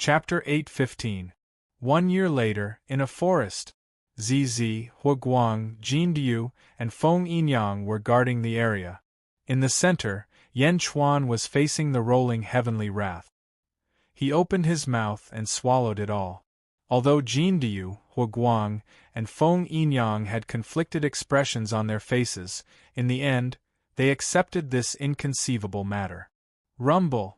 Chapter 8:15. 1 year later, in a forest, Zizi, Huaguang, Jindiu, and Feng Yinyang were guarding the area. In the center, Yan Chuan was facing the rolling heavenly wrath. He opened his mouth and swallowed it all. Although Jindiu, Huaguang, and Feng Yinyang had conflicted expressions on their faces, in the end, they accepted this inconceivable matter. Rumble!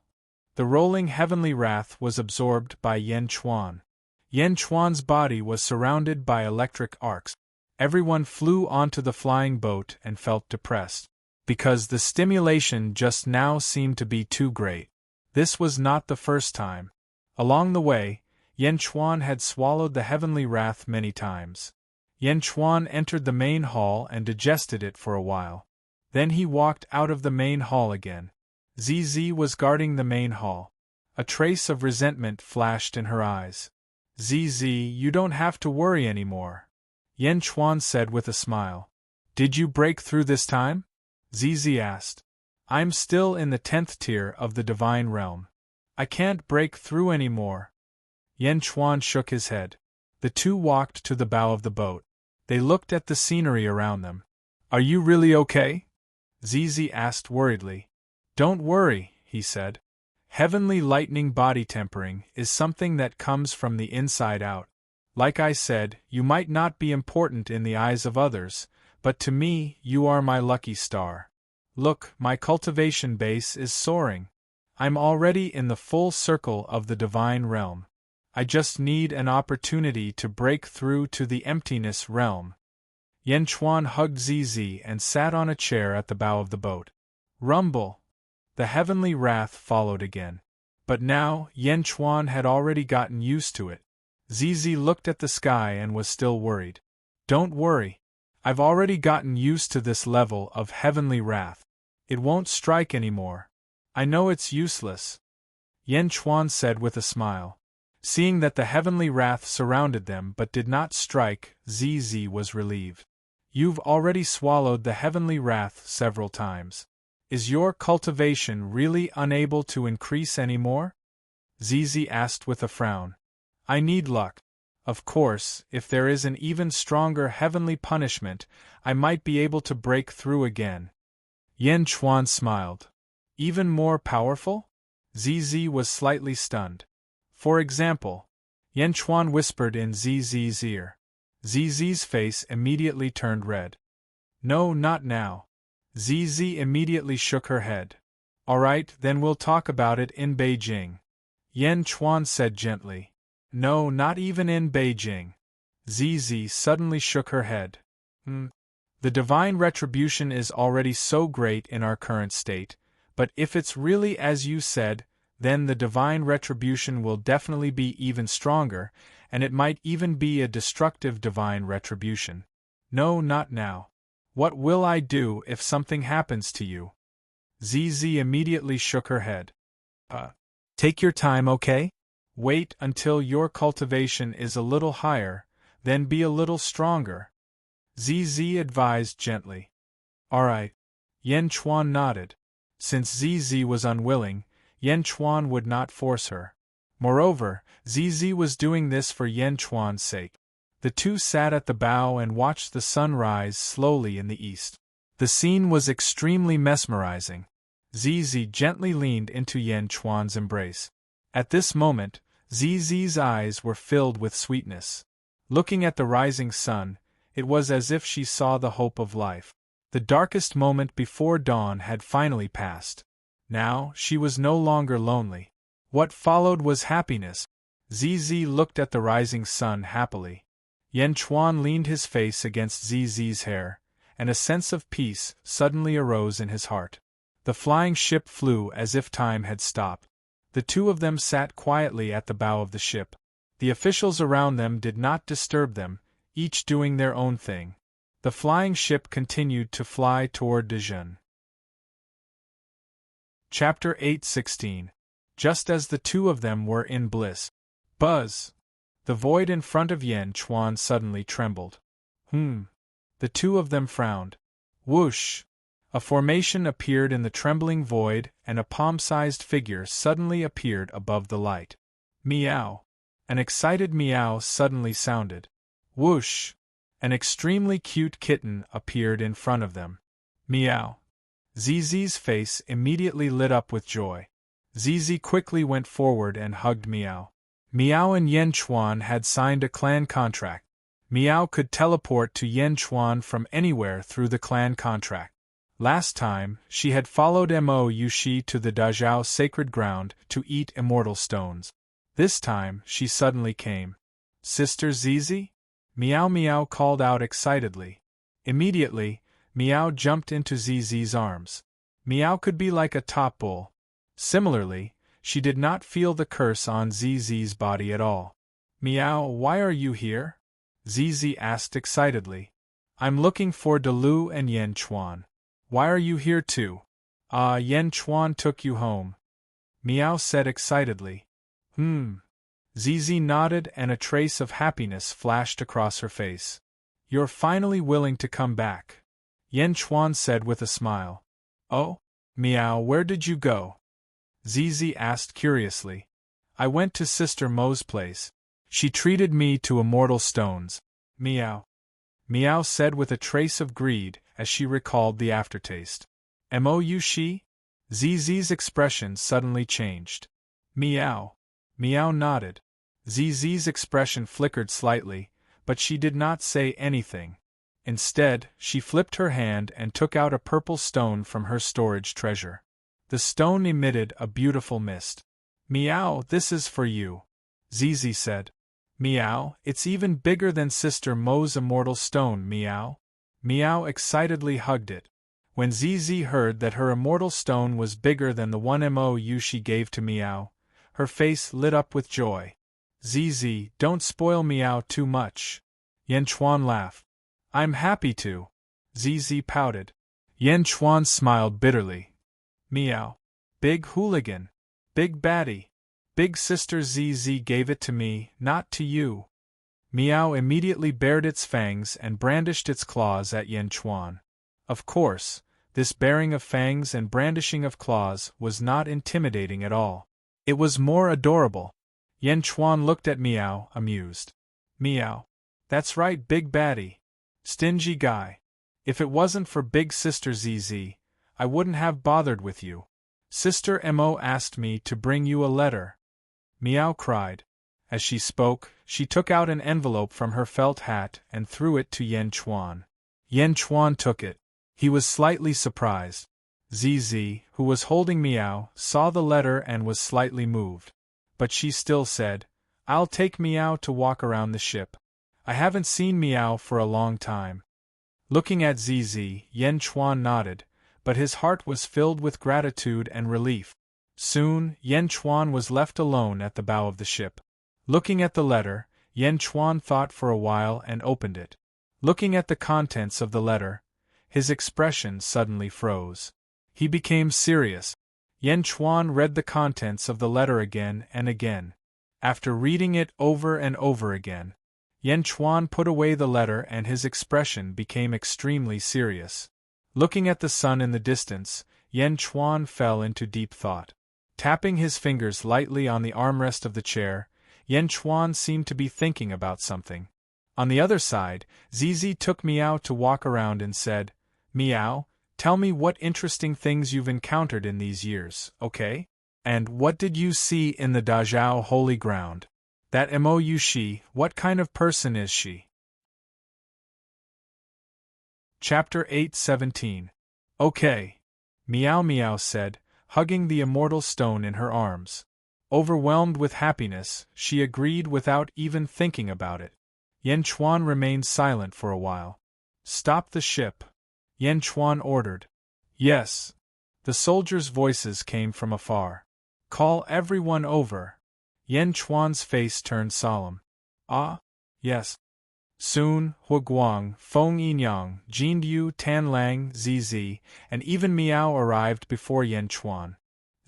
The rolling heavenly wrath was absorbed by Yan Chuan. Yan Chuan's body was surrounded by electric arcs. Everyone flew onto the flying boat and felt depressed, because the stimulation just now seemed to be too great. This was not the first time. Along the way, Yan Chuan had swallowed the heavenly wrath many times. Yan Chuan entered the main hall and digested it for a while. Then he walked out of the main hall again. Zizi was guarding the main hall. A trace of resentment flashed in her eyes. Zizi, you don't have to worry anymore, Yan Chuan said with a smile. Did you break through this time? Zizi asked. I'm still in the 10th tier of the divine realm. I can't break through anymore. Yan Chuan shook his head. The two walked to the bow of the boat. They looked at the scenery around them. Are you really okay? Zizi asked worriedly. Don't worry, he said. Heavenly lightning body tempering is something that comes from the inside out. Like I said, you might not be important in the eyes of others, but to me, you are my lucky star. Look, my cultivation base is soaring. I'm already in the full circle of the divine realm. I just need an opportunity to break through to the emptiness realm. Yan Chuan hugged Zizi and sat on a chair at the bow of the boat. Rumble! The heavenly wrath followed again. But now, Yan Chuan had already gotten used to it. Zizi looked at the sky and was still worried. Don't worry. I've already gotten used to this level of heavenly wrath. It won't strike anymore. I know it's useless. Yan Chuan said with a smile. Seeing that the heavenly wrath surrounded them but did not strike, Zizi was relieved. You've already swallowed the heavenly wrath several times. Is your cultivation really unable to increase anymore? Zizi asked with a frown. I need luck. Of course, if there is an even stronger heavenly punishment, I might be able to break through again. Yan Chuan smiled. Even more powerful? Zizi was slightly stunned. For example, Yan Chuan whispered in Zizi's ear. Zizi's face immediately turned red. No, not now. Zizi immediately shook her head. All right, then we'll talk about it in Beijing. Yan Chuan said gently. No, not even in Beijing. Zizi suddenly shook her head. The divine retribution is already so great in our current state, but if it's really as you said, then the divine retribution will definitely be even stronger, and it might even be a destructive divine retribution. No, not now. What will I do if something happens to you? Zizi immediately shook her head. Take your time, okay? Wait until your cultivation is a little higher, then be a little stronger. Zizi advised gently. All right. Yan Chuan nodded. Since Zizi was unwilling, Yan Chuan would not force her. Moreover, Zizi was doing this for Yan Chuan's sake. The two sat at the bow and watched the sun rise slowly in the east. The scene was extremely mesmerizing. Zizi gently leaned into Yan Chuan's embrace. At this moment, Zizi's eyes were filled with sweetness. Looking at the rising sun, it was as if she saw the hope of life. The darkest moment before dawn had finally passed. Now, she was no longer lonely. What followed was happiness. Zizi looked at the rising sun happily. Yan Chuan leaned his face against Zizi's hair, and a sense of peace suddenly arose in his heart. The flying ship flew as if time had stopped. The two of them sat quietly at the bow of the ship. The officials around them did not disturb them, each doing their own thing. The flying ship continued to fly toward Dijon. Chapter 8:16. Just as the two of them were in bliss. Buzz! The void in front of Yan Chuan suddenly trembled. The two of them frowned. Whoosh! A formation appeared in the trembling void, and a palm-sized figure suddenly appeared above the light. Meow. An excited meow suddenly sounded. Whoosh! An extremely cute kitten appeared in front of them. Meow. Zizi's face immediately lit up with joy. Zizi quickly went forward and hugged Meow. Meow and Yanchuan had signed a clan contract. Meow could teleport to Yanchuan from anywhere through the clan contract. Last time, she had followed Mo Yushi to the Dazhao sacred ground to eat immortal stones. This time, she suddenly came. Sister Zizi? Meow Meow called out excitedly. Immediately, Meow jumped into Zizi's arms. Meow could be like a top bull. Similarly, she did not feel the curse on Zizi's body at all. Meow, why are you here? Zizi asked excitedly. I'm looking for Delu and Yanchuan. Why are you here too? Yanchuan took you home. Meow said excitedly. Zizi nodded and a trace of happiness flashed across her face. You're finally willing to come back, Yanchuan said with a smile. Oh? Meow, where did you go? Zizi asked curiously. I went to Sister Mo's place. She treated me to immortal stones. Meow. Meow said with a trace of greed as she recalled the aftertaste. Mo Yushi? Zizi's expression suddenly changed. Meow. Meow nodded. Zizi's expression flickered slightly, but she did not say anything. Instead, she flipped her hand and took out a purple stone from her storage treasure. The stone emitted a beautiful mist. Meow, this is for you, Zizi said. Meow, it's even bigger than Sister Mo's immortal stone, Meow. Meow excitedly hugged it. When Zizi heard that her immortal stone was bigger than the one Mo Yushi gave to Meow, her face lit up with joy. Zizi, don't spoil Meow too much. Yanchuan laughed. I'm happy to. Zizi pouted. Yanchuan smiled bitterly. Meow. Big hooligan. Big baddie. Big sister Zizi gave it to me, not to you. Meow immediately bared its fangs and brandished its claws at Yanchuan. Of course, this baring of fangs and brandishing of claws was not intimidating at all. It was more adorable. Yanchuan looked at Meow, amused. Meow. That's right, big baddie. Stingy guy. If it wasn't for big sister Zizi, I wouldn't have bothered with you. Sister Mo asked me to bring you a letter. Meow cried. As she spoke, she took out an envelope from her felt hat and threw it to Yanchuan. Yanchuan took it. He was slightly surprised. Zizi, who was holding Meow, saw the letter and was slightly moved. But she still said, I'll take Meow to walk around the ship. I haven't seen Meow for a long time. Looking at Zizi, Yanchuan nodded, but his heart was filled with gratitude and relief. Soon, Yanchuan was left alone at the bow of the ship. Looking at the letter, Yanchuan thought for a while and opened it. Looking at the contents of the letter, his expression suddenly froze. He became serious. Yanchuan read the contents of the letter again and again. After reading it over and over again, Yanchuan put away the letter and his expression became extremely serious. Looking at the sun in the distance, Yanchuan fell into deep thought. Tapping his fingers lightly on the armrest of the chair, Yanchuan seemed to be thinking about something. On the other side, Zizi took Meow to walk around and said, Meow, tell me what interesting things you've encountered in these years, okay? And what did you see in the Dazhao holy ground? That Mo Yushi, what kind of person is she? Chapter 8:17. Okay. Meow Meow said, hugging the immortal stone in her arms. Overwhelmed with happiness, she agreed without even thinking about it. Yanchuan remained silent for a while. Stop the ship, Yanchuan ordered. Yes. The soldiers' voices came from afar. Call everyone over. Yanchuan's face turned solemn. Ah? Yes. Soon, Huguang, Feng Yinyang, Jindu, Tanlang, Zizi, and even Meow arrived before Yanchuan.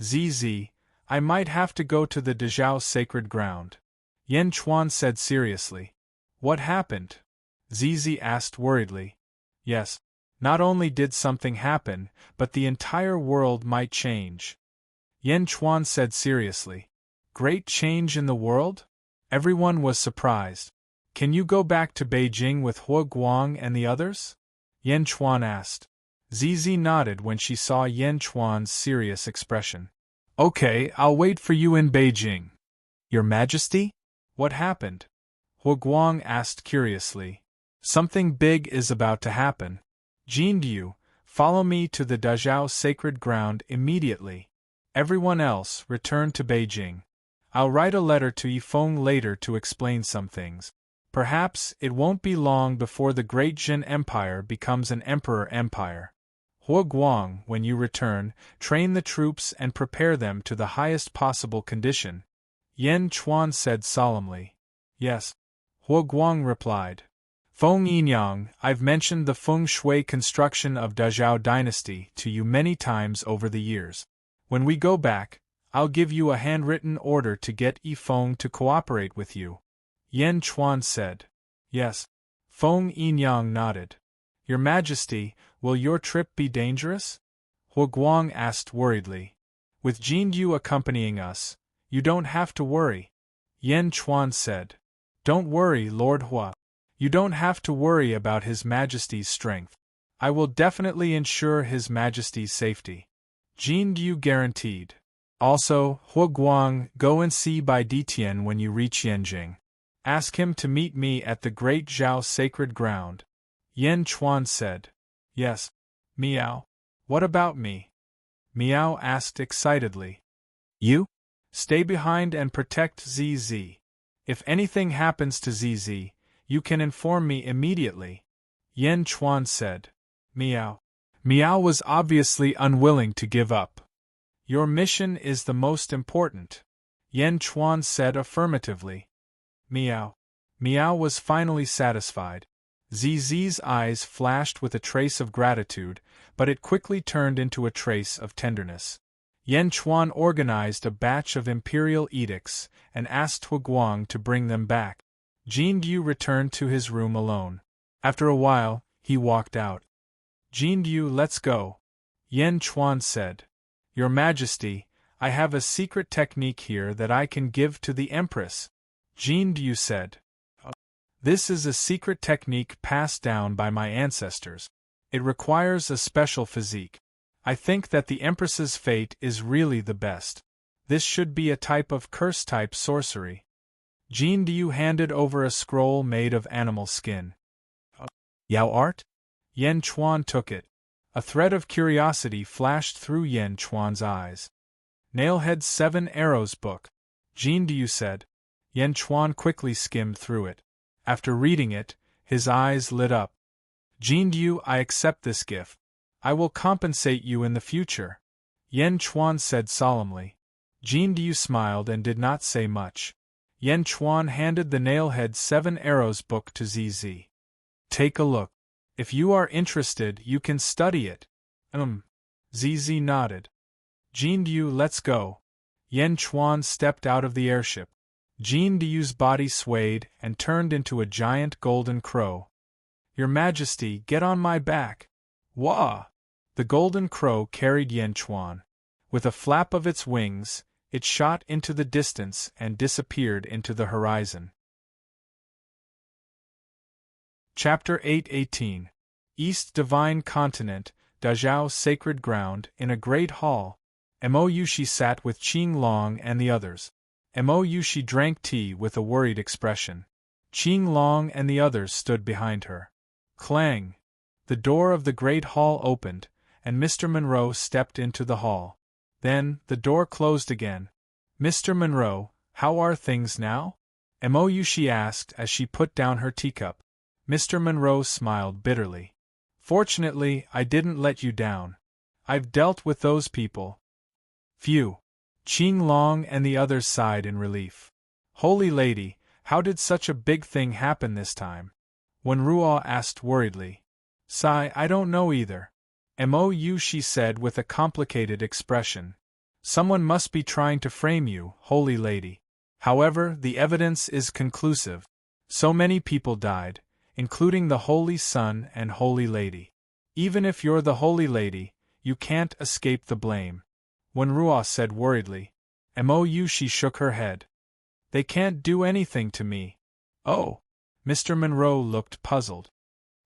Zizi, I might have to go to the Dazhao sacred ground, Yanchuan said seriously. What happened? Zizi asked worriedly. Yes. Not only did something happen, but the entire world might change, Yanchuan said seriously. Great change in the world? Everyone was surprised. Can you go back to Beijing with Hua Guang and the others? Yan Chuan asked. Zizi nodded when she saw Yan Chuan's serious expression. Okay, I'll wait for you in Beijing. Your Majesty? What happened? Hua Guang asked curiously. Something big is about to happen. Jin Diu, follow me to the Dazhao sacred ground immediately. Everyone else, return to Beijing. I'll write a letter to Yifeng later to explain some things. Perhaps it won't be long before the Great Jin Empire becomes an emperor empire. Hua Guang, when you return, train the troops and prepare them to the highest possible condition. Yan Chuan said solemnly. Yes. Hua Guang replied. Feng Yinyang, I've mentioned the feng shui construction of Dazhao dynasty to you many times over the years. When we go back, I'll give you a handwritten order to get Yifeng to cooperate with you. Yan Chuan said. Yes. Feng Yinyang nodded. Your Majesty, will your trip be dangerous? Hua Guang asked worriedly. With Jin Yu accompanying us, you don't have to worry. Yan Chuan said. Don't worry, Lord Hua. You don't have to worry about His Majesty's strength. I will definitely ensure His Majesty's safety. Jin Yu guaranteed. Also, Hua Guang, go and see Bai Ditian when you reach Yanjing. Ask him to meet me at the Great Zhao Sacred Ground. Yan Chuan said. Yes. Miao. What about me? Miao asked excitedly. You? Stay behind and protect ZZ. If anything happens to ZZ, you can inform me immediately. Yan Chuan said. Miao. Miao was obviously unwilling to give up. Your mission is the most important. Yan Chuan said affirmatively. Miao. Miao was finally satisfied. ZZ's eyes flashed with a trace of gratitude, but it quickly turned into a trace of tenderness. Yan Chuan organized a batch of imperial edicts and asked Hua Guang to bring them back. Jin Diu returned to his room alone. After a while, he walked out. Jin Diu, let's go. Yan Chuan said. Your Majesty, I have a secret technique here that I can give to the Empress. Jin Diu said. This is a secret technique passed down by my ancestors. It requires a special physique. I think that the Empress's fate is really the best. This should be a type of curse-type sorcery. Jin Diu handed over a scroll made of animal skin. Yao art? Yan Chuan took it. A thread of curiosity flashed through Yan Chuan's eyes. Nailhead's 7 Arrows book. Jin Diu said. Yan Chuan quickly skimmed through it. After reading it, his eyes lit up. Jin Diu, I accept this gift. I will compensate you in the future. Yan Chuan said solemnly. Jin Diu smiled and did not say much. Yan Chuan handed the Nailhead's 7 Arrows book to ZZ. Take a look. If you are interested, you can study it. ZZ nodded. Jin Diu, let's go. Yan Chuan stepped out of the airship. Jin Diu's body swayed and turned into a giant golden crow. Your Majesty, get on my back. Wah! The golden crow carried Yan Chuan. With a flap of its wings, it shot into the distance and disappeared into the horizon. Chapter 8:18 East Divine Continent, Dazhao Sacred Ground, in a great hall. Mo Yushi sat with Qing Long and the others. Mo Yushi drank tea with a worried expression. Qing Long and the others stood behind her. Clang! The door of the great hall opened, and Mr. Monroe stepped into the hall. Then, the door closed again. Mr. Monroe, how are things now? Mo Yushi asked as she put down her teacup. Mr. Monroe smiled bitterly. Fortunately, I didn't let you down. I've dealt with those people. Phew. Qing Long and the others sighed in relief. Holy Lady, how did such a big thing happen this time? Wen Ruo asked worriedly. Sigh, I don't know either. Mo Yushi said with a complicated expression. Someone must be trying to frame you, Holy Lady. However, the evidence is conclusive. So many people died, including the Holy Son and Holy Lady. Even if you're the Holy Lady, you can't escape the blame. Wen Ruo said worriedly. Mou she shook her head. They can't do anything to me. Oh. Mr. Monroe looked puzzled.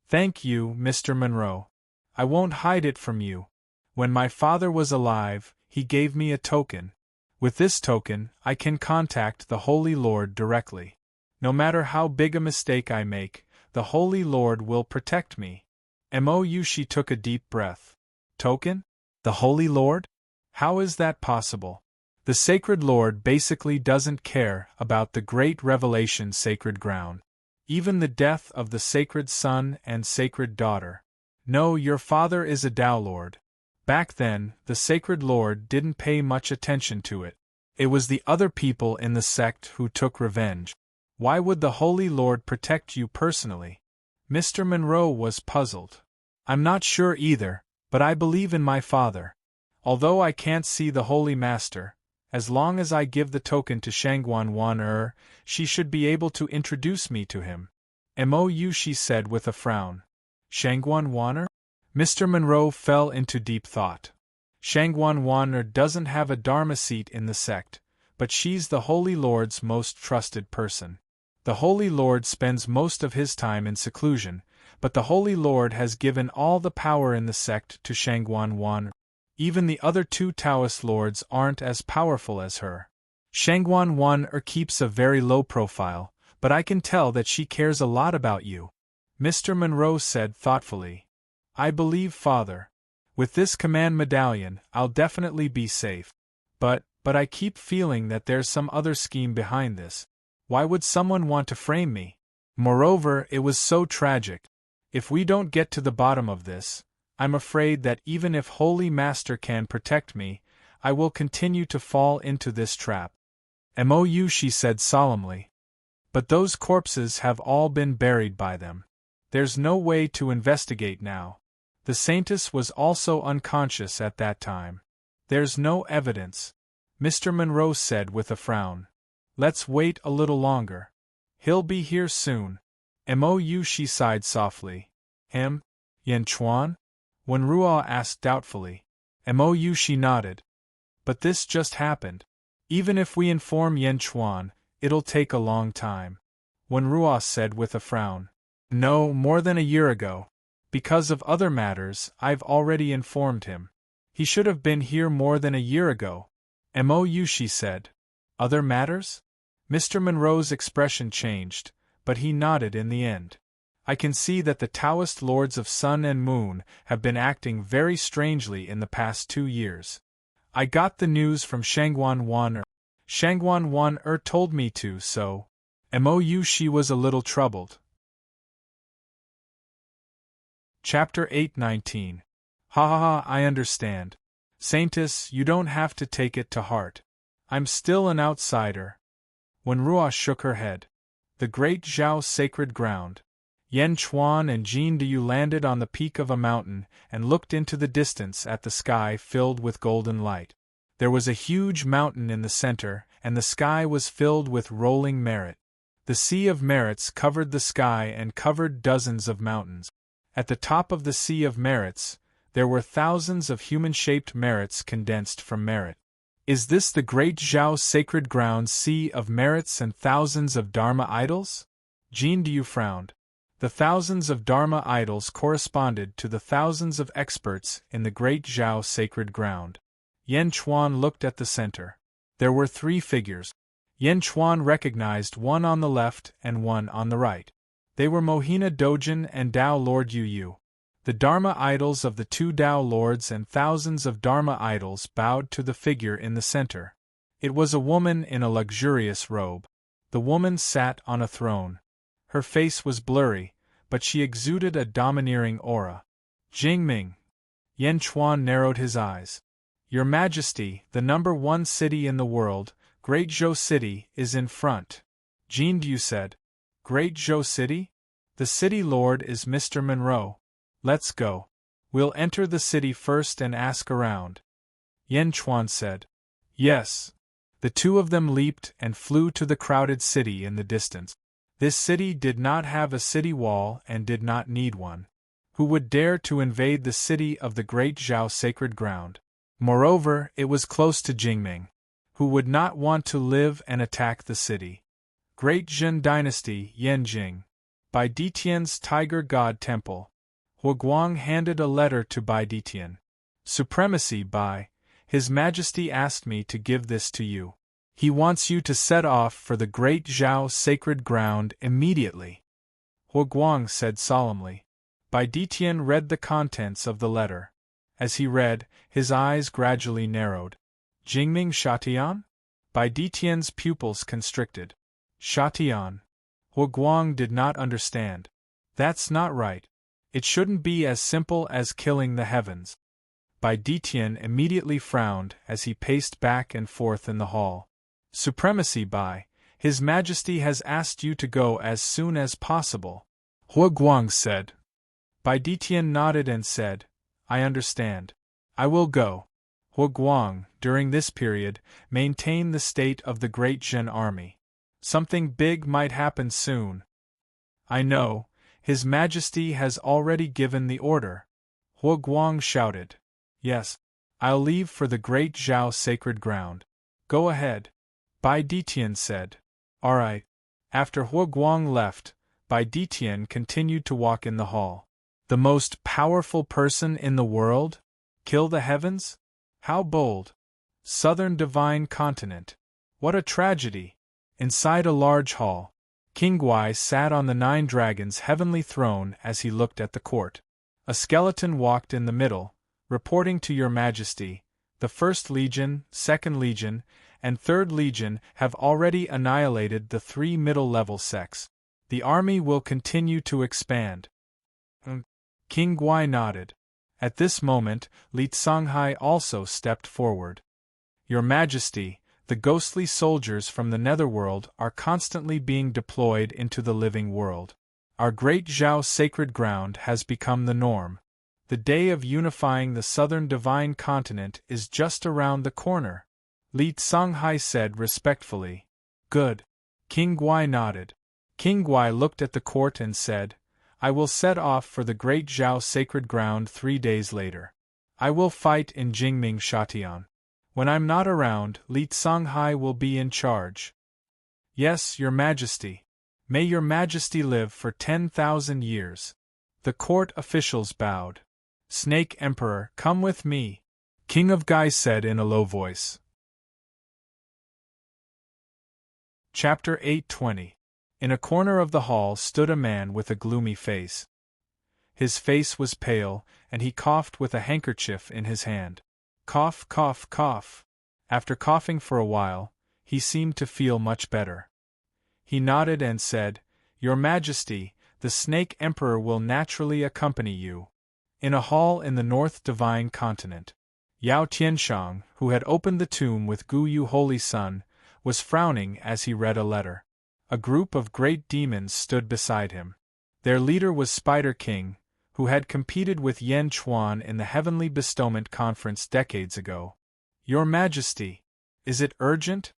Thank you, Mr. Monroe. I won't hide it from you. When my father was alive, he gave me a token. With this token, I can contact the Holy Lord directly. No matter how big a mistake I make, the Holy Lord will protect me. Mou she took a deep breath. Token? The Holy Lord? How is that possible? The Sacred Lord basically doesn't care about the great revelation sacred ground. Even the death of the sacred son and sacred daughter. No, your father is a Tao Lord. Back then, the Sacred Lord didn't pay much attention to it. It was the other people in the sect who took revenge. Why would the Holy Lord protect you personally? Mr. Monroe was puzzled. I'm not sure either, but I believe in my father. Although I can't see the Holy Master, as long as I give the token to Shangguan, she should be able to introduce me to him. Mou she said with a frown. Shangguan? Mr. Monroe fell into deep thought. Shangguan doesn't have a Dharma seat in the sect, but she's the Holy Lord's most trusted person. The Holy Lord spends most of his time in seclusion, but the Holy Lord has given all the power in the sect to Shangguan. Even the other two Taoist lords aren't as powerful as her. Shangguan keeps a very low profile, but I can tell that she cares a lot about you. Mr. Monroe said thoughtfully. I believe, Father. With this command medallion, I'll definitely be safe. But I keep feeling that there's some other scheme behind this. Why would someone want to frame me? Moreover, it was so tragic. If we don't get to the bottom of this, I'm afraid that even if Holy Master can protect me, I will continue to fall into this trap. Mou she said solemnly. But those corpses have all been buried by them. There's no way to investigate now. The Saintess was also unconscious at that time. There's no evidence. Mr. Monroe said with a frown. Let's wait a little longer. He'll be here soon. Mou she sighed softly. Yan Chuan? Wen Ruo asked doubtfully. Mou she nodded. But this just happened. Even if we inform Yan Chuan, it'll take a long time. Wen Ruo said with a frown. No, more than a year ago. Because of other matters, I've already informed him. He should have been here more than a year ago. Mou she said. Other matters? Mr. Monroe's expression changed, but he nodded in the end. I can see that the Taoist lords of Sun and Moon have been acting very strangely in the past 2 years. I got the news from Shangguan. Shangguan told me to, so. Mou she was a little troubled. Chapter 8:19. Ha, I understand. Saintess, you don't have to take it to heart. I'm still an outsider. Wen Ruo shook her head. The Great Zhao Sacred Ground. Yan Chuan and Jin Du landed on the peak of a mountain and looked into the distance at the sky filled with golden light. There was a huge mountain in the center, and the sky was filled with rolling merit. The Sea of Merits covered the sky and covered dozens of mountains. At the top of the Sea of Merits, there were thousands of human-shaped merits condensed from merit. Is this the Great Zhao Sacred Ground Sea of Merits and thousands of Dharma idols? Jin Du frowned. The thousands of Dharma idols corresponded to the thousands of experts in the Great Zhao Sacred Ground. Yan Chuan looked at the center. There were 3 figures. Yan Chuan recognized one on the left and one on the right. They were Mohina Dojin and Tao Lord Yu. The Dharma idols of the 2 Tao Lords and thousands of Dharma idols bowed to the figure in the center. It was a woman in a luxurious robe. The woman sat on a throne. Her face was blurry, but she exuded a domineering aura. Jingming. Yan Chuan narrowed his eyes. Your Majesty, the number 1 city in the world, Great Zhou City, is in front. Jin Du said. Great Zhou City? The city lord is Mr. Monroe. Let's go. We'll enter the city first and ask around. Yan Chuan said. Yes. The 2 of them leaped and flew to the crowded city in the distance. This city did not have a city wall and did not need one. Who would dare to invade the city of the Great Zhao Sacred Ground? Moreover, it was close to Jingming. who would not want to live and attack the city. Great Jin Dynasty, Yanjing. Bai Ditian's Tiger God Temple. Huoguang handed a letter to Bai Ditian. Supremacy Bai, His Majesty asked me to give this to you. He wants you to set off for the Great Zhao sacred ground immediately. Huoguang said solemnly. Bai Ditian read the contents of the letter. As he read, his eyes gradually narrowed. Jingming Shatian? Bai Ditian's pupils constricted. Shatian. Huoguang did not understand. That's not right. It shouldn't be as simple as killing the heavens. Bai Ditian immediately frowned as he paced back and forth in the hall. Supremacy Bai, His Majesty has asked you to go as soon as possible. Huoguang said. Bai Ditian nodded and said, I understand. I will go. Huoguang, during this period, maintained the state of the Great Jin army. Something big might happen soon. I know, His Majesty has already given the order. Huoguang shouted. Yes, I'll leave for the Great Zhao sacred ground. Go ahead. Bai Ditian said. All right. After Huoguang left, Bai Ditian continued to walk in the hall. The most powerful person in the world? Kill the heavens? How bold! Southern Divine Continent. What a tragedy! Inside a large hall, King Guai sat on the 9 dragons' heavenly throne as he looked at the court. A skeleton walked in the middle, reporting to Your Majesty, the 1st Legion, 2nd Legion, and 3rd Legion have already annihilated the 3 middle-level sects. The army will continue to expand. King Guai nodded. At this moment, Li Songhai also stepped forward. Your Majesty, the ghostly soldiers from the netherworld are constantly being deployed into the living world. Our Great Zhao sacred ground has become the norm. The day of unifying the southern divine continent is just around the corner. Li Songhai said respectfully. Good. King Guai nodded. King Guai looked at the court and said, I will set off for the Great Zhao sacred ground 3 days later. I will fight in Jingming Shatian. When I'm not around, Li Songhai will be in charge. Yes, Your Majesty. May Your Majesty live for 10,000 years. The court officials bowed. Snake Emperor, come with me, King of Gai said in a low voice. Chapter 820. In a corner of the hall stood a man with a gloomy face. His face was pale, and he coughed with a handkerchief in his hand. Cough, cough, cough. After coughing for a while, he seemed to feel much better. He nodded and said, Your Majesty, the Snake Emperor will naturally accompany you. In a hall in the North Divine Continent, Yao Tianshang, who had opened the tomb with Gu Yu Holy Sun, was frowning as he read a letter. A group of great demons stood beside him. Their leader was Spider King, who had competed with Yan Chuan in the Heavenly Bestowment Conference decades ago. Your Majesty, is it urgent?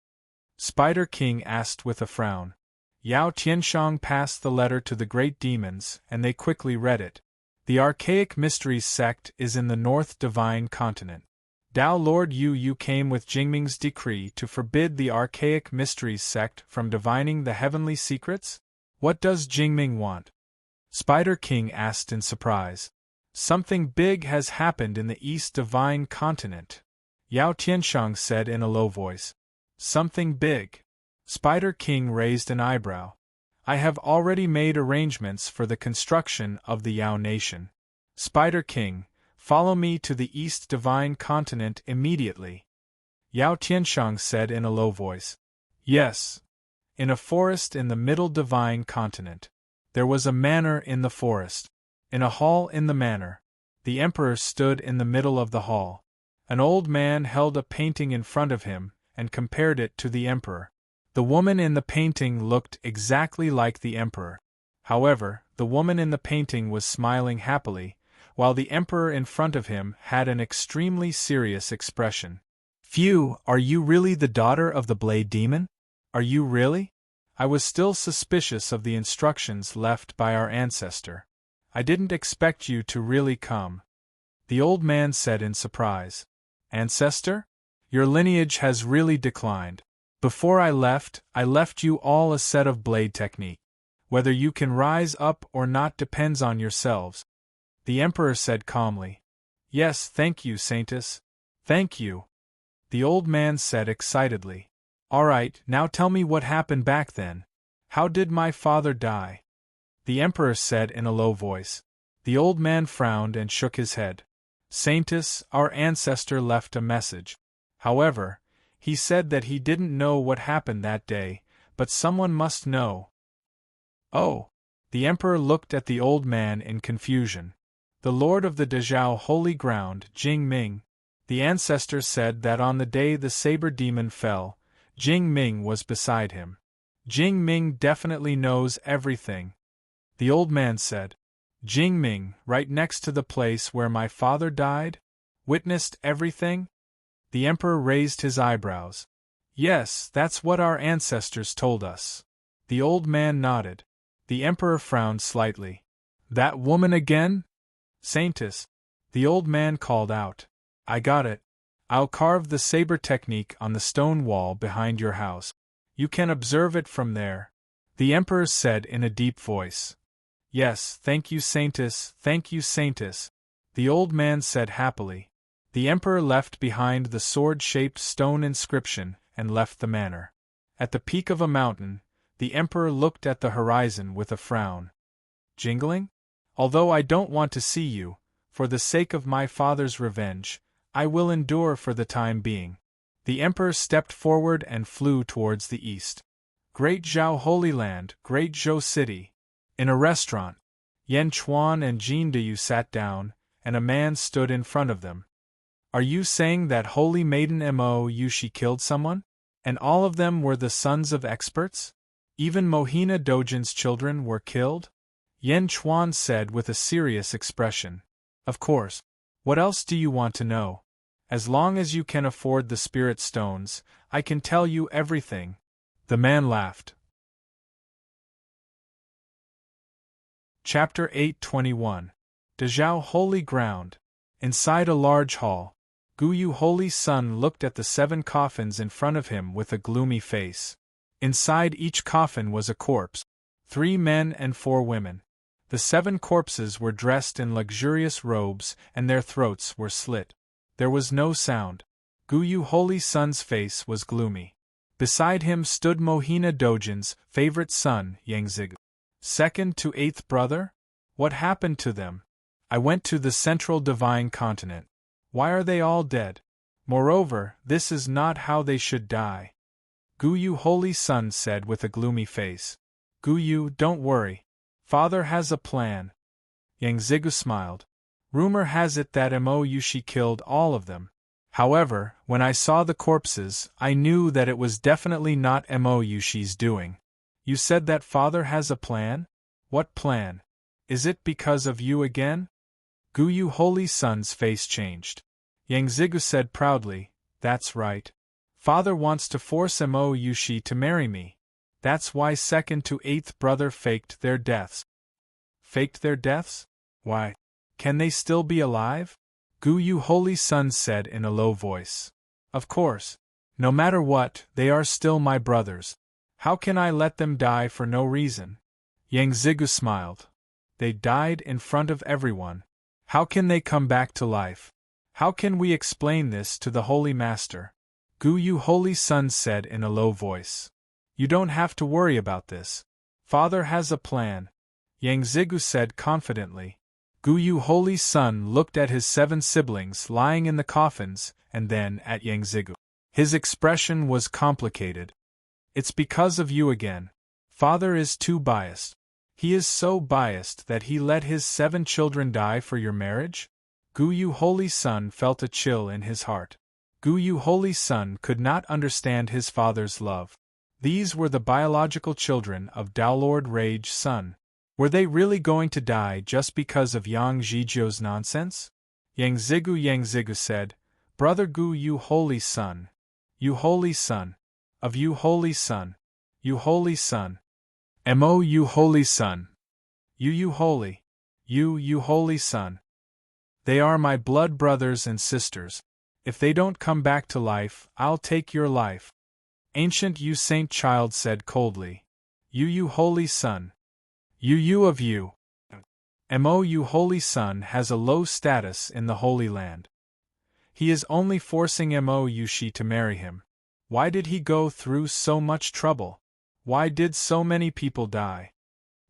Spider King asked with a frown. Yao Tianshang passed the letter to the great demons, and they quickly read it. The Archaic Mysteries sect is in the North Divine Continent. Dao Lord Yu came with Jingming's decree to forbid the Archaic Mysteries sect from divining the heavenly secrets? What does Jingming want? Spider King asked in surprise. Something big has happened in the East Divine Continent, Yao Tianshang said in a low voice. Something big? Spider King raised an eyebrow. I have already made arrangements for the construction of the Yao Nation. Spider King, follow me to the East Divine Continent immediately, Yao Tianshang said in a low voice. Yes. In a forest in the Middle Divine Continent. There was a manor in the forest. In a hall in the manor, the emperor stood in the middle of the hall. An old man held a painting in front of him and compared it to the emperor. The woman in the painting looked exactly like the emperor. However, the woman in the painting was smiling happily, while the emperor in front of him had an extremely serious expression. Phew, are you really the daughter of the Blade Demon? Are you really? I was still suspicious of the instructions left by our ancestor. I didn't expect you to really come, the old man said in surprise. Ancestor? Your lineage has really declined. Before I left you all a set of blade technique. Whether you can rise up or not depends on yourselves. The Emperor said calmly. Yes, thank you, Saintess. Thank you. The old man said excitedly. All right, now tell me what happened back then. How did my father die? The Emperor said in a low voice. The old man frowned and shook his head. Saintess, our ancestor left a message. However, he said that he didn't know what happened that day, but someone must know. Oh! The Emperor looked at the old man in confusion. The Lord of the Dezhou Holy Ground, Jing Ming. The ancestor said that on the day the saber demon fell, Jing Ming was beside him. Jing Ming definitely knows everything. The old man said. Jing Ming, right next to the place where my father died? Witnessed everything? The Emperor raised his eyebrows. Yes, that's what our ancestors told us. The old man nodded. The Emperor frowned slightly. That woman again? Saintess. The old man called out. I got it. I'll carve the saber technique on the stone wall behind your house. You can observe it from there. The Emperor said in a deep voice. Yes, thank you, Saintess, thank you, Saintess. The old man said happily. The Emperor left behind the sword-shaped stone inscription and left the manor. At the peak of a mountain, the Emperor looked at the horizon with a frown. Jingling? Although I don't want to see you, for the sake of my father's revenge, I will endure for the time being. The Emperor stepped forward and flew towards the east. Great Zhao Holy Land, Great Zhou City. In a restaurant, Yan Chuan and Jin Deyu sat down, and a man stood in front of them. Are you saying that holy maiden Mo Yushi killed someone? And all of them were the sons of experts? Even Mohina Dojin's children were killed? Yan Chuan said with a serious expression. Of course. What else do you want to know? As long as you can afford the spirit stones, I can tell you everything. The man laughed. Chapter 8:21. Dezhou Holy Ground. Inside a large hall, Guyu Holy Sun looked at the 7 coffins in front of him with a gloomy face. Inside each coffin was a corpse, 3 men and 4 women. The 7 corpses were dressed in luxurious robes and their throats were slit. There was no sound. Guyu Holy Sun's face was gloomy. Beside him stood Mohina Dojin's favorite son, Yangzigu. 2nd to 8th brother? What happened to them? I went to the central divine continent. Why are they all dead? Moreover, this is not how they should die. Guyu Holy Sun said with a gloomy face. Guyu, don't worry. Father has a plan. Yangzigu smiled. Rumor has it that Mo Yushi killed all of them. However, when I saw the corpses, I knew that it was definitely not Mo Yushi's doing. You said that father has a plan? What plan? Is it because of you again? Guyu Holy Sun's face changed. Yangzigu said proudly, that's right. Father wants to force Mo Yushi to marry me. That's why 2nd to 8th brother faked their deaths. Faked their deaths? Why? Can they still be alive? Guyu Holy Sun said in a low voice. Of course. No matter what, they are still my brothers. How can I let them die for no reason? Yangzigu smiled. They died in front of everyone. How can they come back to life? How can we explain this to the Holy Master? Guyu Holy Sun said in a low voice. You don't have to worry about this. Father has a plan. Yangzigu said confidently. Guyu Holy Sun looked at his 7 siblings lying in the coffins, and then at Yangzigu. His expression was complicated. It's because of you again. Father is too biased. He is so biased that he let his 7 children die for your marriage? Guyu Holy Sun felt a chill in his heart. Guyu Holy Sun could not understand his father's love. These were the biological children of Daolord Rage Sun. Were they really going to die just because of Yang Zhizhou's nonsense? Yangzigu said, Brother Guyu Holy Sun. You Holy Sun. Of you Holy Sun. You Holy Sun. Mo you Holy Sun. You Holy. You Holy Sun. They are my blood brothers and sisters. If they don't come back to life, I'll take your life. Ancient you saint child said coldly. You holy son. You of you. Mo you holy son has a low status in the Holy Land. He is only forcing Mo Yushi to marry him. Why did he go through so much trouble? Why did so many people die?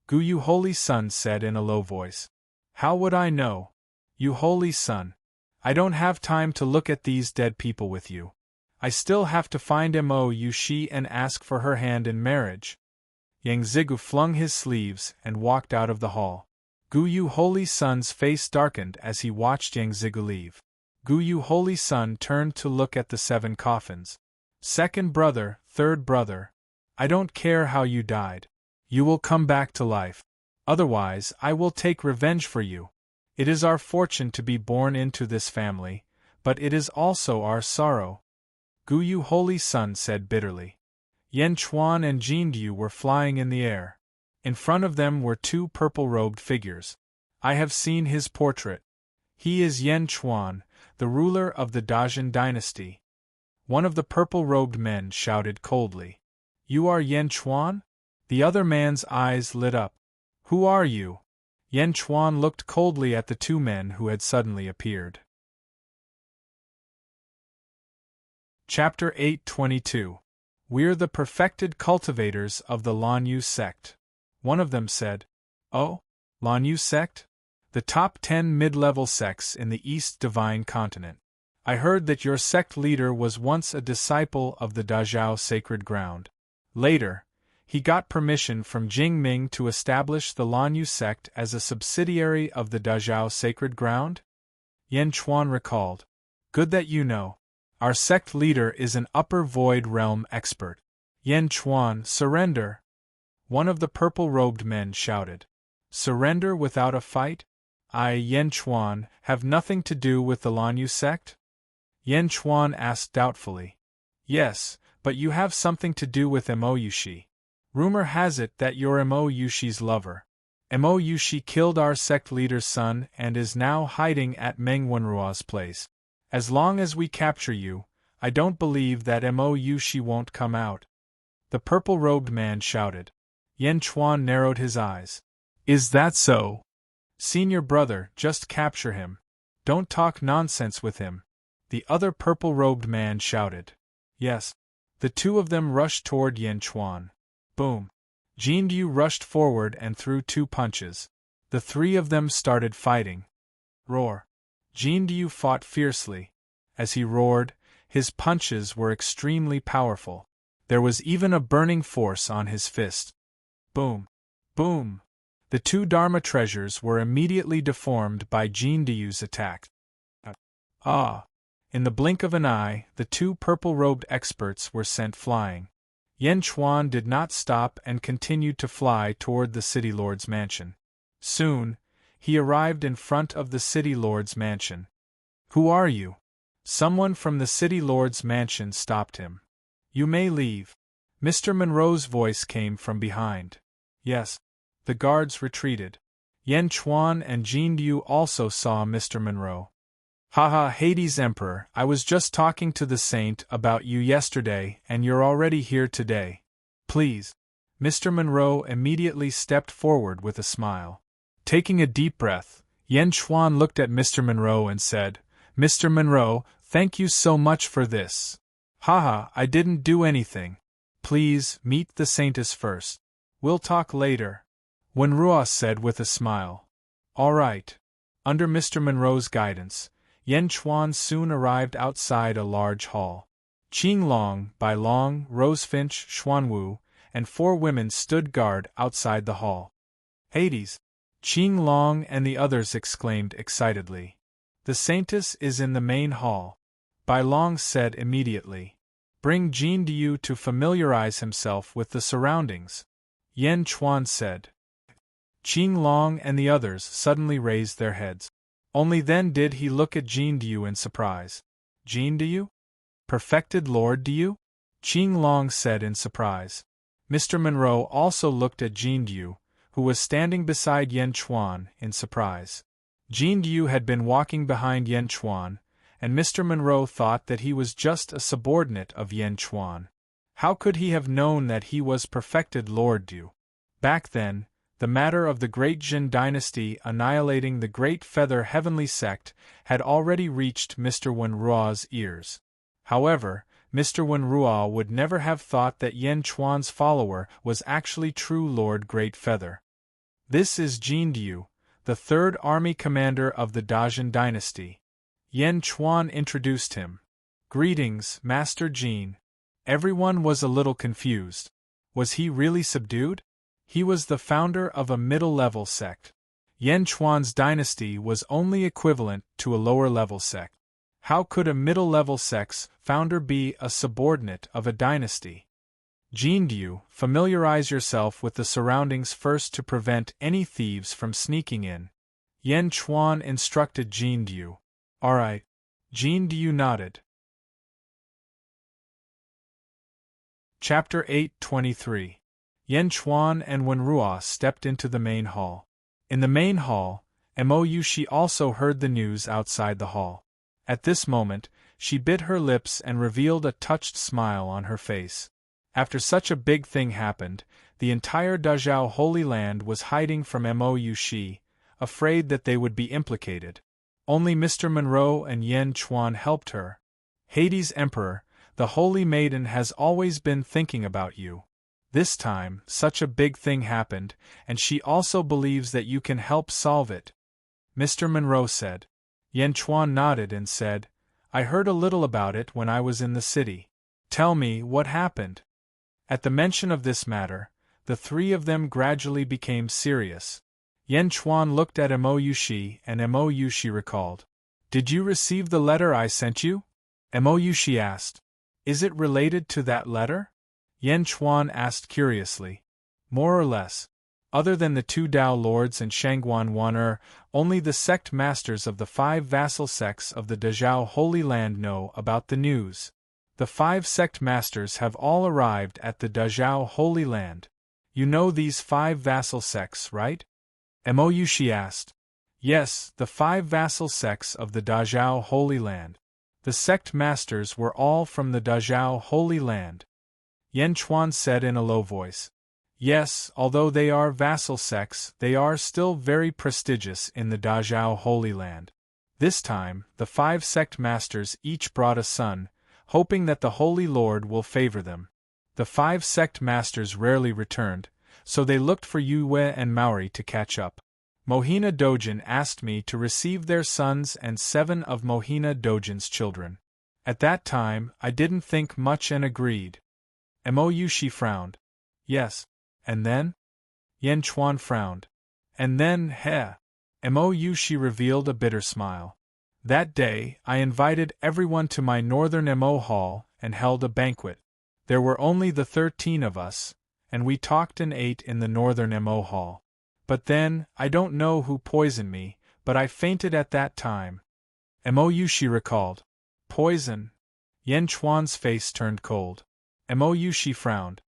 Gu you holy son said in a low voice. How would I know? You holy son. I don't have time to look at these dead people with you. I still have to find Mo Yushi and ask for her hand in marriage. Yang Zigu flung his sleeves and walked out of the hall. Gu Yu Holy Son's face darkened as he watched Yang Zigu leave. Gu Yu Holy Son turned to look at the 7 coffins. Second brother, third brother. I don't care how you died. You will come back to life. Otherwise, I will take revenge for you. It is our fortune to be born into this family, but it is also our sorrow. Gu Yu Holy Son said bitterly. Yan Chuan and Jin Du were flying in the air. In front of them were 2 purple-robed figures. I have seen his portrait. He is Yan Chuan, the ruler of the Dajin dynasty. One of the purple-robed men shouted coldly. You are Yan Chuan? The other man's eyes lit up. Who are you? Yan Chuan looked coldly at the 2 men who had suddenly appeared. Chapter 8:22. We're the perfected cultivators of the Lanyu sect. One of them said, Oh, Lanyu sect? The top 10 mid-level sects in the East Divine Continent. I heard that your sect leader was once a disciple of the Dazhao Sacred Ground. Later, he got permission from Jing Ming to establish the Lanyu sect as a subsidiary of the Dazhao Sacred Ground? Yan Chuan recalled. Good that you know. Our sect leader is an upper void realm expert. Yan Chuan, surrender! One of the purple-robed men shouted. Surrender without a fight? I, Yan Chuan, have nothing to do with the Lanyu sect? Yan Chuan asked doubtfully. Yes, but you have something to do with Mo Yushi. Rumor has it that you're Mo Yushi's lover. Mo Yushi killed our sect leader's son and is now hiding at Meng Wenruo's place. As long as we capture you, I don't believe that Mo Yushi won't come out. The purple-robed man shouted. Yan Chuan narrowed his eyes. Is that so? Senior brother, just capture him. Don't talk nonsense with him. The other purple-robed man shouted. Yes. The 2 of them rushed toward Yan Chuan. Boom. Jin Du rushed forward and threw 2 punches. The 3 of them started fighting. Roar. Jin Du fought fiercely. As he roared, his punches were extremely powerful. There was even a burning force on his fist. Boom. Boom. The 2 Dharma treasures were immediately deformed by Jin Du's attack. Ah! In the blink of an eye, the 2 purple-robed experts were sent flying. Yan Chuan did not stop and continued to fly toward the City Lord's mansion. Soon, he arrived in front of the City Lord's mansion. Who are you? Someone from the City Lord's mansion stopped him. You may leave. Mr. Monroe's voice came from behind. Yes. The guards retreated. Yan Chuan and Jin Du also saw Mr. Monroe. Haha, Hades Emperor, I was just talking to the saint about you yesterday and you're already here today. Please. Mr. Monroe immediately stepped forward with a smile. Taking a deep breath, Yan Chuan looked at Mr. Monroe and said, Mr. Monroe, thank you so much for this. Haha, I didn't do anything. Please, meet the saintess first. We'll talk later. Wenruo said with a smile. All right. Under Mr. Monroe's guidance, Yan Chuan soon arrived outside a large hall. Qing Long, Bai Long, Rosefinch, Xuanwu, and 4 women stood guard outside the hall. Hades! Qing Long and the others exclaimed excitedly. The saintess is in the main hall. Bai Long said immediately. Bring Jin Du to familiarize himself with the surroundings. Yan Chuan said. Qing Long and the others suddenly raised their heads. Only then did he look at Jin Du in surprise. Jin Du? Perfected Lord Du? Qing Long said in surprise. Mr. Monroe also looked at Jin Du, who was standing beside Yan Chuan, in surprise. Jin Du had been walking behind Yan Chuan, and Mr. Monroe thought that he was just a subordinate of Yen Chuan. How could he have known that he was perfected Lord Du? Back then, the matter of the Great Jin dynasty annihilating the Great Feather Heavenly Sect had already reached Mr. Wenrua's ears. However, Mr. Wenrua would never have thought that Yen Chuan's follower was actually true Lord Great Feather. This is Jin Du, the third army commander of the Dajin dynasty. Yen Chuan introduced him. Greetings, Master Jin. Everyone was a little confused. Was he really subdued? He was the founder of a middle-level sect. Yen Chuan's dynasty was only equivalent to a lower-level sect. How could a middle-level sect's founder be a subordinate of a dynasty? Jin Du, familiarize yourself with the surroundings first to prevent any thieves from sneaking in. Yen Chuan instructed Jin Du. All right. Jin Du nodded. Chapter 8:23. Yen Chuan and Wenrua stepped into the main hall. In the main hall, Mo Yushi also heard the news outside the hall. At this moment, she bit her lips and revealed a touched smile on her face. After such a big thing happened, the entire Dazhao Holy Land was hiding from Mo Yushi, afraid that they would be implicated. Only Mr. Monroe and Yen Chuan helped her. Hades Emperor, the Holy Maiden has always been thinking about you. This time, such a big thing happened, and she also believes that you can help solve it. Mr. Monroe said. Yen Chuan nodded and said, I heard a little about it when I was in the city. Tell me what happened. At the mention of this matter, the three of them gradually became serious. Yen Chuan looked at Mo Yushi and Mo Yushi recalled. Did you receive the letter I sent you? Mo Yushi asked. Is it related to that letter? Yen Chuan asked curiously. More or less. Other than the two Dao lords and Shangguan Wan only the sect masters of the 5 vassal sects of the Dazhao Holy Land know about the news. The 5 sect masters have all arrived at the Dazhao Holy Land. You know these 5 vassal sects, right? Mo Yushi asked. Yes, the 5 vassal sects of the Dazhao Holy Land. The sect masters were all from the Dazhao Holy Land. Yen Chuan said in a low voice. Yes, although they are vassal sects, they are still very prestigious in the Dazhao Holy Land. This time, the 5 sect masters each brought a son, hoping that the Holy Lord will favor them. The 5 sect masters rarely returned, so they looked for Yue and Maori to catch up. Mohina Dojin asked me to receive their sons and 7 of Mohina Dojin's children. At that time, I didn't think much and agreed. Mo Yushi frowned. Yes. And then? Yen Chuan frowned. And then, Mo Yushi revealed a bitter smile. That day, I invited everyone to my northern Mo hall and held a banquet. There were only the 13 of us, and we talked and ate in the northern Mo hall. But then, I don't know who poisoned me, but I fainted at that time. Mo Yushi recalled. Poison? Yen Chuan's face turned cold. Mo Yushi frowned.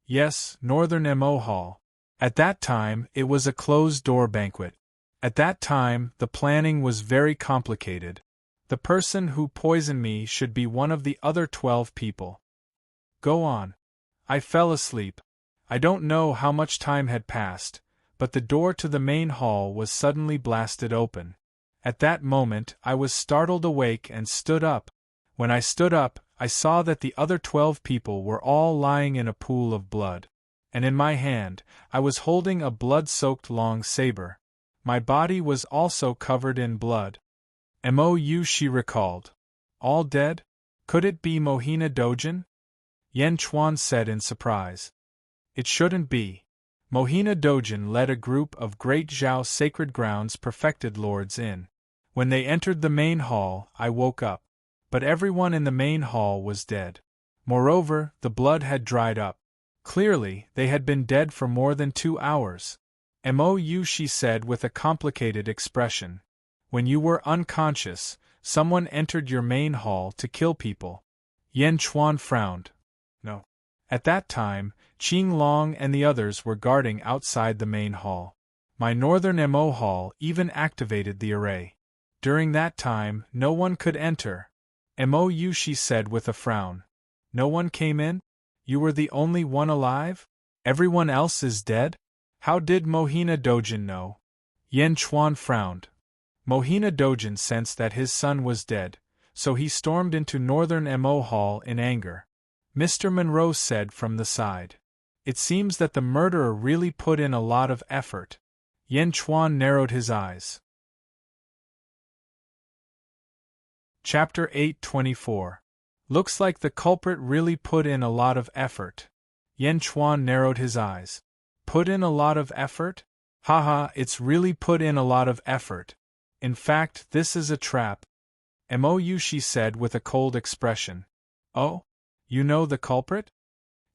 Yes, northern Mo hall. At that time, it was a closed-door banquet. At that time, the planning was very complicated. The person who poisoned me should be one of the other 12 people. Go on. I fell asleep. I don't know how much time had passed, but the door to the main hall was suddenly blasted open. At that moment, I was startled awake and stood up. When I stood up, I saw that the other 12 people were all lying in a pool of blood. And in my hand, I was holding a blood-soaked long saber. My body was also covered in blood. Mo Yushi recalled. All dead? Could it be Mohina Dojin? Yen Chuan said in surprise. It shouldn't be. Mohina Dojin led a group of Great Zhao Sacred Grounds perfected lords in. When they entered the main hall, I woke up. But everyone in the main hall was dead. Moreover, the blood had dried up. Clearly, they had been dead for more than 2 hours. Mo Yushi said with a complicated expression. When you were unconscious, someone entered your main hall to kill people. Yen Chuan frowned. No. At that time, Qing Long and the others were guarding outside the main hall. My northern Mo hall even activated the array. During that time, no one could enter. Mou, she said with a frown. No one came in? You were the only one alive? Everyone else is dead? How did Mohina Dojin know? Yan Chuan frowned. Mohina Dojin sensed that his son was dead, so he stormed into Northern Mo Hall in anger. Mr. Monroe said from the side. It seems that the murderer really put in a lot of effort. Yan Chuan narrowed his eyes. Chapter 824. Looks like the culprit really put in a lot of effort. Yan Chuan narrowed his eyes. Put in a lot of effort? Haha, it's really put in a lot of effort. In fact, this is a trap. Mou, she said with a cold expression. Oh? You know the culprit?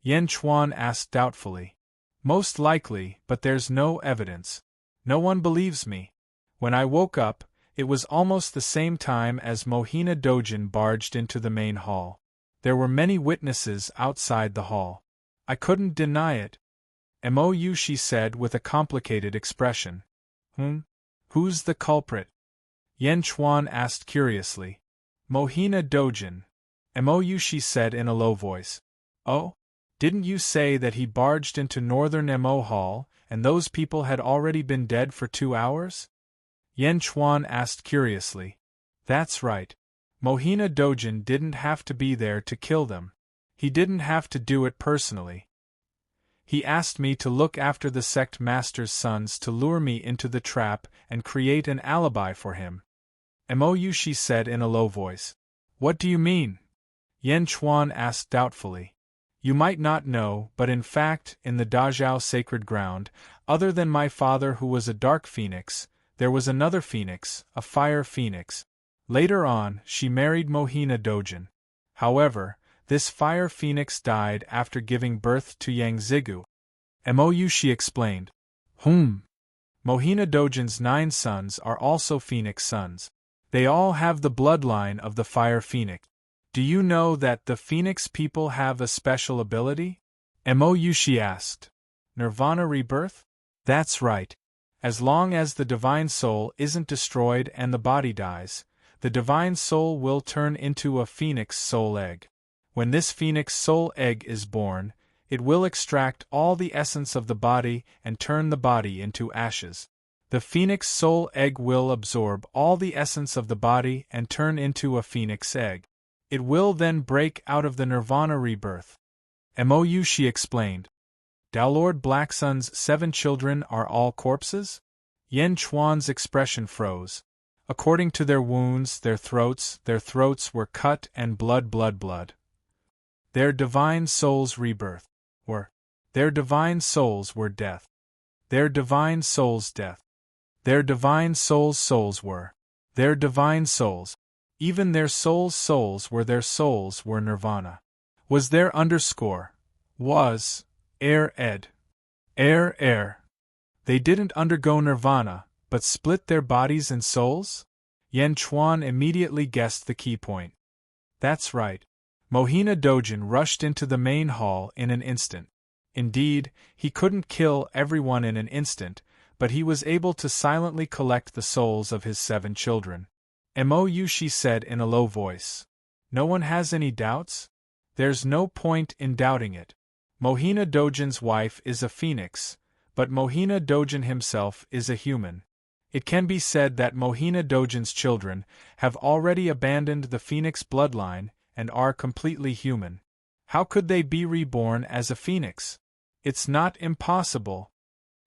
Yan Chuan asked doubtfully. Most likely, but there's no evidence. No one believes me. When I woke up, it was almost the same time as Mohina Dojin barged into the main hall. There were many witnesses outside the hall. I couldn't deny it. Mou, she said with a complicated expression. Who's the culprit? Yan Chuan asked curiously. Mohina Dojin. Mou, she said in a low voice. Oh? Didn't you say that he barged into Northern Mo Hall, and those people had already been dead for 2 hours? Yan Chuan asked curiously. That's right. Mohina Dojin didn't have to be there to kill them. He didn't have to do it personally. He asked me to look after the sect master's sons to lure me into the trap and create an alibi for him. Mou, she said in a low voice. What do you mean? Yan Chuan asked doubtfully. You might not know, but in fact, in the Dazhao sacred ground, other than my father who was a dark phoenix, there was another phoenix, a fire phoenix. Later on, she married Mohina Dojin. However, this fire phoenix died after giving birth to Yang Zigu. Mou, she explained. Mohina Dojin's 9 sons are also phoenix sons. They all have the bloodline of the fire phoenix. Do you know that the phoenix people have a special ability? Mou, she asked. Nirvana rebirth? That's right. As long as the divine soul isn't destroyed and the body dies, the divine soul will turn into a phoenix soul egg. When this phoenix soul egg is born, it will extract all the essence of the body and turn the body into ashes. The phoenix soul egg will absorb all the essence of the body and turn into a phoenix egg. It will then break out of the nirvana rebirth. Mou, she explained. Lord Blacksun's 7 children are all corpses? Yan Chuan's expression froze. According to their wounds, their throats were cut and blood. Their divine souls' rebirth their divine souls were death. Their divine souls' death. Their divine souls were. Their divine souls. Even their souls were nirvana. Was there underscore? Was. Ed. They didn't undergo nirvana, but split their bodies and souls? Yan Chuan immediately guessed the key point. That's right. Mohina Dojin rushed into the main hall in an instant. Indeed, he couldn't kill everyone in an instant, but he was able to silently collect the souls of his 7 children. Mou, she said in a low voice. No one has any doubts? There's no point in doubting it. Mohina Dojin's wife is a phoenix, but Mohina Dojin himself is a human. It can be said that Mohina Dojin's children have already abandoned the phoenix bloodline and are completely human. How could they be reborn as a phoenix? It's not impossible.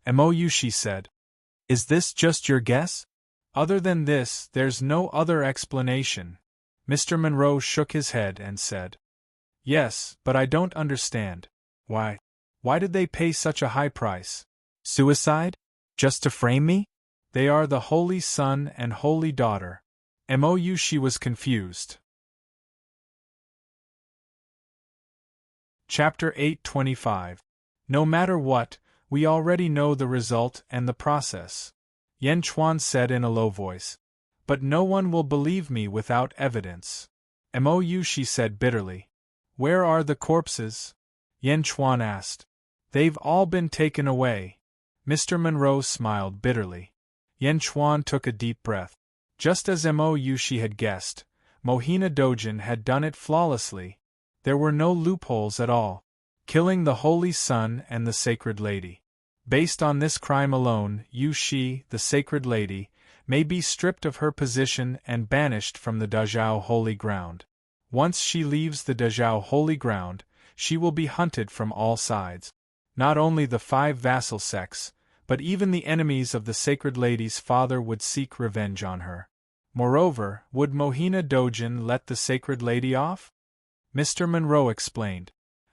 Mou, she said. Is this just your guess? Other than this, there's no other explanation. Mr. Monroe shook his head and said. Yes, but I don't understand. Why did they pay such a high price? Suicide? Just to frame me? They are the Holy Son and Holy Daughter. Mou, she was confused. Chapter 825. No matter what, we already know the result and the process. Yan Chuan said in a low voice. But no one will believe me without evidence. Mou, she said bitterly. Where are the corpses? Yan Chuan asked. They've all been taken away. Mr. Monroe smiled bitterly. Yan Chuan took a deep breath. Just as Mo Yushi had guessed, Mohina Dojin had done it flawlessly. There were no loopholes at all. Killing the Holy Sun and the Sacred Lady. Based on this crime alone, Yushi, the Sacred Lady, may be stripped of her position and banished from the Dazhao Holy Ground. Once she leaves the Dazhao Holy Ground, she will be hunted from all sides. Not only the 5 vassal sects, but even the enemies of the Sacred Lady's father would seek revenge on her. Moreover, would Mohina Dojin let the Sacred Lady off? Mr. Monroe explained.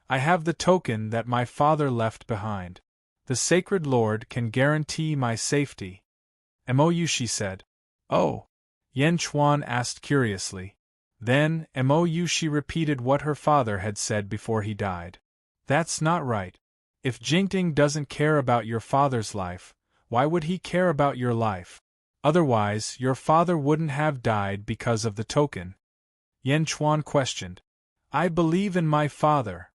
I have the token that my father left behind. The Sacred Lord can guarantee my safety. Mo Yushi said. Oh? Yan Chuan asked curiously. Then, Mo Yushi repeated what her father had said before he died. That's not right. If Jingting doesn't care about your father's life, why would he care about your life? Otherwise, your father wouldn't have died because of the token. Yan Chuan questioned. I believe in my father,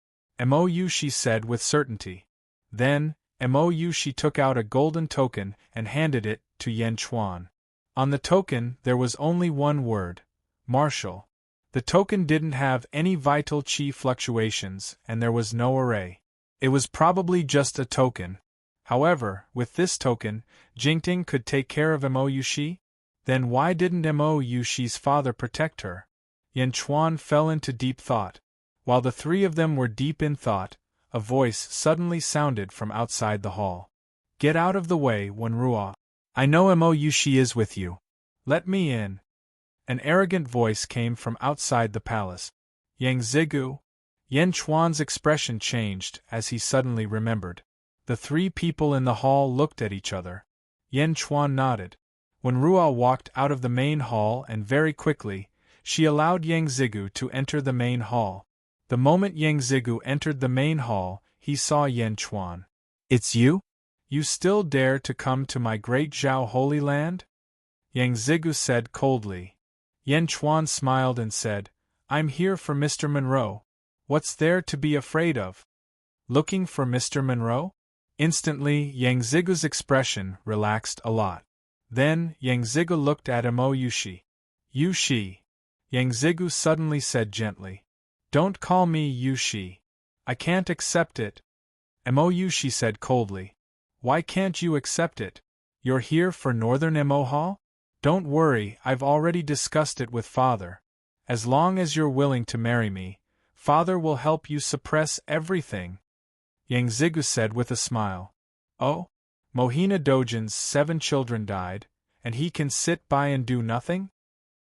Mo Yushi said with certainty. Then, Mo Yushi took out a golden token and handed it to Yan Chuan. On the token there was only one word, Martial. The token didn't have any vital chi fluctuations and there was no array. It was probably just a token. However, with this token, Jingting could take care of Mo Yushi? Then why didn't Mo Yushi's father protect her? Yan Chuan fell into deep thought. While the 3 of them were deep in thought, a voice suddenly sounded from outside the hall. Get out of the way, Wenrua. I know Mo Yushi is with you. Let me in. An arrogant voice came from outside the palace. Yang Zigu? Yan Chuan's expression changed as he suddenly remembered. The 3 people in the hall looked at each other. Yan Chuan nodded. Wenrua walked out of the main hall and very quickly, she allowed Yang Zigu to enter the main hall. The moment Yang Zigu entered the main hall, he saw Yan Chuan. It's you? You still dare to come to my great Zhao Holy Land? Yang Zigu said coldly. Yan Chuan smiled and said, I'm here for Mr. Monroe. What's there to be afraid of? Looking for Mr. Monroe? Instantly, Yang Zigu's expression relaxed a lot. Then, Yang Zigu looked at Mo Yushi. Yushi. Yang Zigu suddenly said gently. Don't call me Yushi. I can't accept it. Mo Yushi said coldly. Why can't you accept it? You're here for Northern Mo Hall? Don't worry, I've already discussed it with Father. As long as you're willing to marry me, Father will help you suppress everything. Yang Zigu said with a smile. Oh? Mohina Dojin's 7 children died, and he can sit by and do nothing?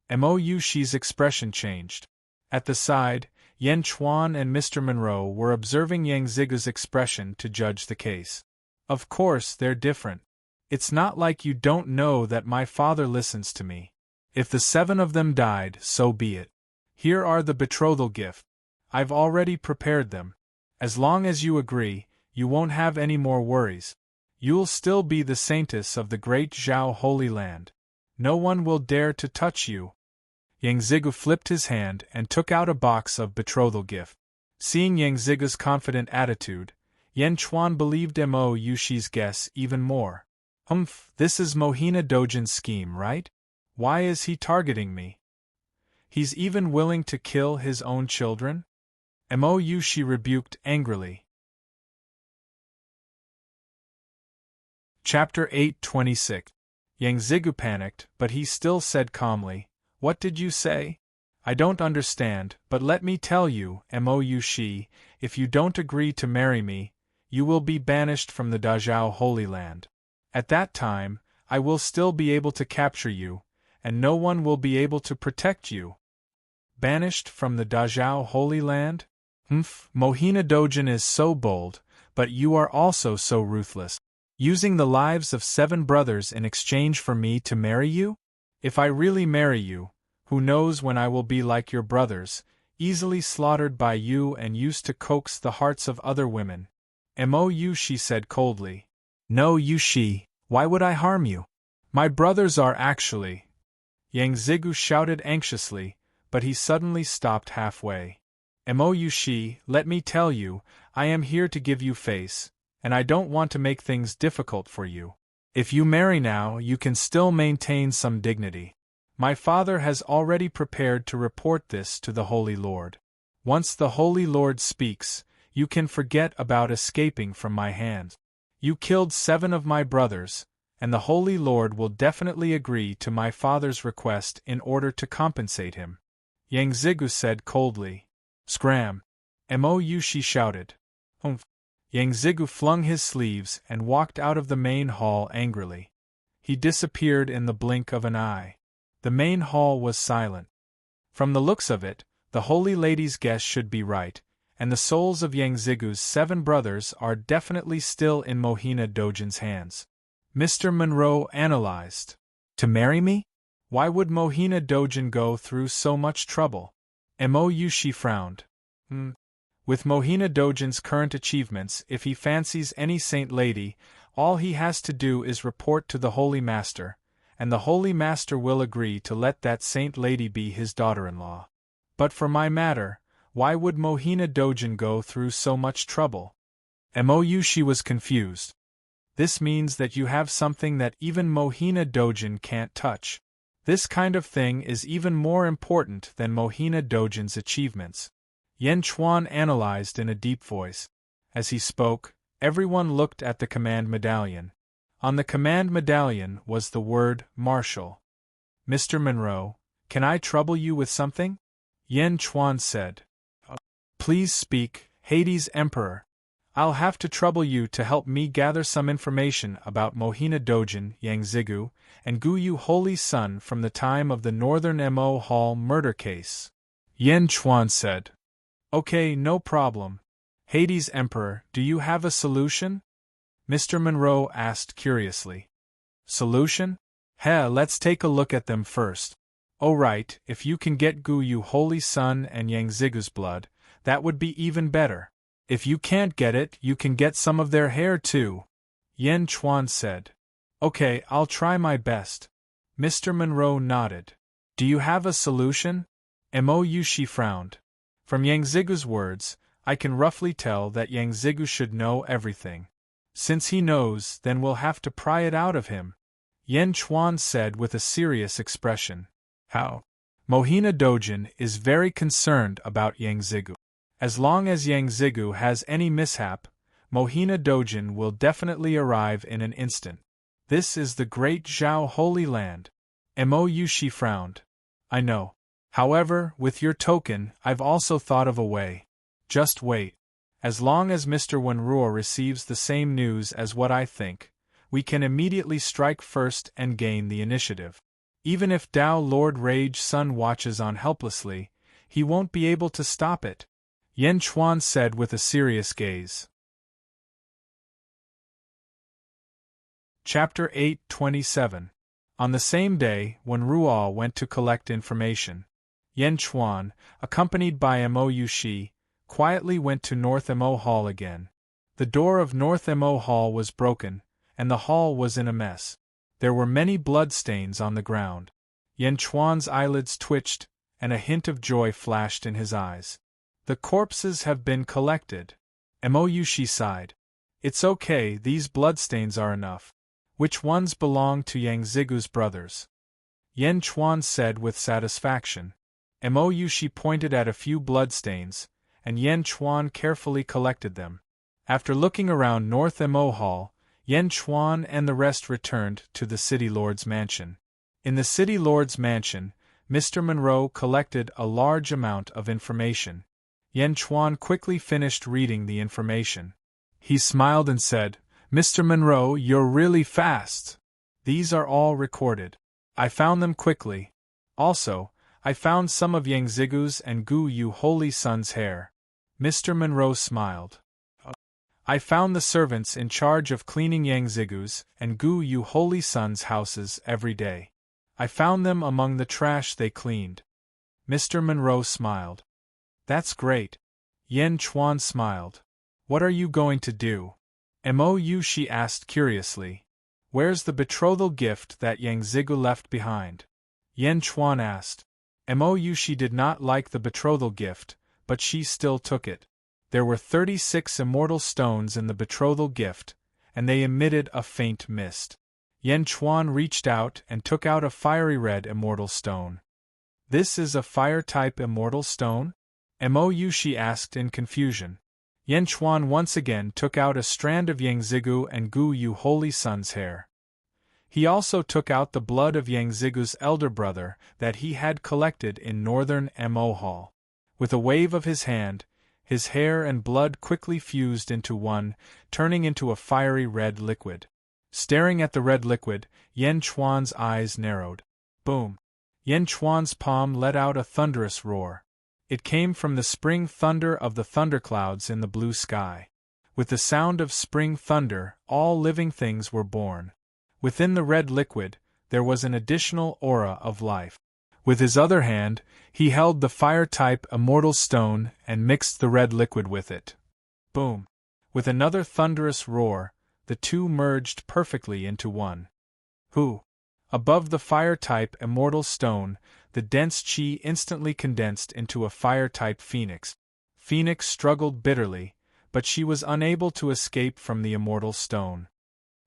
Mo Yushi's expression changed. At the side, Yan Chuan and Mr. Monroe were observing Yang Zigu's expression to judge the case. Of course they're different. It's not like you don't know that my father listens to me. If the 7 of them died, so be it. Here are the betrothal gift. I've already prepared them. As long as you agree, you won't have any more worries. You'll still be the saintess of the great Zhao Holy Land. No one will dare to touch you. Yang Zigu flipped his hand and took out a box of betrothal gift. Seeing Yang Zigu's confident attitude, Yan Chuan believed Mo Yushi's guess even more. This is Mohina Dojin's scheme, right? Why is he targeting me? He's even willing to kill his own children? Mo Yushi rebuked angrily. Chapter 8:26. Yang Zigu panicked, but he still said calmly, What did you say? I don't understand, but let me tell you, Mo Yushi, if you don't agree to marry me, you will be banished from the Dazhao Holy Land. At that time, I will still be able to capture you, and no one will be able to protect you. Banished from the Dazhao Holy Land? Mohina Dojin is so bold, but you are also so ruthless. Using the lives of 7 brothers in exchange for me to marry you? If I really marry you, who knows when I will be like your brothers, easily slaughtered by you and used to coax the hearts of other women. Mo Yushi said coldly. No, Yushi, why would I harm you? My brothers are actually. Yang Zigu shouted anxiously, but he suddenly stopped halfway. Mo Yushi, let me tell you, I am here to give you face, and I don't want to make things difficult for you. If you marry now, you can still maintain some dignity. My father has already prepared to report this to the Holy Lord. Once the Holy Lord speaks, you can forget about escaping from my hands. You killed 7 of my brothers, and the Holy Lord will definitely agree to my father's request in order to compensate him. Yang Zigu said coldly. Scram! Mou, she shouted. Humph! Yang Zigu flung his sleeves and walked out of the main hall angrily. He disappeared in the blink of an eye. The main hall was silent. From the looks of it, the Holy Lady's guess should be right, and the souls of Yang Zigu's 7 brothers are definitely still in Mohina Dojin's hands. Mr. Monroe analyzed. To marry me? Why would Mohina Dojin go through so much trouble? Mou, she frowned. With Mohina Dojin's current achievements, if he fancies any saint lady, all he has to do is report to the Holy Master, and the Holy Master will agree to let that saint lady be his daughter-in-law. But for my matter, why would Mohina Dojin go through so much trouble? Mou, she was confused. This means that you have something that even Mohina Dojin can't touch. This kind of thing is even more important than Mohina Dojin's achievements. Yan Chuan analyzed in a deep voice. As he spoke, everyone looked at the command medallion. On the command medallion was the word Marshal. Mr. Monroe, can I trouble you with something? Yan Chuan said. Please speak, Hades Emperor. I'll have to trouble you to help me gather some information about Mohina Dojin, Yang Zigu, and Guyu Holy Sun from the time of the Northern Mo Hall murder case. Yan Chuan said. Okay, no problem. Hades Emperor, do you have a solution? Mr. Monroe asked curiously. Solution? Let's take a look at them first. Oh right, if you can get Guyu Holy Sun and Yang Zigu's blood, that would be even better. If you can't get it, you can get some of their hair too. Yan Chuan said. Okay, I'll try my best. Mr. Monroe nodded. Do you have a solution? Mou, she frowned. From Yang Zigu's words, I can roughly tell that Yang Zigu should know everything. Since he knows, then we'll have to pry it out of him. Yan Chuan said with a serious expression. How? Mohina Dojin is very concerned about Yang Zigu. As long as Yang Zigu has any mishap, Mohina Dojin will definitely arrive in an instant. This is the great Zhao Holy Land. Mou, she frowned. I know. However, with your token, I've also thought of a way. Just wait. As long as Mr. Wenruo receives the same news as what I think, we can immediately strike first and gain the initiative. Even if Tao Lord Rage Sun watches on helplessly, he won't be able to stop it. Yan Chuan said with a serious gaze. Chapter 8:27. On the same day, when Ruo went to collect information, Yan Chuan, accompanied by Mou, she quietly went to North Mo Hall again. The door of North Mo Hall was broken, and the hall was in a mess. There were many bloodstains on the ground. Yan Chuan's eyelids twitched, and a hint of joy flashed in his eyes. The corpses have been collected. Mou, she sighed. It's okay, these bloodstains are enough. Which ones belong to Yang Zigu's brothers? Yan Chuan said with satisfaction. Mou, she pointed at a few bloodstains, and Yan Chuan carefully collected them. After looking around North Mo Hall, Yan Chuan and the rest returned to the City Lord's mansion. In the City Lord's mansion, Mr. Monroe collected a large amount of information. Yan Chuan quickly finished reading the information. He smiled and said, Mr. Monroe, you're really fast. These are all recorded. I found them quickly. Also, I found some of Yang Zigu's and Guyu Holy Sun's hair. Mr. Monroe smiled. I found the servants in charge of cleaning Yang Zigu's and Guyu Holy Sun's houses every day. I found them among the trash they cleaned. Mr. Monroe smiled. That's great. Yan Chuan smiled. What are you going to do? Mou, she asked curiously. Where's the betrothal gift that Yang Zigu left behind? Yan Chuan asked. Mou, she did not like the betrothal gift, but she still took it. There were 36 immortal stones in the betrothal gift, and they emitted a faint mist. Yan Chuan reached out and took out a fiery red immortal stone. This is a fire-type immortal stone? Mo she asked in confusion. Yan Chuan once again took out a strand of Yang Zigu and Gu Yu Holy Sun's hair. He also took out the blood of Yang Zigu's elder brother that he had collected in northern Mo Hall. With a wave of his hand, his hair and blood quickly fused into one, turning into a fiery red liquid. Staring at the red liquid, Yan Chuan's eyes narrowed. Boom! Yan Chuan's palm let out a thunderous roar. It came from the spring thunder of the thunderclouds in the blue sky. With the sound of spring thunder, all living things were born. Within the red liquid, there was an additional aura of life. With his other hand, he held the fire-type immortal stone and mixed the red liquid with it. Boom! With another thunderous roar, the two merged perfectly into one. Who? Above the fire-type immortal stone, the dense chi instantly condensed into a fire-type phoenix. Phoenix struggled bitterly, but she was unable to escape from the immortal stone.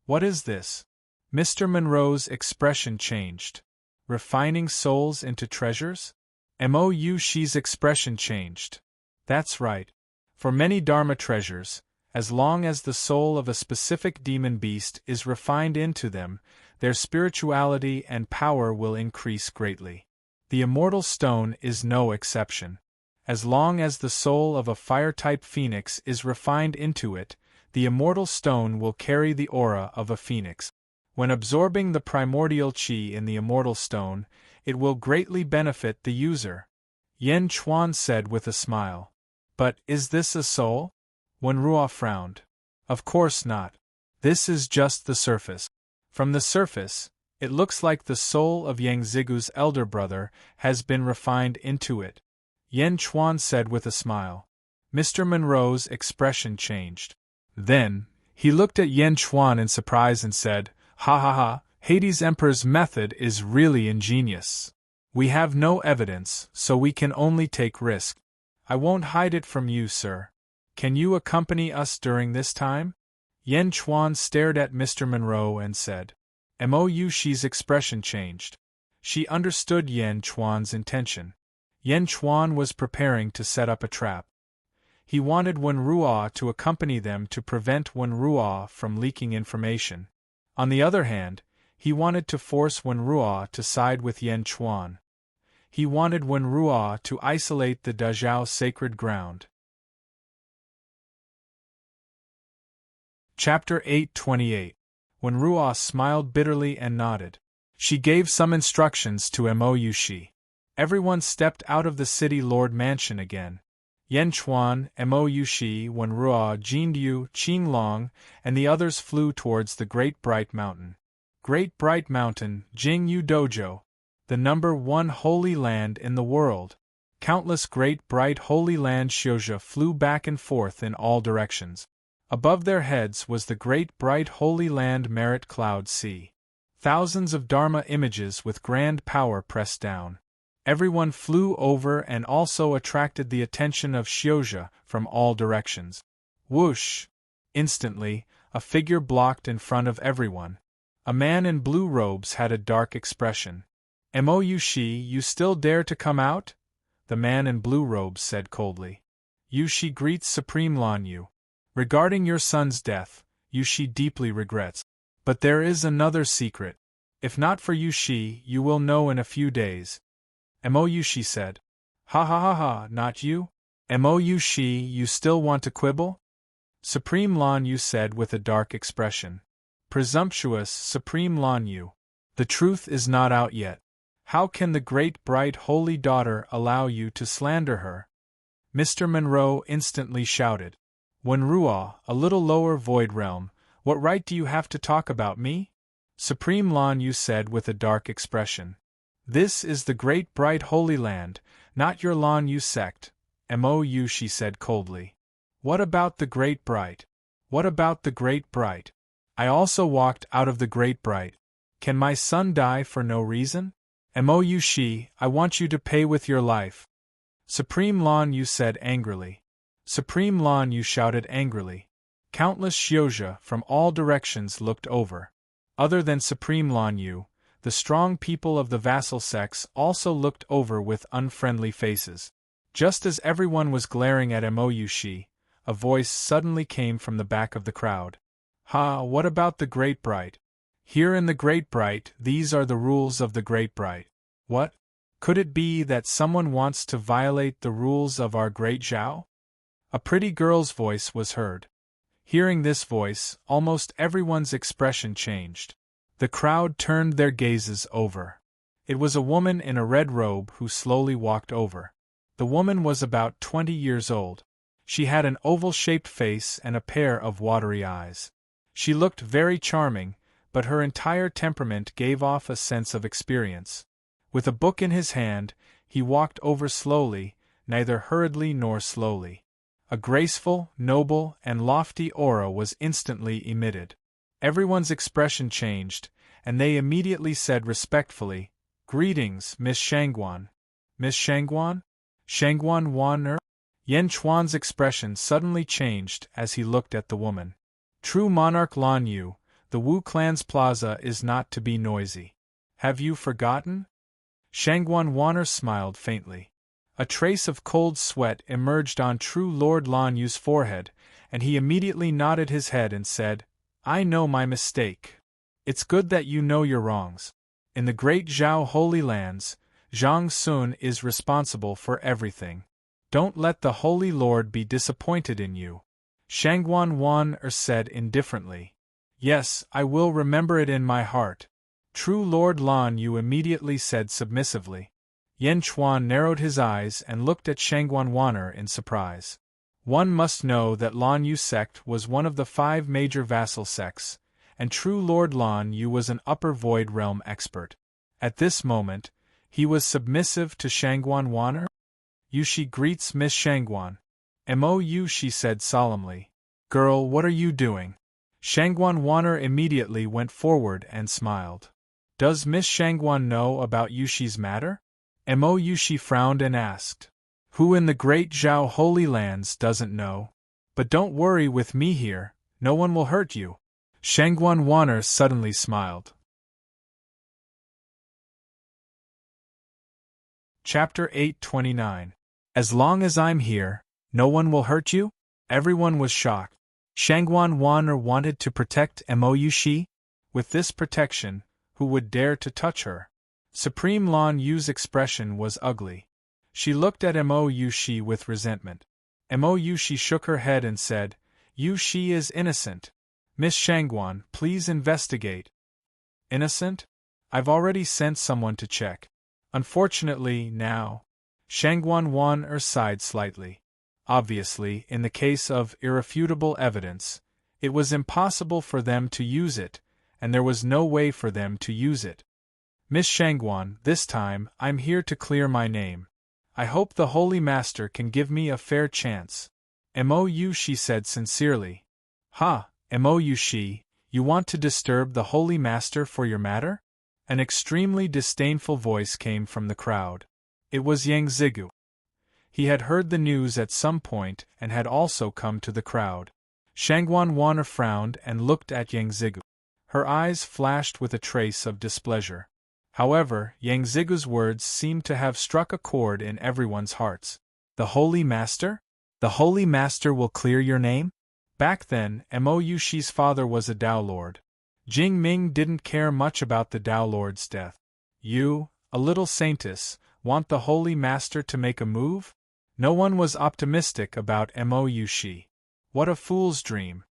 What is this? Mr. Monroe's expression changed. Refining souls into treasures? Mo Shi's expression changed. That's right. For many Dharma treasures, as long as the soul of a specific demon beast is refined into them, their spirituality and power will increase greatly. The immortal stone is no exception. As long as the soul of a fire-type phoenix is refined into it, the immortal stone will carry the aura of a phoenix. When absorbing the primordial qi in the immortal stone, it will greatly benefit the user. Yan Chuan said with a smile. But is this a soul? Wenruo frowned. Of course not. This is just the surface. From the surface, it looks like the soul of Yang Zigu's elder brother has been refined into it. Yan Chuan said with a smile. Mr. Monroe's expression changed. Then, he looked at Yan Chuan in surprise and said, "Ha ha ha, Hades Emperor's method is really ingenious. We have no evidence, so we can only take risk. I won't hide it from you, sir. Can you accompany us during this time?" Yan Chuan stared at Mr. Monroe and said. Mo Shi's expression changed. She understood Yan Chuan's intention. Yan Chuan was preparing to set up a trap. He wanted Wenruo to accompany them to prevent Wenruo from leaking information. On the other hand, he wanted to force Wenruo to side with Yan Chuan. He wanted Wenruo to isolate the Dazhao sacred ground. Chapter 828. Wenruo smiled bitterly and nodded. She gave some instructions to Mo Shi. Everyone stepped out of the city lord mansion again. Yan Chuan, Mo Shi, Wenruo, Jindu, Qinglong, and the others flew towards the Great Bright Mountain. Great Bright Mountain, Jingyu Dojo, the number 1 holy land in the world. Countless Great Bright Holy Land Shioja flew back and forth in all directions. Above their heads was the Great Bright Holy Land Merit Cloud Sea. Thousands of Dharma images with grand power pressed down. Everyone flew over and also attracted the attention of Shioja from all directions. Whoosh! Instantly, a figure blocked in front of everyone. A man in blue robes had a dark expression. Mo Shi, you still dare to come out? The man in blue robes said coldly. Yushi greets Supreme Lan Yu. Regarding your son's death, Yushi deeply regrets. But there is another secret. If not for Yushi, you will know in a few days. Mo Yushi said. Ha ha ha ha, not you? Mo Yushi, you still want to quibble? Supreme Lan Yu said with a dark expression. Presumptuous Supreme Lan Yu. The truth is not out yet. How can the great bright holy daughter allow you to slander her? Mr. Monroe instantly shouted. Wenruo, a little lower void realm, what right do you have to talk about me? Supreme Lan Yu said with a dark expression. This is the great bright holy land, not your Lan Yu sect, Mo she said coldly. What about the great bright? What about the great bright? I also walked out of the great bright. Can my son die for no reason? Mo Shi, I want you to pay with your life. Supreme Lan Yu said angrily. Supreme Lan Yu shouted angrily. Countless Shioja from all directions looked over. Other than Supreme Lan Yu, the strong people of the vassal sects also looked over with unfriendly faces. Just as everyone was glaring at Mo Yushi, a voice suddenly came from the back of the crowd. "Ha, what about the Great Bright? Here in the Great Bright, these are the rules of the Great Bright." What? Could it be that someone wants to violate the rules of our Great Zhao? A pretty girl's voice was heard. Hearing this voice, almost everyone's expression changed. The crowd turned their gazes over. It was a woman in a red robe who slowly walked over. The woman was about 20 years old. She had an oval-shaped face and a pair of watery eyes. She looked very charming, but her entire temperament gave off a sense of experience. With a book in his hand, he walked over slowly, neither hurriedly nor slowly. A graceful, noble, and lofty aura was instantly emitted. Everyone's expression changed, and they immediately said respectfully, "Greetings, Miss Shangguan." "Miss Shangguan? Shangguan Wan-er?" Yan Chuan's expression suddenly changed as he looked at the woman. "True monarch Lan Yu, the Wu clan's plaza is not to be noisy. Have you forgotten?" Shangguan Wan-er smiled faintly. A trace of cold sweat emerged on true Lord Lan Yu's forehead, and he immediately nodded his head and said, "I know my mistake. It's good that you know your wrongs. In the Great Zhao Holy Lands, Zhang Sun is responsible for everything. Don't let the Holy Lord be disappointed in you." Shangguan Wan-er said indifferently, "Yes, I will remember it in my heart." True Lord Lan Yu immediately said submissively. Yan Chuan narrowed his eyes and looked at Shangguan Wan-er in surprise. One must know that Lan Yu sect was one of the 5 major vassal sects, and true Lord Lan Yu was an upper void realm expert. At this moment, he was submissive to Shangguan Wan-er. "Yushi greets Miss Shangguan." "Mo, she said solemnly. "Girl, what are you doing?" Shangguan Wan-er immediately went forward and smiled. "Does Miss Shangguan know about Yushi's matter?" Mo Yushi frowned and asked. "Who in the Great Zhao Holy Lands doesn't know? But don't worry with me here, no one will hurt you." Shangguan Wan-er suddenly smiled. Chapter 829. As long as I'm here, no one will hurt you? Everyone was shocked. Shangguan Wan-er wanted to protect Mo Yushi? With this protection, who would dare to touch her? Supreme Lan Yu's expression was ugly. She looked at Mo Yushi with resentment. Mo Yushi shook her head and said, "Yushi is innocent. Miss Shangguan, please investigate." "Innocent? I've already sent someone to check. Unfortunately, now." Shangguan Wan-er sighed slightly. Obviously, in the case of irrefutable evidence, it was impossible for them to use it, and there was no way for them to use it. "Miss Shangguan, this time, I'm here to clear my name. I hope the Holy Master can give me a fair chance." Mo Yushi said sincerely. "Ha, Mo Yushi, you want to disturb the Holy Master for your matter?" An extremely disdainful voice came from the crowd. It was Yang Zigu. He had heard the news at some point and had also come to the crowd. Shangguan Wan-er frowned and looked at Yang Zigu. Her eyes flashed with a trace of displeasure. However, Yang Zigu's words seemed to have struck a chord in everyone's hearts. "The Holy Master? The Holy Master will clear your name?" Back then, Mo Yushi's father was a Dao Lord. Jing Ming didn't care much about the Dao Lord's death. "You, a little saintess, want the Holy Master to make a move?" No one was optimistic about Mo Yushi. What a fool's dream.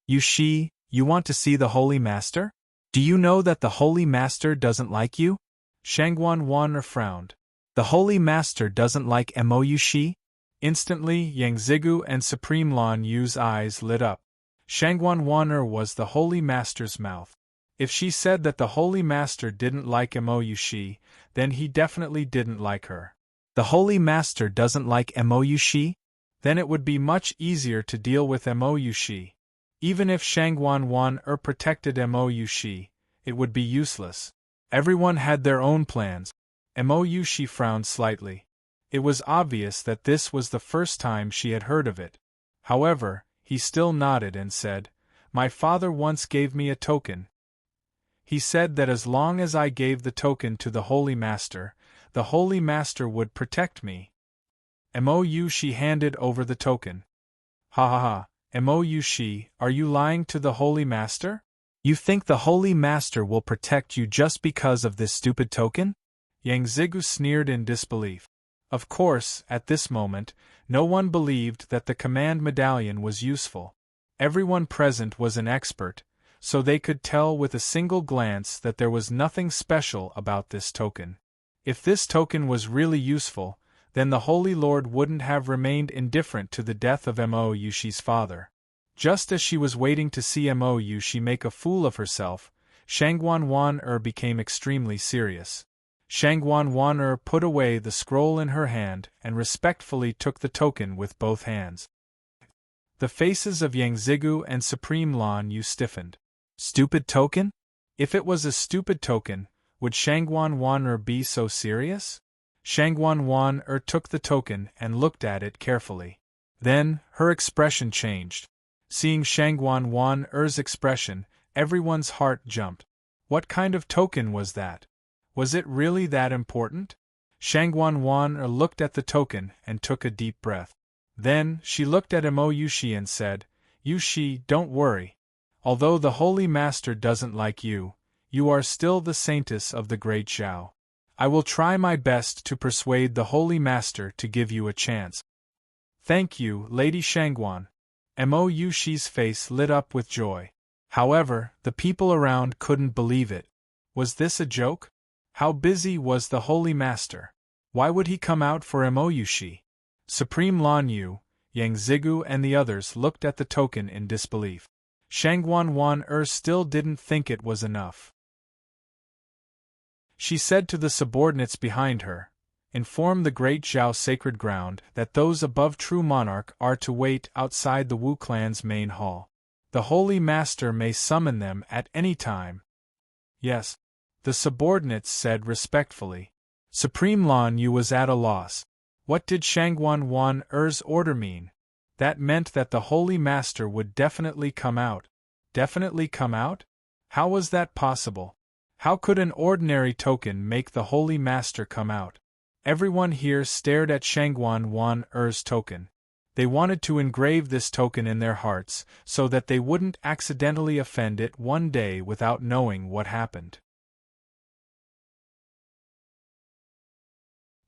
"Yushi, you want to see the Holy Master? Do you know that the Holy Master doesn't like you?" Shangguan Wan-er frowned. "The Holy Master doesn't like Mo Yushi?" Instantly, Yang Zigu and Supreme Lan Yu's eyes lit up. Shangguan Wan-er was the Holy Master's mouth. If she said that the Holy Master didn't like Mo Yushi, then he definitely didn't like her. The Holy Master doesn't like Mo Yushi? Then it would be much easier to deal with Mo Yushi. Even if Shangguan Wan-er protected Mo Yushi, it would be useless. Everyone had their own plans. Mo Yushi frowned slightly. It was obvious that this was the first time she had heard of it. However, he still nodded and said, "My father once gave me a token." He said that as long as I gave the token to the Holy Master would protect me. Mou Shi handed over the token. Ha ha ha, Mou Shi, are you lying to the Holy Master? You think the Holy Master will protect you just because of this stupid token? Yang Zigu sneered in disbelief. Of course, at this moment, no one believed that the command medallion was useful. Everyone present was an expert, so they could tell with a single glance that there was nothing special about this token. If this token was really useful, then the Holy Lord wouldn't have remained indifferent to the death of Mou Shi's father. Just as she was waiting to see Mou Shi make a fool of herself, Shangguan Wan became extremely serious. Shangguan Wan put away the scroll in her hand and respectfully took the token with both hands. The faces of Yang Zigu and Supreme Lan Yu stiffened. Stupid token? If it was a stupid token, would Shangguan Wan be so serious? Shangguan Wan took the token and looked at it carefully. Then, her expression changed. Seeing Shangguan Wan's expression, everyone's heart jumped. What kind of token was that? Was it really that important? Shangguan Wan looked at the token and took a deep breath. Then, she looked at Mou Shi and said, "Yu Shi, don't worry. Although the Holy Master doesn't like you, you are still the saintess of the Great Zhao. I will try my best to persuade the Holy Master to give you a chance." "Thank you, Lady Shangguan." Mou Shi's face lit up with joy. However, the people around couldn't believe it. Was this a joke? How busy was the Holy Master? Why would he come out for Mou Shi? Supreme Lan Yu, Yang Zigu and the others looked at the token in disbelief. Shangguan Wan still didn't think it was enough. She said to the subordinates behind her, "Inform the Great Zhao sacred ground that those above True Monarch are to wait outside the Wu clan's main hall. The Holy Master may summon them at any time." "Yes," the subordinates said respectfully. Supreme Lan Yu was at a loss. What did Shangguan Wan's order mean? That meant that the Holy Master would definitely come out. Definitely come out? How was that possible? How could an ordinary token make the Holy Master come out? Everyone here stared at Shangguan Wan's token. They wanted to engrave this token in their hearts so that they wouldn't accidentally offend it one day without knowing what happened.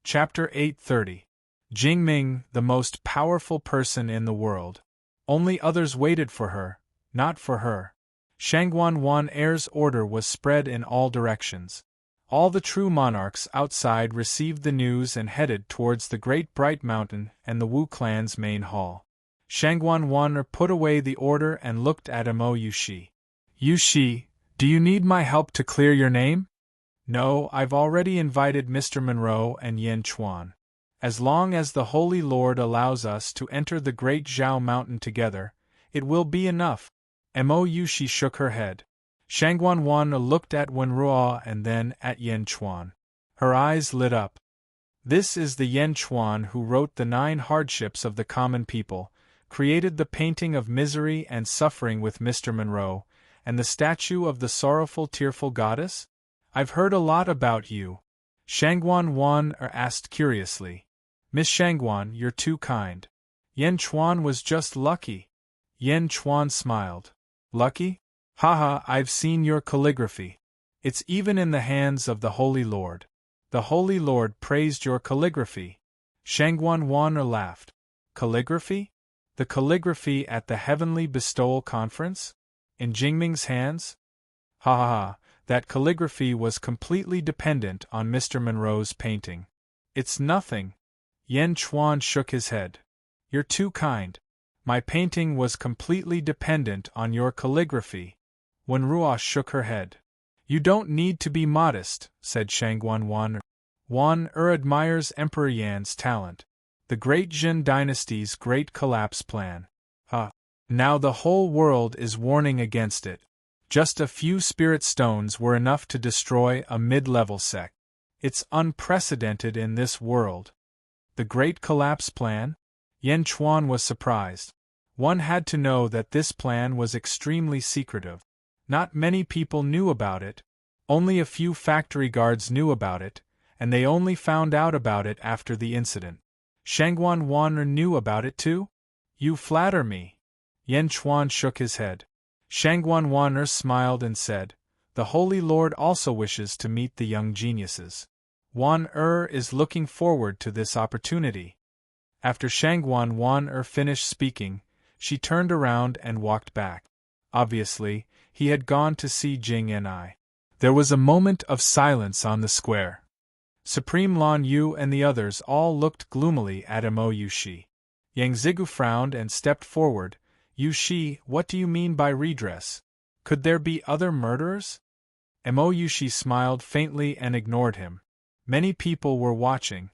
Chapter 830. Jingming, the most powerful person in the world. Only others waited for her, not for her. Shangguan Wan's order was spread in all directions. All the true monarchs outside received the news and headed towards the Great Bright Mountain and the Wu clan's main hall. Shangguan Wan put away the order and looked at Mou Shi. "Yu Shi, do you need my help to clear your name?" "No, I've already invited Mr. Monroe and Yen Chuan. As long as the Holy Lord allows us to enter the Great Zhao Mountain together, it will be enough." Mou Shi shook her head. Shangguan Wan looked at Wenruo and then at Yen Chuan. Her eyes lit up. This is the Yen Chuan who wrote the 9 hardships of the common people, created the painting of misery and suffering with Mr. Monroe, and the statue of the sorrowful tearful goddess? "I've heard a lot about you," Shangguan Wan asked curiously. "Miss Shangguan, you're too kind." Yen Chuan was just lucky. Yen Chuan smiled. "Lucky? Haha, I've seen your calligraphy. It's even in the hands of the Holy Lord. The Holy Lord praised your calligraphy." Shangguan Wan laughed. "Calligraphy? The calligraphy at the Heavenly Bestowal Conference? In Jingming's hands? Ha ha ha, that calligraphy was completely dependent on Mr. Monroe's painting." "It's nothing." Yen Chuan shook his head. "You're too kind. My painting was completely dependent on your calligraphy." Wenruo shook her head. "You don't need to be modest," said Shangguan Wan. "Wan admires Emperor Yan's talent. The Great Jin Dynasty's Great Collapse Plan. Now the whole world is warning against it. Just a few spirit stones were enough to destroy a mid-level sect. It's unprecedented in this world." "The Great Collapse Plan?" Yen Chuan was surprised. One had to know that this plan was extremely secretive. Not many people knew about it, Only a few factory guards knew about it, and they only found out about it after the incident. Shangguan Wan'er knew about it too? You flatter me. Yan Chuan shook his head. Shangguan Wan'er smiled and said, The Holy Lord also wishes to meet the young geniuses. Wan'er is looking forward to this opportunity. After Shangguan Wan'er finished speaking, she turned around and walked back. Obviously, he had gone to see Jing and I. There was a moment of silence on the square. Supreme Lan Yu and the others all looked gloomily at Mo Yushi. Yang Zigu frowned and stepped forward. Yushi, what do you mean by redress? Could there be other murderers? Mo Yushi smiled faintly and ignored him. Many people were watching.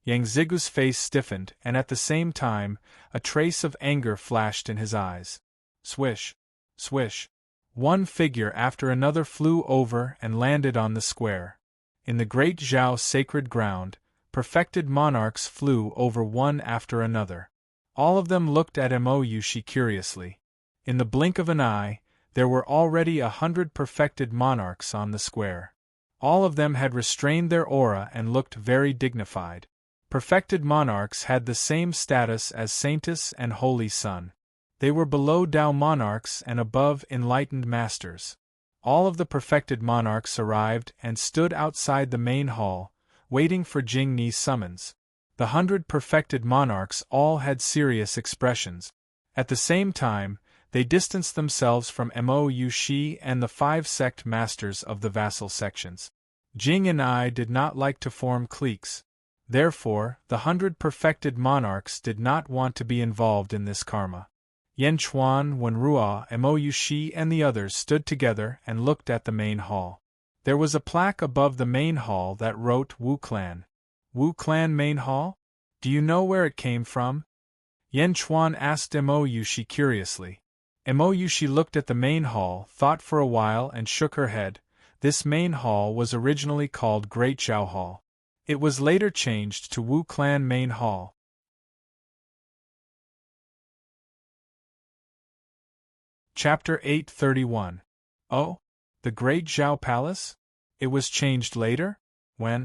Yang Zigu's face stiffened, and at the same time, a trace of anger flashed in his eyes. Swish! Swish! One figure after another flew over and landed on the square. In the great Zhao sacred ground, perfected monarchs flew over one after another. All of them looked at Mo Yushi curiously. In the blink of an eye, there were already 100 perfected monarchs on the square. All of them had restrained their aura and looked very dignified. Perfected monarchs had the same status as Saintess and Holy Sun. They were below Tao monarchs and above enlightened masters. All of the perfected monarchs arrived and stood outside the main hall, waiting for Jing Ni's summons. The 100 perfected monarchs all had serious expressions. At the same time, they distanced themselves from Mo Yushi and the 5 sect masters of the vassal sections. Jing and I did not like to form cliques. Therefore, the 100 perfected monarchs did not want to be involved in this karma. Yan Chuan, Wenrua, Mo Yushi and the others stood together and looked at the main hall. There was a plaque above the main hall that wrote Wu Clan. Wu Clan Main Hall? Do you know where it came from? Yan Chuan asked Mo Yushi curiously. Mo Yushi looked at the main hall, thought for a while and shook her head. This main hall was originally called Great Zhao Hall. It was later changed to Wu Clan Main Hall. Chapter 831. Oh? The Great Zhao Palace? It was changed later? When?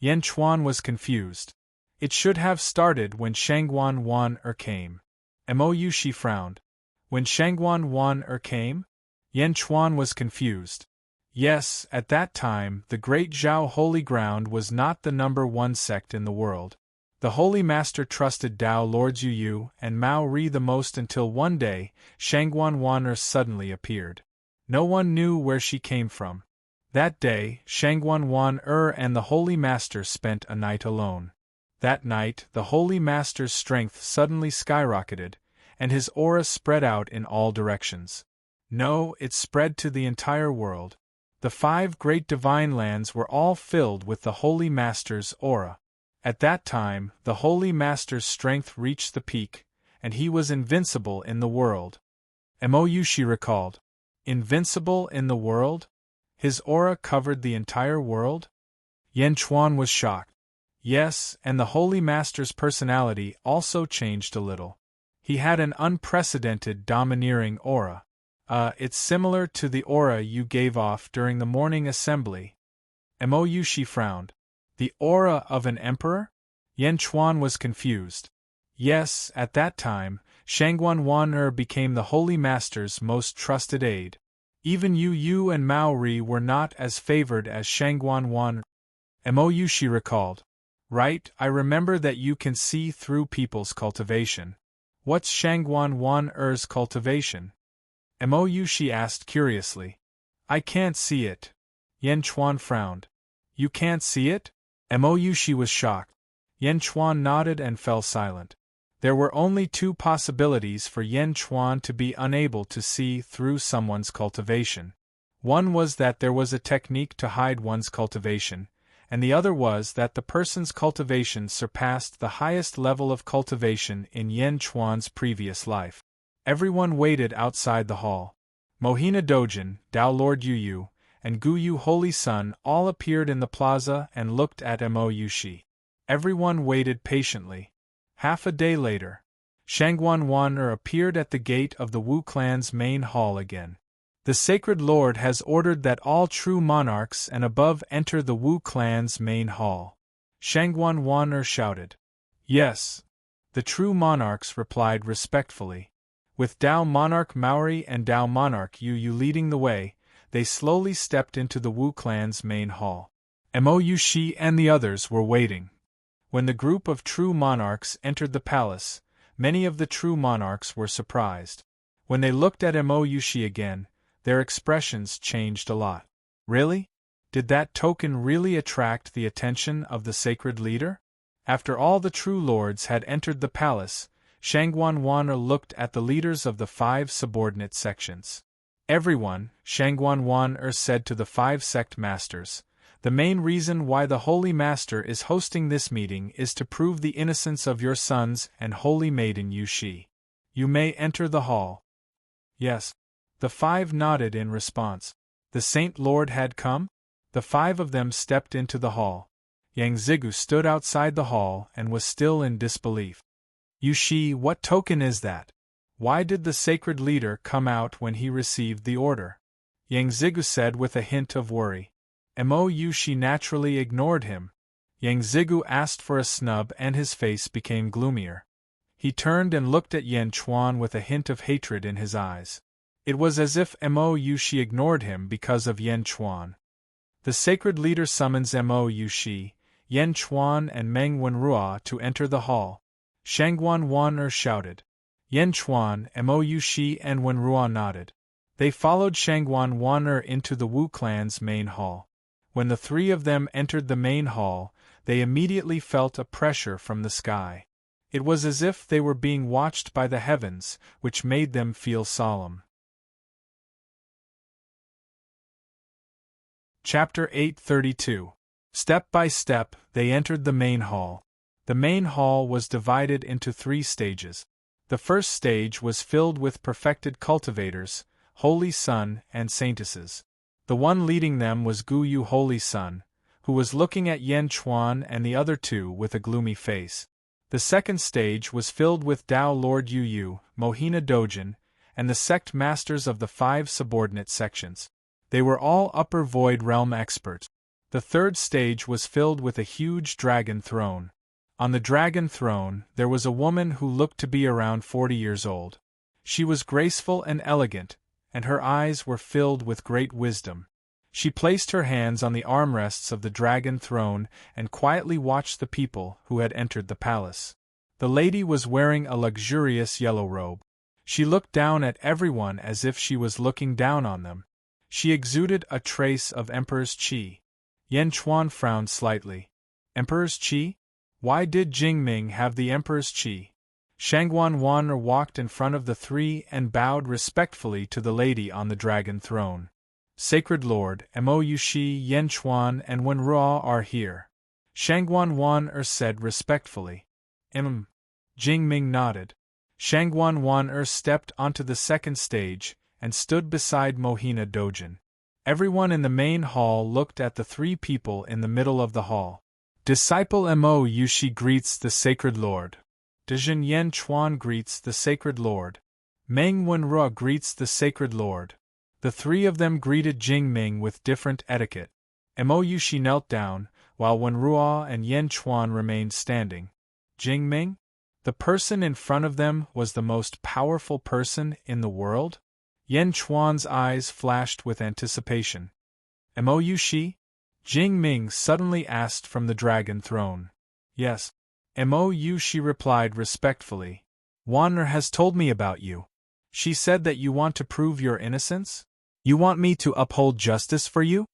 Yan Chuan was confused. It should have started when Shangguan Wan'er came. Mo Yushi frowned. When Shangguan Wan'er came? Yan Chuan was confused. Yes, at that time, the Great Zhao Holy Ground was not the #1 sect in the world. The Holy Master trusted Tao Lords Yu and Mao Ri the most until one day, Shangguan Wan'er suddenly appeared. No one knew where she came from. That day, Shangguan Wan'er and the Holy Master spent a night alone. That night, the Holy Master's strength suddenly skyrocketed, and his aura spread out in all directions. No, it spread to the entire world. The 5 great divine lands were all filled with the Holy Master's aura. At that time, the Holy Master's strength reached the peak, and he was invincible in the world. Mo Yushi recalled. Invincible in the world? His aura covered the entire world? Yan Chuan was shocked. Yes, and the Holy Master's personality also changed a little. He had an unprecedented domineering aura. It's similar to the aura you gave off during the morning assembly. Mo Yushi frowned. The aura of an emperor? Yan Chuan was confused. Yes, at that time, Shangguan Wan'er became the Holy Master's most trusted aide. Even Yu and Mao Ri were not as favored as Shangguan Wan'er. Mo Yushi recalled. Right, I remember that you can see through people's cultivation. What's Shangguan Wan'er's cultivation? Mo Yushi asked curiously. I can't see it. Yan Chuan frowned. You can't see it? Mo Yushi was shocked. Yan Chuan nodded and fell silent. There were only 2 possibilities for Yan Chuan to be unable to see through someone's cultivation. One was that there was a technique to hide one's cultivation, and the other was that the person's cultivation surpassed the highest level of cultivation in Yan Chuan's previous life. Everyone waited outside the hall. Mohina Dojin, Tao Lord Yu, and Guyu Holy Sun all appeared in the plaza and looked at Mo Yushi. Everyone waited patiently. Half a day later, Shangguan Wan'er appeared at the gate of the Wu clan's main hall again. The Sacred Lord has ordered that all true monarchs and above enter the Wu clan's main hall. Shangguan Wan'er shouted. Yes. The true monarchs replied respectfully. With Dao Monarch Maori and Dao Monarch Yu leading the way, they slowly stepped into the Wu clan's main hall. Mo Yushi and the others were waiting. When the group of true monarchs entered the palace, many of the true monarchs were surprised. When they looked at Mo Yushi again, their expressions changed a lot. Really? Did that token really attract the attention of the sacred leader? After all the true lords had entered the palace, Shangguan Wan'er looked at the leaders of the 5 subordinate sections. Everyone, Shangguan Wan'er said to the 5 sect masters, the main reason why the Holy Master is hosting this meeting is to prove the innocence of your sons and Holy Maiden Yushi. You may enter the hall. Yes. The 5 nodded in response. The Saint Lord had come? The 5 of them stepped into the hall. Yang Zigu stood outside the hall and was still in disbelief. Yushi, what token is that? Why did the sacred leader come out when he received the order? Yang Zigu said with a hint of worry. Mo Yushi naturally ignored him. Yang Zigu asked for a snub and his face became gloomier. He turned and looked at Yan Chuan with a hint of hatred in his eyes. It was as if Mo Yushi ignored him because of Yan Chuan. The sacred leader summons Mo Yushi, Yan Chuan and Meng Wenrua to enter the hall. Shangguan Wan'er shouted. Yan Chuan, Mo Yushi and Wenrua nodded. They followed Shangguan Wan'er into the Wu clan's main hall. When the 3 of them entered the main hall, they immediately felt a pressure from the sky. It was as if they were being watched by the heavens, which made them feel solemn. Chapter 832. Step by step, they entered the main hall. The main hall was divided into 3 stages. The first stage was filled with perfected cultivators, Holy Sun, and saintesses. The one leading them was Gu Yu Holy Sun, who was looking at Yan Chuan and the other 2 with a gloomy face. The second stage was filled with Dao Lord Yu Yu, Mohina Dojin, and the sect masters of the 5 subordinate sections. They were all upper void realm experts. The third stage was filled with a huge dragon throne. On the dragon throne, there was a woman who looked to be around 40 years old. She was graceful and elegant, and her eyes were filled with great wisdom. She placed her hands on the armrests of the dragon throne and quietly watched the people who had entered the palace. The lady was wearing a luxurious yellow robe. She looked down at everyone as if she was looking down on them. She exuded a trace of Emperor's Qi. Yan Chuan frowned slightly. Emperor's Qi? Why did Jingming have the Emperor's Qi? Shangguan Wan'er walked in front of the 3 and bowed respectfully to the lady on the dragon throne. Sacred Lord, Mo Yushi, Yan Chuan, and Wenrua are here. Shangguan Wan'er said respectfully. Jingming nodded. Shangguan Wan'er stepped onto the second stage and stood beside Mohina Dojin. Everyone in the main hall looked at the 3 people in the middle of the hall. Disciple Mo Yushi greets the Sacred Lord. Dejin Yan Chuan greets the Sacred Lord. Meng Wenrua greets the Sacred Lord. The 3 of them greeted Jingming with different etiquette. Mo Yushi knelt down, while Wenrua and Yan Chuan remained standing. Jingming? The person in front of them was the most powerful person in the world? Yan Chuan's eyes flashed with anticipation. Mo Yushi? Jingming suddenly asked from the dragon throne. Yes. Mo Yushi replied respectfully. Wan'er has told me about you. She said that you want to prove your innocence? You want me to uphold justice for you?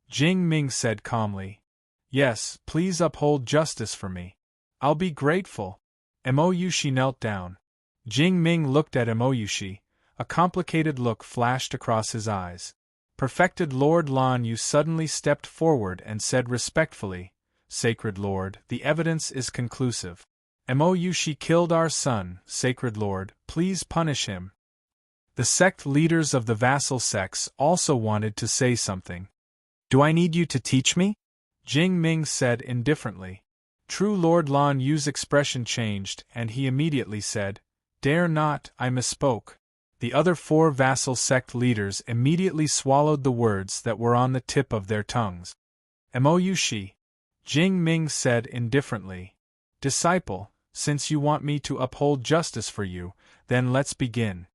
Jingming said calmly. Yes, please uphold justice for me. I'll be grateful. Mo Yushi knelt down. Jingming looked at Mo Yushi. A complicated look flashed across his eyes. Perfected Lord Lan Yu suddenly stepped forward and said respectfully, Sacred Lord, the evidence is conclusive. Mo Yushi killed our son, Sacred Lord, please punish him. The sect leaders of the vassal sects also wanted to say something. Do I need you to teach me? Jingming said indifferently. True Lord Lan Yu's expression changed and he immediately said, Dare not, I misspoke. The other 4 vassal sect leaders immediately swallowed the words that were on the tip of their tongues. Moushi, Jing Ming said indifferently. Disciple, since you want me to uphold justice for you, then let's begin.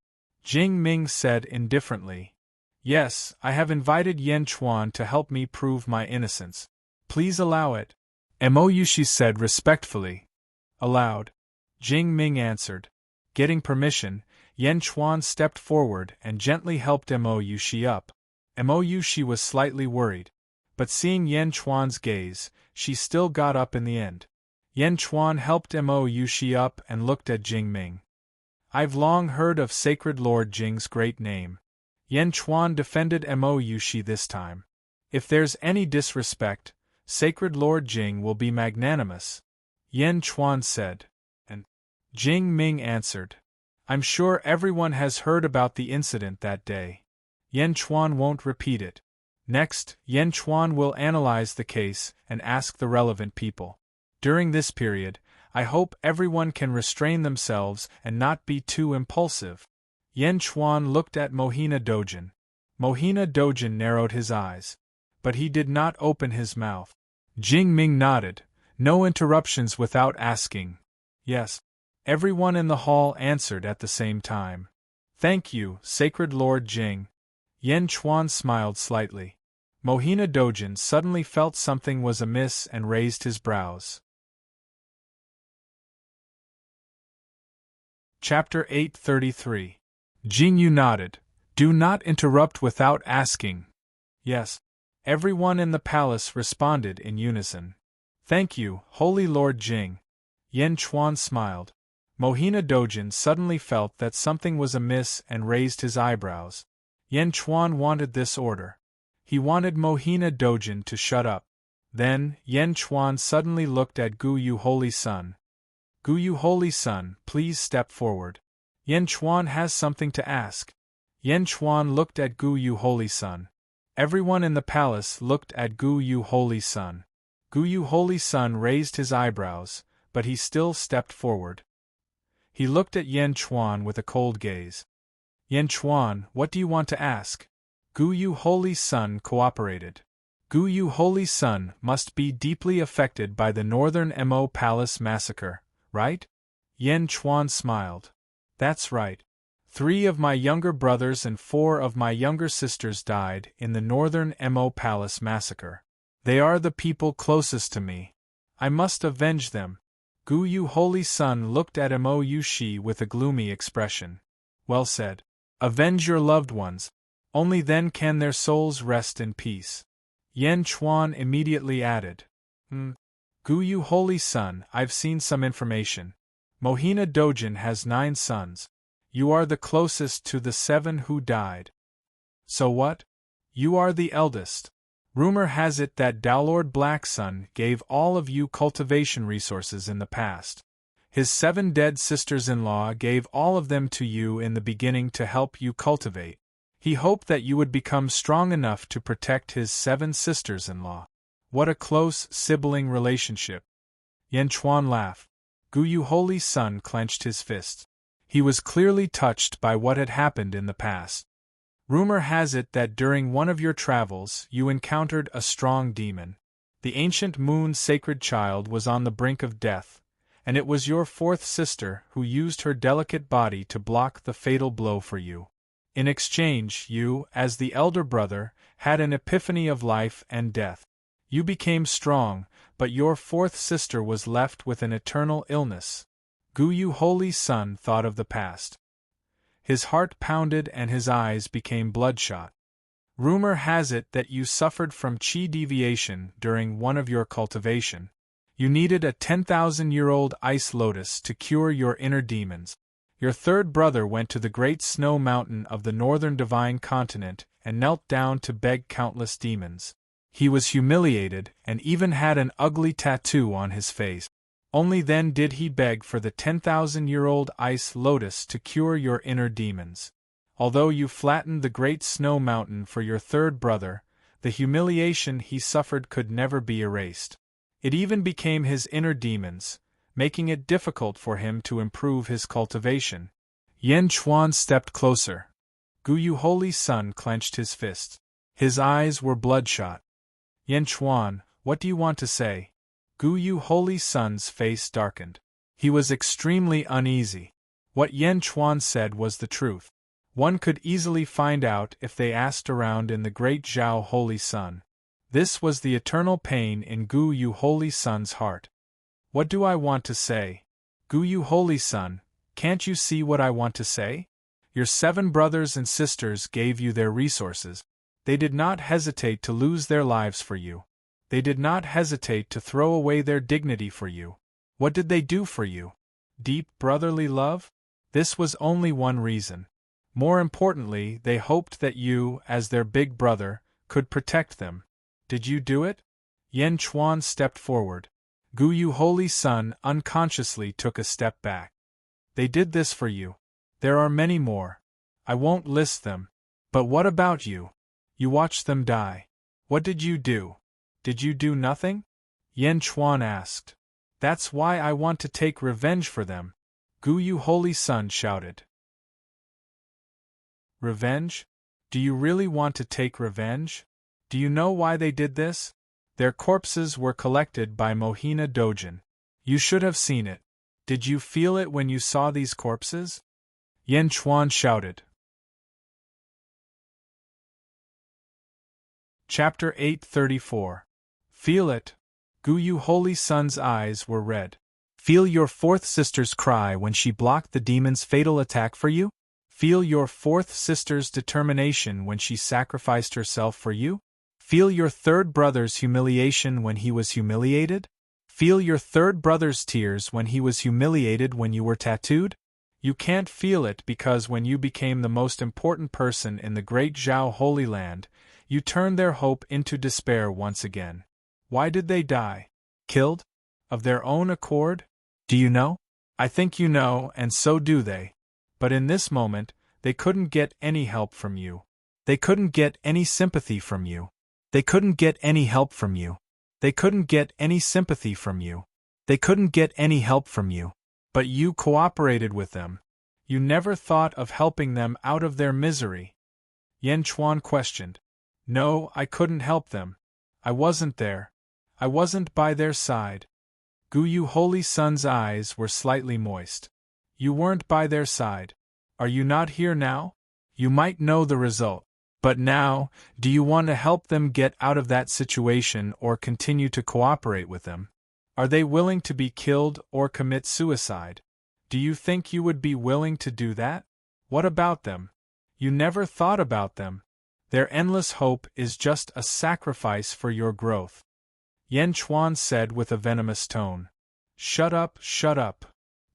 Jing Ming said indifferently. Yes, I have invited Yan Chuan to help me prove my innocence. Please allow it. Moushi said respectfully. Allowed. Jing Ming answered. Getting permission, Yan Chuan stepped forward and gently helped Moushi up. Moushi was slightly worried, but seeing Yan Chuan's gaze, she still got up in the end. Yan Chuan helped Moushi up and looked at Jing Ming. I've long heard of Sacred Lord Jing's great name. Yan Chuan defended Moushi this time. If there's any disrespect, Sacred Lord Jing will be magnanimous, Yan Chuan said. And Jing Ming answered. I'm sure everyone has heard about the incident that day. Yan Chuan won't repeat it. Next, Yan Chuan will analyze the case and ask the relevant people. During this period, I hope everyone can restrain themselves and not be too impulsive. Yan Chuan looked at Mohina Dojin. Mohina Dojin narrowed his eyes, but he did not open his mouth. Jing Ming nodded. No interruptions without asking. Yes. Everyone in the hall answered at the same time. Thank you, Sacred Lord Jing. Yan Chuan smiled slightly. Mohina Dojin suddenly felt something was amiss and raised his brows. Chapter 833. Jing Yu nodded. Do not interrupt without asking. Yes. Everyone in the palace responded in unison. Thank you, Holy Lord Jing. Yan Chuan smiled. Mohina Dojin suddenly felt that something was amiss and raised his eyebrows. Yan Chuan wanted this order. He wanted Mohina Dojin to shut up. Then, Yan Chuan suddenly looked at Gu Yu Holy Son. Gu Yu Holy Son, please step forward. Yan Chuan has something to ask. Yan Chuan looked at Gu Yu Holy Son. Everyone in the palace looked at Gu Yu Holy Son. Gu Yu Holy Son raised his eyebrows, but he still stepped forward. He looked at Yan Chuan with a cold gaze. Yan Chuan, what do you want to ask? Gu Yu Holy Son cooperated. Gu Yu Holy Son must be deeply affected by the Northern Mo Palace massacre, right? Yan Chuan smiled. That's right. 3 of my younger brothers and 4 of my younger sisters died in the Northern Mo Palace massacre. They are the people closest to me. I must avenge them. Gu Yu Holy Son looked at Moushi with a gloomy expression. Well said. Avenge your loved ones. Only then can their souls rest in peace. Yan Chuan immediately added. Gu Yu Holy Son, I've seen some information. Mohina Dojin has 9 sons. You are the closest to the 7 who died. So what? You are the eldest. Rumor has it that Daolord Blacksun gave all of you cultivation resources in the past. His 7 dead sisters-in-law gave all of them to you in the beginning to help you cultivate. He hoped that you would become strong enough to protect his 7 sisters-in-law. What a close sibling relationship. Yan Chuan laughed. Gu Yu Holy Son clenched his fists. He was clearly touched by what had happened in the past. Rumor has it that during one of your travels you encountered a strong demon. The ancient moon sacred child was on the brink of death, and it was your 4th sister who used her delicate body to block the fatal blow for you. In exchange, you, as the elder brother, had an epiphany of life and death. You became strong, but your 4th sister was left with an eternal illness. Gu Yu Holy Son thought of the past. His heart pounded and his eyes became bloodshot. Rumor has it that you suffered from chi deviation during one of your cultivation. You needed a 10,000-year-old ice lotus to cure your inner demons. Your 3rd brother went to the great snow mountain of the northern divine continent and knelt down to beg countless demons. He was humiliated and even had an ugly tattoo on his face. Only then did he beg for the 10,000-year-old ice lotus to cure your inner demons. Although you flattened the great snow mountain for your 3rd brother, the humiliation he suffered could never be erased. It even became his inner demons, making it difficult for him to improve his cultivation. Yan Chuan stepped closer. Gu Yu Holy Sun clenched his fist. His eyes were bloodshot. Yan Chuan, what do you want to say? Gu Yu Holy Sun's face darkened. He was extremely uneasy. What Yan Chuan said was the truth. One could easily find out if they asked around in the great Zhao Holy Sun. This was the eternal pain in Gu Yu Holy Sun's heart. What do I want to say? Gu Yu Holy Sun, can't you see what I want to say? Your 7 brothers and sisters gave you their resources. They did not hesitate to lose their lives for you. They did not hesitate to throw away their dignity for you. What did they do for you? Deep brotherly love? This was only one reason. More importantly, they hoped that you, as their big brother, could protect them. Did you do it? Yan Chuan stepped forward. Gu Yu Holy Sun unconsciously took a step back. They did this for you. There are many more. I won't list them. But what about you? You watched them die. What did you do? Did you do nothing? Yan Chuan asked. That's why I want to take revenge for them, Gu Yu Holy Sun shouted. Revenge? Do you really want to take revenge? Do you know why they did this? Their corpses were collected by Mohina Dojin. You should have seen it. Did you feel it when you saw these corpses? Yan Chuan shouted. Chapter 834. Feel it. Gu Yu Holy Sun's eyes were red. Feel your 4th sister's cry when she blocked the demon's fatal attack for you? Feel your 4th sister's determination when she sacrificed herself for you? Feel your 3rd brother's humiliation when he was humiliated? Feel your 3rd brother's tears when he was humiliated when you were tattooed? You can't feel it because when you became the most important person in the great Zhao Holy Land, you turned their hope into despair once again. Why did they die? Killed? Of their own accord? Do you know? I think you know, and so do they. But in this moment, they couldn't get any help from you. They couldn't get any sympathy from you. They couldn't get any help from you. They couldn't get any sympathy from you. They couldn't get any help from you. But you cooperated with them. You never thought of helping them out of their misery. Yan Chuan questioned. No, I couldn't help them. I wasn't there. I wasn't by their side. Gu Yu Holy Sun's eyes were slightly moist. You weren't by their side. Are you not here now? You might know the result. But now, do you want to help them get out of that situation or continue to cooperate with them? Are they willing to be killed or commit suicide? Do you think you would be willing to do that? What about them? You never thought about them. Their endless hope is just a sacrifice for your growth. Yan Chuan said with a venomous tone. Shut up, shut up.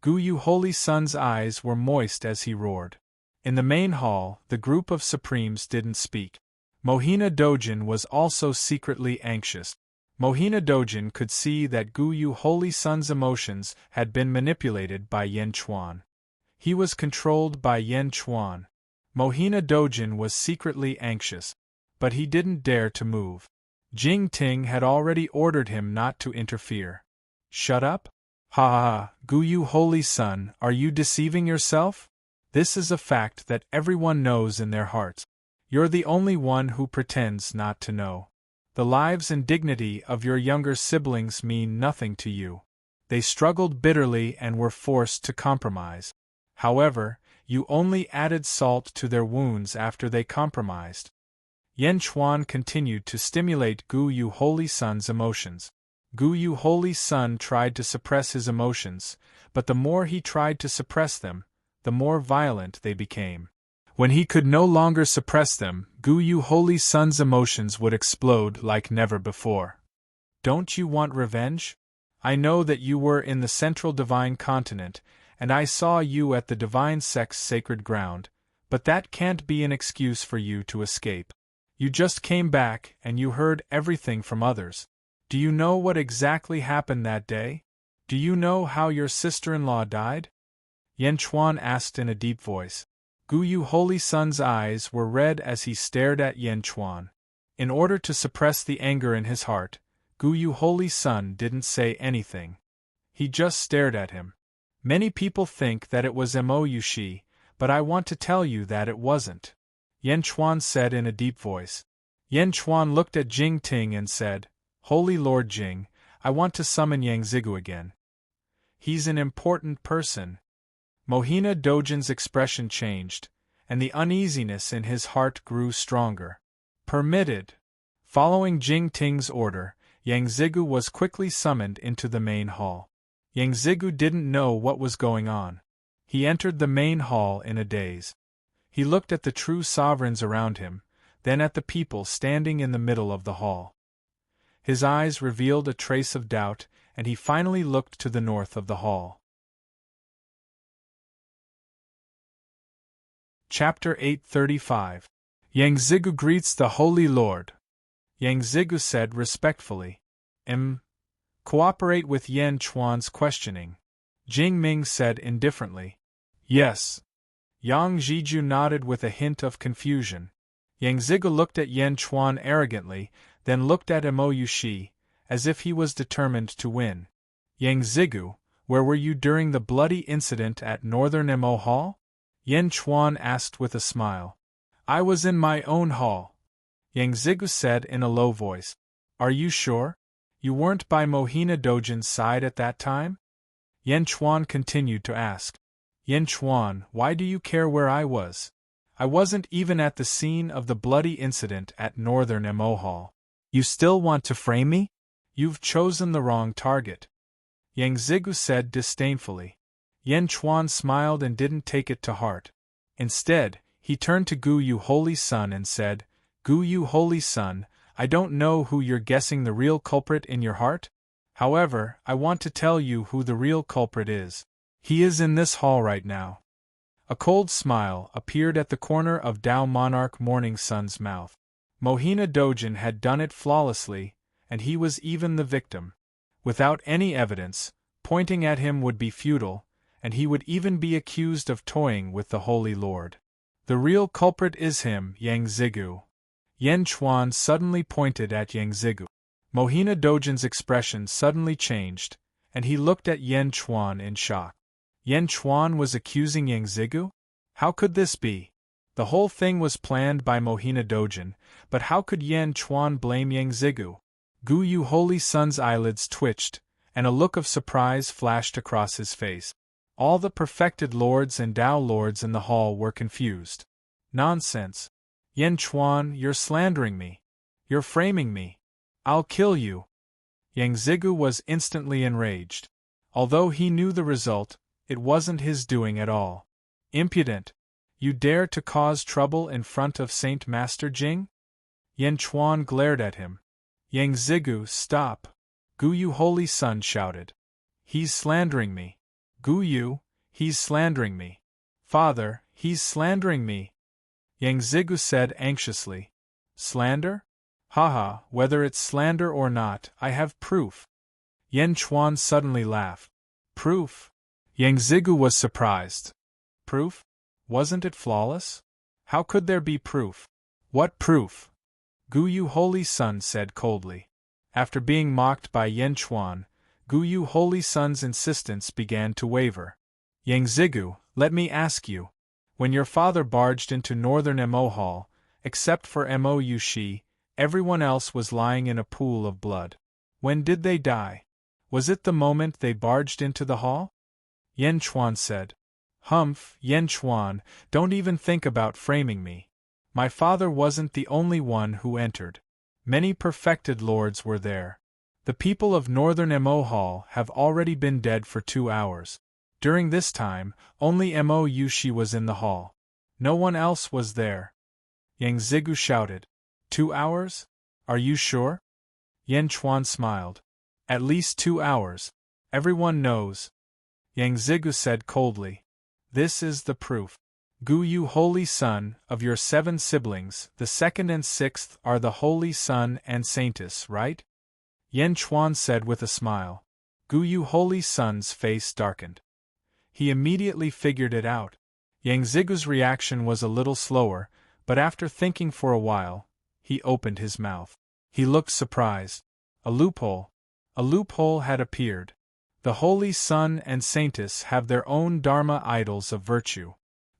Gu Yu Holy Sun's eyes were moist as he roared. In the main hall, the group of Supremes didn't speak. Mohina Dojin was also secretly anxious. Mohina Dojin could see that Gu Yu Holy Sun's emotions had been manipulated by Yan Chuan. He was controlled by Yan Chuan. Mohina Dojin was secretly anxious, but he didn't dare to move. Jing Ting had already ordered him not to interfere. Shut up? Ha ha ha, Gu Yu Holy Sun, are you deceiving yourself? This is a fact that everyone knows in their hearts. You're the only one who pretends not to know. The lives and dignity of your younger siblings mean nothing to you. They struggled bitterly and were forced to compromise. However, you only added salt to their wounds after they compromised. Yan Chuan continued to stimulate Gu Yu Holy Sun's emotions. Gu Yu Holy Sun tried to suppress his emotions, but the more he tried to suppress them, the more violent they became. When he could no longer suppress them, Gu Yu Holy Sun's emotions would explode like never before. Don't you want revenge? I know that you were in the Central Divine Continent, and I saw you at the Divine Sect's sacred ground, but that can't be an excuse for you to escape. You just came back and you heard everything from others. Do you know what exactly happened that day? Do you know how your sister-in-law died? Yan Chuan asked in a deep voice. Gu Yu Holy Sun's eyes were red as he stared at Yan Chuan. In order to suppress the anger in his heart, Gu Yu Holy Sun didn't say anything. He just stared at him. Many people think that it was Mo Yushi, But I want to tell you that it wasn't, Yan Chuan said in a deep voice. Yan Chuan looked at Jing Ting and said, Holy Lord Jing, I want to summon Yang Zigu again. He's an important person. Mohina Dojin's expression changed, and the uneasiness in his heart grew stronger. Permitted. Following Jing Ting's order, Yang Zigu was quickly summoned into the main hall. Yang Zigu didn't know what was going on. He entered the main hall in a daze. He looked at the true sovereigns around him, then at the people standing in the middle of the hall. His eyes revealed a trace of doubt, and he finally looked to the north of the hall. Chapter 835. Yang Zigu greets the Holy Lord. Yang Zigu said respectfully. Cooperate with Yan Chuan's questioning. Jing Ming said indifferently. Yes. Yang Zhiju nodded with a hint of confusion. Yang Zigu looked at Yan Chuan arrogantly, then looked at Mo Yushi, as if he was determined to win. Yang Zigu, where were you during the bloody incident at Northern Mo Hall? Yan Chuan asked with a smile. I was in my own hall. Yang Zigu said in a low voice. Are you sure? You weren't by Mohina Dojin's side at that time? Yan Chuan continued to ask. Yan Chuan, why do you care where I was? I wasn't even at the scene of the bloody incident at Northern Mo Hall. You still want to frame me? You've chosen the wrong target. Yang Zigu said disdainfully. Yan Chuan smiled and didn't take it to heart. Instead, he turned to Gu Yu Holy Sun and said, Gu Yu Holy Sun, I don't know who you're guessing the real culprit in your heart. However, I want to tell you who the real culprit is. He is in this hall right now. A cold smile appeared at the corner of Dao Monarch Morning Sun's mouth. Mohina Dojin had done it flawlessly, and he was even the victim. Without any evidence, pointing at him would be futile, and he would even be accused of toying with the Holy Lord. The real culprit is him, Yang Zigu. Yan Chuan suddenly pointed at Yang Zigu. Mohina Dojin's expression suddenly changed, and he looked at Yan Chuan in shock. Yan Chuan was accusing Yang Zigu? How could this be? The whole thing was planned by Mohina Dojin, but how could Yan Chuan blame Yang Zigu? Gu Yu Holy Sun's eyelids twitched, and a look of surprise flashed across his face. All the perfected lords and Dao lords in the hall were confused. Nonsense. Yan Chuan, you're slandering me. You're framing me. I'll kill you. Yang Zigu was instantly enraged. Although he knew the result, it wasn't his doing at all. Impudent! You dare to cause trouble in front of Saint Master Jing? Yan Chuan glared at him. Yang Zigu, stop! Gu Yu Holy Sun shouted. He's slandering me. Gu Yu, he's slandering me. Father, he's slandering me. Yang Zigu said anxiously. Slander? Haha, whether it's slander or not, I have proof. Yan Chuan suddenly laughed. Proof? Yang Zigu was surprised. Proof? Wasn't it flawless? How could there be proof? What proof? Gu Yu Holy Sun said coldly. After being mocked by Yan Chuan, Gu Yu Holy Sun's insistence began to waver. Yang Zigu, let me ask you. When your father barged into Northern Mo Hall, except for Mo Yushi, everyone else was lying in a pool of blood. When did they die? Was it the moment they barged into the hall? Yan Chuan said. Humph, Yan Chuan, don't even think about framing me. My father wasn't the only one who entered. Many perfected lords were there. The people of Northern Mo Hall have already been dead for 2 hours. During this time, only Mo Yushi was in the hall. No one else was there. Yang Zigu shouted. 2 hours? Are you sure? Yan Chuan smiled. At least 2 hours. Everyone knows. Yang Zigu said coldly. This is the proof. Gu Yu Holy Sun, of your 7 siblings, the 2nd and 6th are the Holy Sun and Saintess, right? Yan Chuan said with a smile. Gu Yu Holy Sun's face darkened. He immediately figured it out. Yang Zigu's reaction was a little slower, but after thinking for a while, he opened his mouth. He looked surprised. A loophole. A loophole had appeared. The Holy Sun and Saintess have their own Dharma idols of virtue.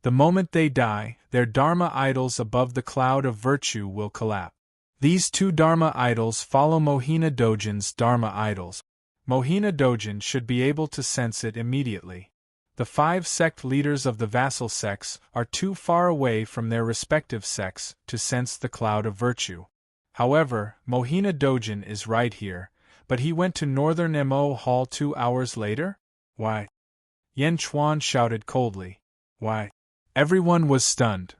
The moment they die, their Dharma idols above the cloud of virtue will collapse. These two Dharma idols follow Mohina Dojin's Dharma idols. Mohina Dojin should be able to sense it immediately. The 5 sect leaders of the vassal sects are too far away from their respective sects to sense the cloud of virtue. However, Mohina Dojin is right here, but he went to Northern Mo Hall 2 hours later? Why? Yan Chuan shouted coldly. Why? Everyone was stunned.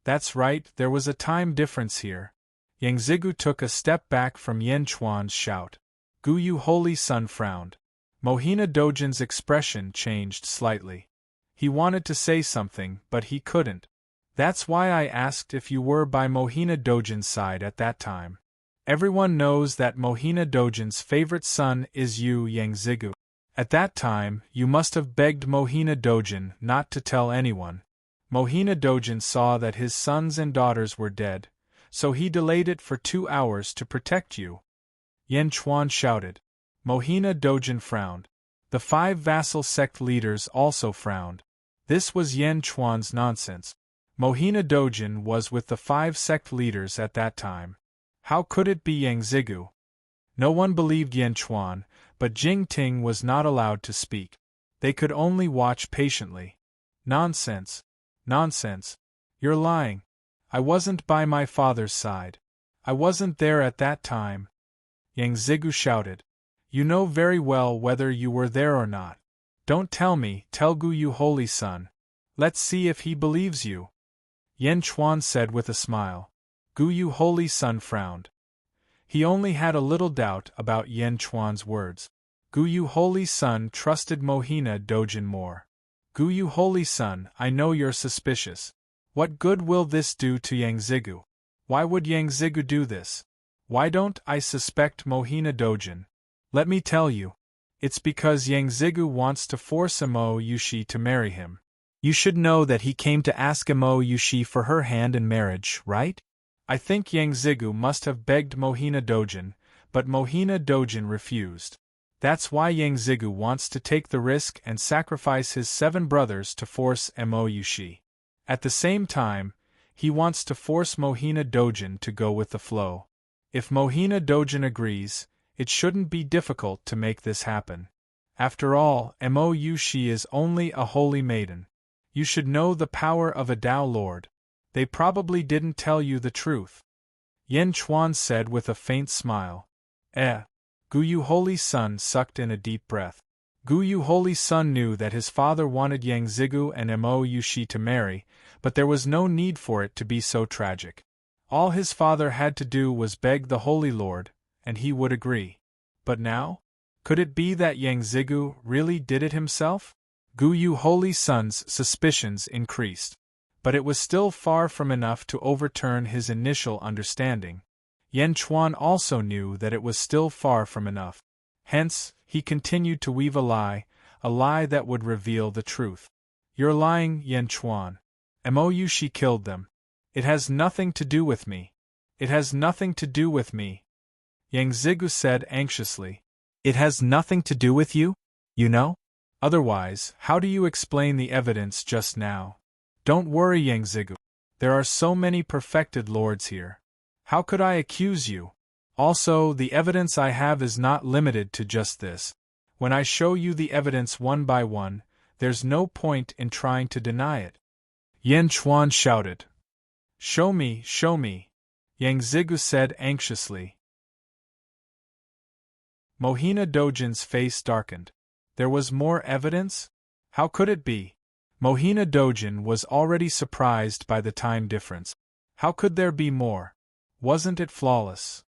That's right, there was a time difference here. Yang Zigu took a step back from Yan Chuan's shout. Gu Yu Holy Sun frowned. Mohina Dojin's expression changed slightly. He wanted to say something, but he couldn't. That's why I asked if you were by Mohina Dojin's side at that time. Everyone knows that Mohina Dojin's favorite son is you, Yang Zigu. At that time, you must have begged Mohina Dojin not to tell anyone. Mohina Dojin saw that his sons and daughters were dead, so he delayed it for 2 hours to protect you. Yan Chuan shouted. Mohina Dojin frowned. The 5 vassal sect leaders also frowned. This was Yan Chuan's nonsense. Mohina Dojin was with the 5 sect leaders at that time. How could it be Yang Zigu? No one believed Yan Chuan, but Jing Ting was not allowed to speak. They could only watch patiently. Nonsense. Nonsense. You're lying. I wasn't by my father's side. I wasn't there at that time. Yang Zigu shouted. You know very well whether you were there or not. Don't tell me, tell Gu Yu Holy Sun. Let's see if he believes you. Yan Chuan said with a smile. Gu Yu Holy Sun frowned. He only had a little doubt about Yan Chuan's words. Gu Yu Holy Sun trusted Mohina Dojin more. Gu Yu Holy Sun, I know you're suspicious. What good will this do to Yang Zigu? Why would Yang Zigu do this? Why don't I suspect Mohina Dojin? Let me tell you. It's because Yang Zigu wants to force Mo Yushi to marry him. You should know that he came to ask Mo Yushi for her hand in marriage, right? I think Yang Zigu must have begged Mohina Dojin, but Mohina Dojin refused. That's why Yang Zigu wants to take the risk and sacrifice his 7 brothers to force Mo Yushi. At the same time, he wants to force Mohina Dojin to go with the flow. If Mohina Dojin agrees, it shouldn't be difficult to make this happen. After all, Mo Yushi is only a holy maiden. You should know the power of a Tao Lord. They probably didn't tell you the truth. Yan Chuan said with a faint smile. Gu Yu Holy Sun sucked in a deep breath. Gu Yu Holy Sun knew that his father wanted Yang Zigu and Mo Yushi to marry, but there was no need for it to be so tragic. All his father had to do was beg the Holy Lord, and he would agree. But now? Could it be that Yang Zigu really did it himself? Gu Yu Holy Sun's suspicions increased. But it was still far from enough to overturn his initial understanding. Yan Chuan also knew that it was still far from enough. Hence, he continued to weave a lie that would reveal the truth. You're lying, Yan Chuan. Mo Yushi killed them. It has nothing to do with me. It has nothing to do with me. Yang Zigu said anxiously. It has nothing to do with you? You know? Otherwise, how do you explain the evidence just now? Don't worry, Yang Zigu. There are so many perfected lords here. How could I accuse you? Also, the evidence I have is not limited to just this. When I show you the evidence one by one, there's no point in trying to deny it. Yan Chuan shouted. Show me, show me. Yang Zigu said anxiously. Mohina Dojin's face darkened. There was more evidence? How could it be? Mohina Dojin was already surprised by the time difference. How could there be more? Wasn't it flawless?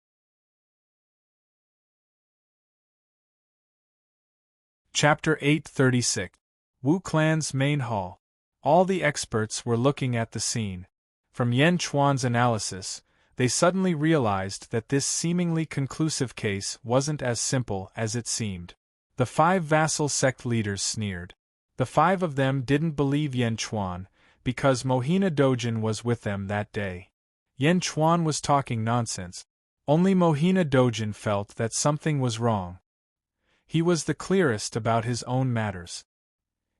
Chapter 836. Wu Clan's Main Hall. All the experts were looking at the scene. From Yan Chuan's analysis, they suddenly realized that this seemingly conclusive case wasn't as simple as it seemed. The 5 vassal sect leaders sneered. The 5 of them didn't believe Yan Chuan, because Mohina Dojin was with them that day. Yan Chuan was talking nonsense. Only Mohina Dojin felt that something was wrong. He was the clearest about his own matters.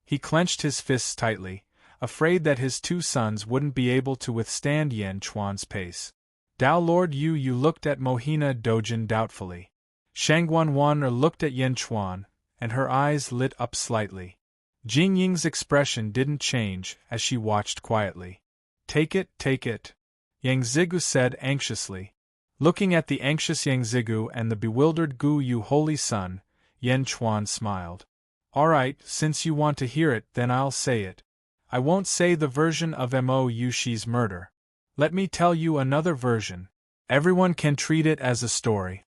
He clenched his fists tightly, afraid that his two sons wouldn't be able to withstand Yan Chuan's pace. Dao Lord Yu looked at Mohina Dojin doubtfully. Shangguan looked at Yan Chuan, and her eyes lit up slightly. Jing Ying's expression didn't change as she watched quietly. Take it, Yang Zigu said anxiously. Looking at the anxious Yang Zigu and the bewildered Gu Yu holy son, Yan Chuan smiled. All right, since you want to hear it, then I'll say it. I won't say the version of Mo Yushi's murder. Let me tell you another version. Everyone can treat it as a story.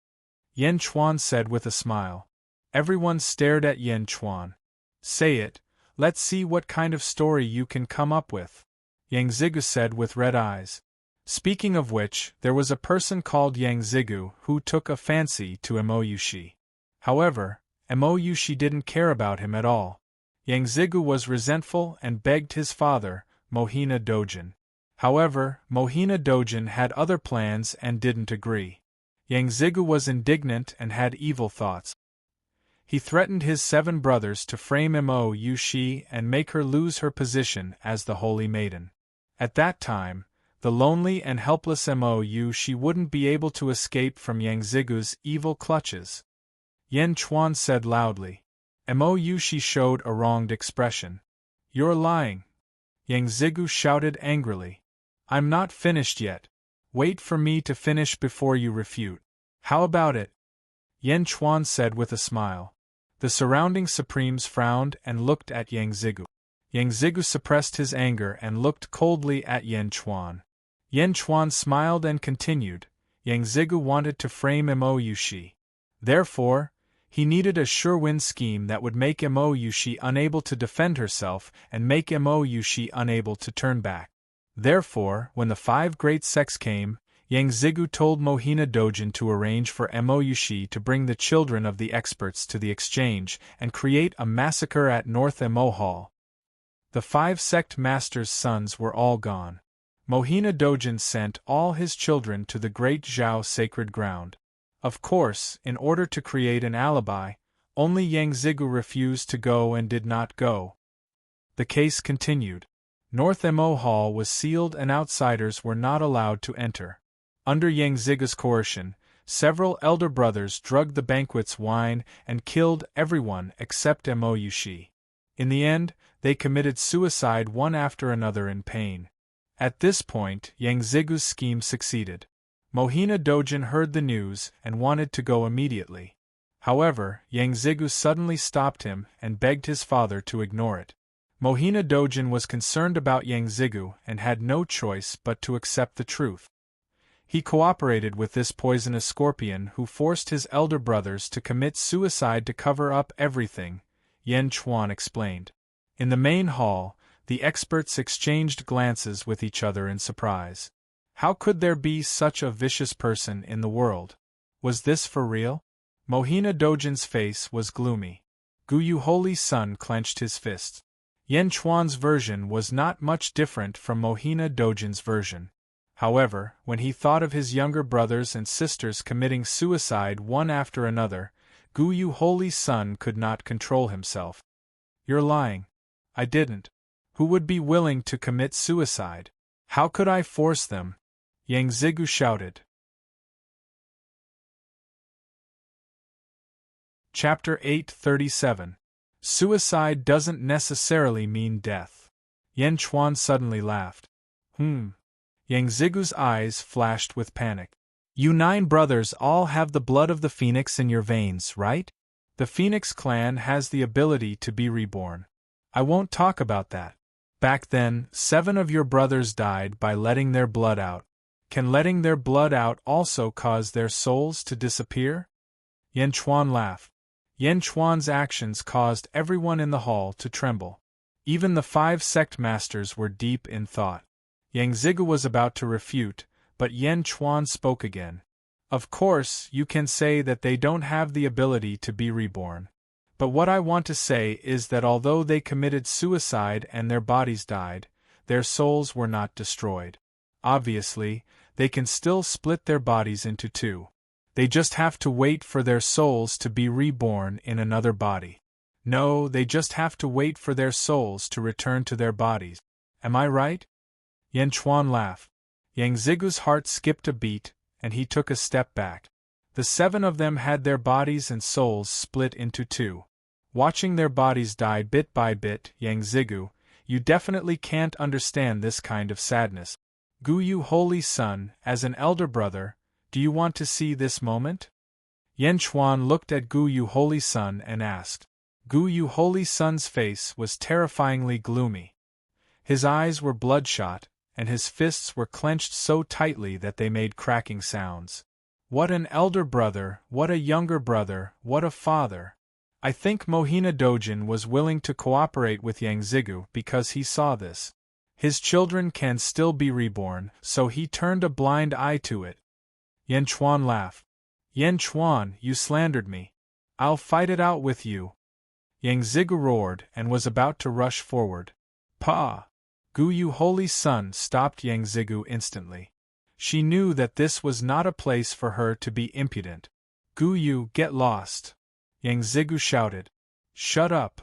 Yan Chuan said with a smile. Everyone stared at Yan Chuan. Say it, let's see what kind of story you can come up with. Yang Zigu said with red eyes. Speaking of which, there was a person called Yang Zigu who took a fancy to Mo Yushi. However, Mo Yushi didn't care about him at all. Yang Zigu was resentful and begged his father, Mohina Dojin. However, Mohina Dojin had other plans and didn't agree. Yang Zigu was indignant and had evil thoughts. He threatened his 7 brothers to frame Mo Yushi and make her lose her position as the Holy Maiden. At that time, the lonely and helpless Mo Yushi wouldn't be able to escape from Yang Zigu's evil clutches. Yan Chuan said loudly. Mo Yushi showed a wronged expression. You're lying. Yang Zigu shouted angrily. I'm not finished yet. Wait for me to finish before you refute. How about it? Yan Chuan said with a smile. The surrounding supremes frowned and looked at Yang Zigu. Yang Zigu suppressed his anger and looked coldly at Yan Chuan. Yan Chuan smiled and continued. Yang Zigu wanted to frame Mo Yushi. Therefore, he needed a sure-win scheme that would make Mo Yushi unable to defend herself and make Mo Yushi unable to turn back. Therefore, when the 5 great sects came, Yang Zigu told Mohina Dojin to arrange for Mo Yushi to bring the children of the experts to the exchange and create a massacre at North Mo Hall. The 5 sect masters' sons were all gone. Mohina Dojin sent all his children to the great Zhao sacred ground. Of course, in order to create an alibi, only Yang Zigu refused to go and did not go. The case continued. North Mo Hall was sealed and outsiders were not allowed to enter. Under Yang Zigu's coercion, several elder brothers drugged the banquet's wine and killed everyone except Mo Yushi. In the end, they committed suicide one after another in pain. At this point, Yang Zigu's scheme succeeded. Mohina Dojin heard the news and wanted to go immediately. However, Yang Zigu suddenly stopped him and begged his father to ignore it. Mohina Dojin was concerned about Yang Zigu and had no choice but to accept the truth. He cooperated with this poisonous scorpion who forced his elder brothers to commit suicide to cover up everything, Yan Chuan explained. In the main hall, the experts exchanged glances with each other in surprise. How could there be such a vicious person in the world? Was this for real? Mohina Dojin's face was gloomy. Gu Yu Holy Son clenched his fists. Yan Chuan's version was not much different from Mohina Dojin's version. However, when he thought of his younger brothers and sisters committing suicide one after another, Gu Yu Holy Son could not control himself. You're lying. I didn't. Who would be willing to commit suicide? How could I force them? Yang Zigu shouted. Chapter 837. Suicide doesn't necessarily mean death. Yan Chuan suddenly laughed. Yang Zigu's eyes flashed with panic. You 9 brothers all have the blood of the phoenix in your veins, right? The Phoenix clan has the ability to be reborn. I won't talk about that. Back then, 7 of your brothers died by letting their blood out. Can letting their blood out also cause their souls to disappear? Yan Chuan laughed. Yan Chuan's actions caused everyone in the hall to tremble. Even the 5 sect masters were deep in thought. Yang Zigu was about to refute, but Yan Chuan spoke again. Of course, you can say that they don't have the ability to be reborn. But what I want to say is that although they committed suicide and their bodies died, their souls were not destroyed. Obviously, they can still split their bodies into 2. They just have to wait for their souls to be reborn in another body. No, they just have to wait for their souls to return to their bodies. Am I right? Yan Chuan laughed. Yang Zigu's heart skipped a beat, and he took a step back. The 7 of them had their bodies and souls split into 2. Watching their bodies die bit by bit, Yang Zigu, you definitely can't understand this kind of sadness. Gu Yu Holy Son, as an elder brother, do you want to see this moment? Yan Chuan looked at Gu Yu Holy Son and asked. Gu Yu Holy Son's face was terrifyingly gloomy. His eyes were bloodshot, and his fists were clenched so tightly that they made cracking sounds. What an elder brother, what a younger brother, what a father! I think Mohina Dojin was willing to cooperate with Yang Zigu because he saw this. His children can still be reborn, so he turned a blind eye to it. Yan Chuan laughed. Yan Chuan, you slandered me. I'll fight it out with you. Yang Zigu roared and was about to rush forward. Pa! Gu Yu Holy Son stopped Yang Zigu instantly. She knew that this was not a place for her to be impudent. Gu Yu, get lost! Yang Zigu shouted. Shut up!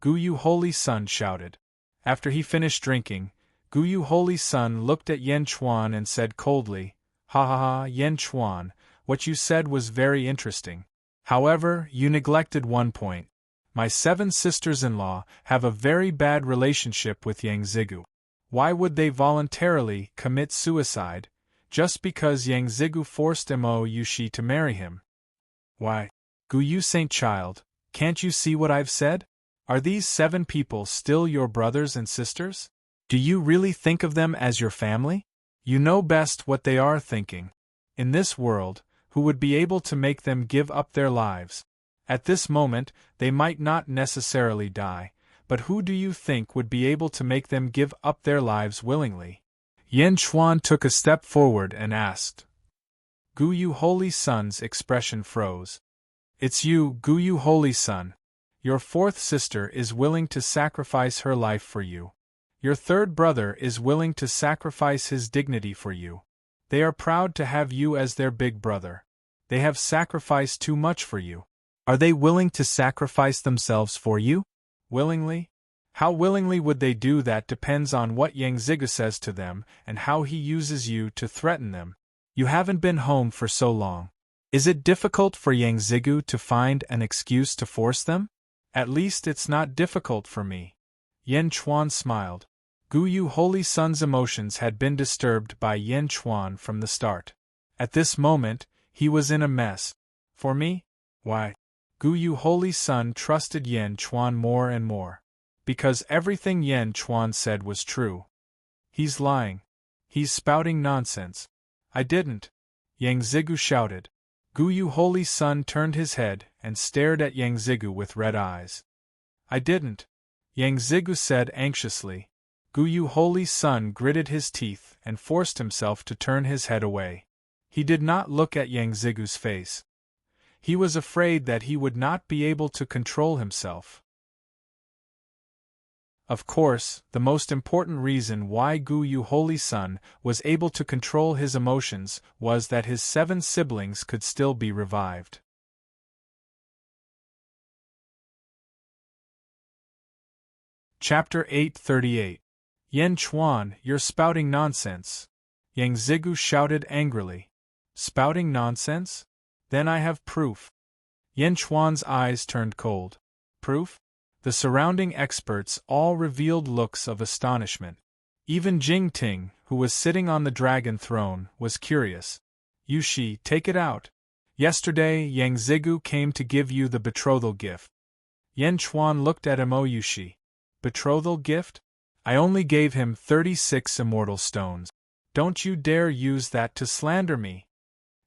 Gu Yu Holy Son shouted. After he finished drinking, Gu Yu Holy Son looked at Yan Chuan and said coldly, Ha ha ha, Yan Chuan, what you said was very interesting. However, you neglected one point. My 7 sisters-in-law have a very bad relationship with Yang Zigu. Why would they voluntarily commit suicide, just because Yang Zigu forced Mo Yushi to marry him? Why, Gu Yu Saint Child, can't you see what I've said? Are these 7 people still your brothers and sisters? Do you really think of them as your family? You know best what they are thinking. In this world, who would be able to make them give up their lives? At this moment, they might not necessarily die, but who do you think would be able to make them give up their lives willingly? Yan Chuan took a step forward and asked. Gu Yu Holy Son's expression froze. It's you, Gu Yu Holy Son. Your 4th sister is willing to sacrifice her life for you. Your 3rd brother is willing to sacrifice his dignity for you. They are proud to have you as their big brother. They have sacrificed too much for you. Are they willing to sacrifice themselves for you? Willingly? How willingly would they do that depends on what Yang Zigu says to them and how he uses you to threaten them. You haven't been home for so long. Is it difficult for Yang Zigu to find an excuse to force them? At least it's not difficult for me. Yan Chuan smiled. Gu Yu Holy Son's emotions had been disturbed by Yan Chuan from the start. At this moment, he was in a mess. For me? Why? Gu Yu Holy Son trusted Yan Chuan more and more. Because everything Yan Chuan said was true. He's lying. He's spouting nonsense. I didn't. Yang Zigu shouted. Gu Yu Holy Son turned his head and stared at Yang Zigu with red eyes. I didn't. Yang Zigu said anxiously. Gu Yu Holy Son gritted his teeth and forced himself to turn his head away. He did not look at Yang Zigu's face. He was afraid that he would not be able to control himself. Of course, the most important reason why Gu Yu Holy Son was able to control his emotions was that his 7 siblings could still be revived. Chapter 838. Yan Chuan, you're spouting nonsense. Yang Zigu shouted angrily. Spouting nonsense? Then I have proof. Yan Chuan's eyes turned cold. Proof? The surrounding experts all revealed looks of astonishment. Even Jing Ting, who was sitting on the dragon throne, was curious. Yushi, take it out. Yesterday, Yang Zigu came to give you the betrothal gift. Yan Chuan looked at Mo Yushi. Betrothal gift? I only gave him 36 immortal stones. Don't you dare use that to slander me.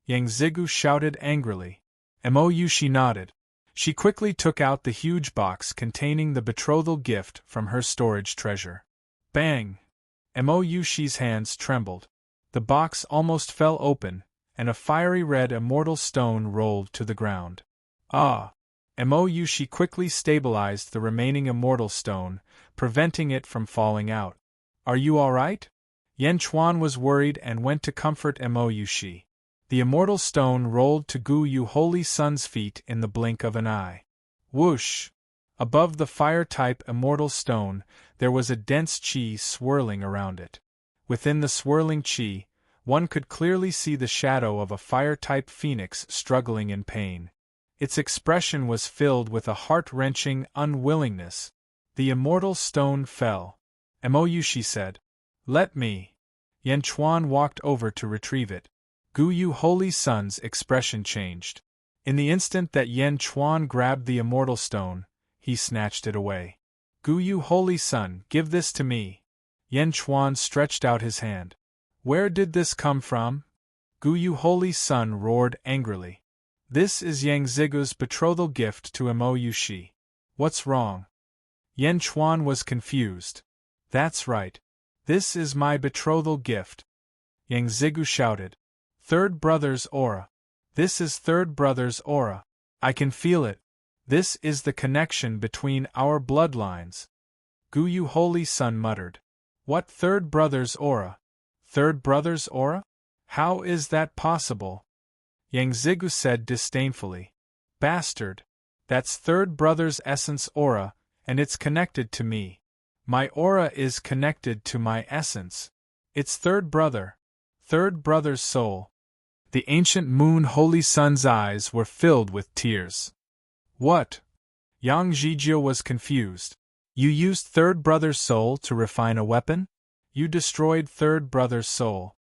Yang Zigu shouted angrily. Mo Yushi nodded. She quickly took out the huge box containing the betrothal gift from her storage treasure. Bang! Mo Yushi's hands trembled. The box almost fell open, and a fiery red immortal stone rolled to the ground. Ah! Mo Yushi quickly stabilized the remaining immortal stone, preventing it from falling out. Are you all right? Yan Chuan was worried and went to comfort Mo Yushi. The immortal stone rolled to Gu Yu Holy Son's feet in the blink of an eye. Whoosh! Above the fire-type immortal stone, there was a dense chi swirling around it. Within the swirling chi, one could clearly see the shadow of a fire-type phoenix struggling in pain. Its expression was filled with a heart-wrenching unwillingness. The immortal stone fell. "Mou," she said. "Let me." Yan Chuan walked over to retrieve it. Guyu Holy Sun's expression changed. In the instant that Yan Chuan grabbed the immortal stone, he snatched it away. "Guyu Holy Sun, give this to me." Yan Chuan stretched out his hand. "Where did this come from?" Guyu Holy Sun roared angrily. "This is Yang Zigu's betrothal gift to Mou Yushi. What's wrong?" Yan Chuan was confused. "That's right. This is my betrothal gift," Yang Zigu shouted. "Third brother's aura. This is third brother's aura. I can feel it. This is the connection between our bloodlines." Guyu Holy Sun muttered. "What third brother's aura? Third brother's aura? How is that possible?" Yang Zigu said disdainfully. "Bastard. That's third brother's essence aura, and it's connected to me. My aura is connected to my essence. It's third brother's soul." The ancient moon Holy Sun's eyes were filled with tears. "What?" Yang Zhijie was confused. "You used third brother's soul to refine a weapon? You destroyed third brother's soul."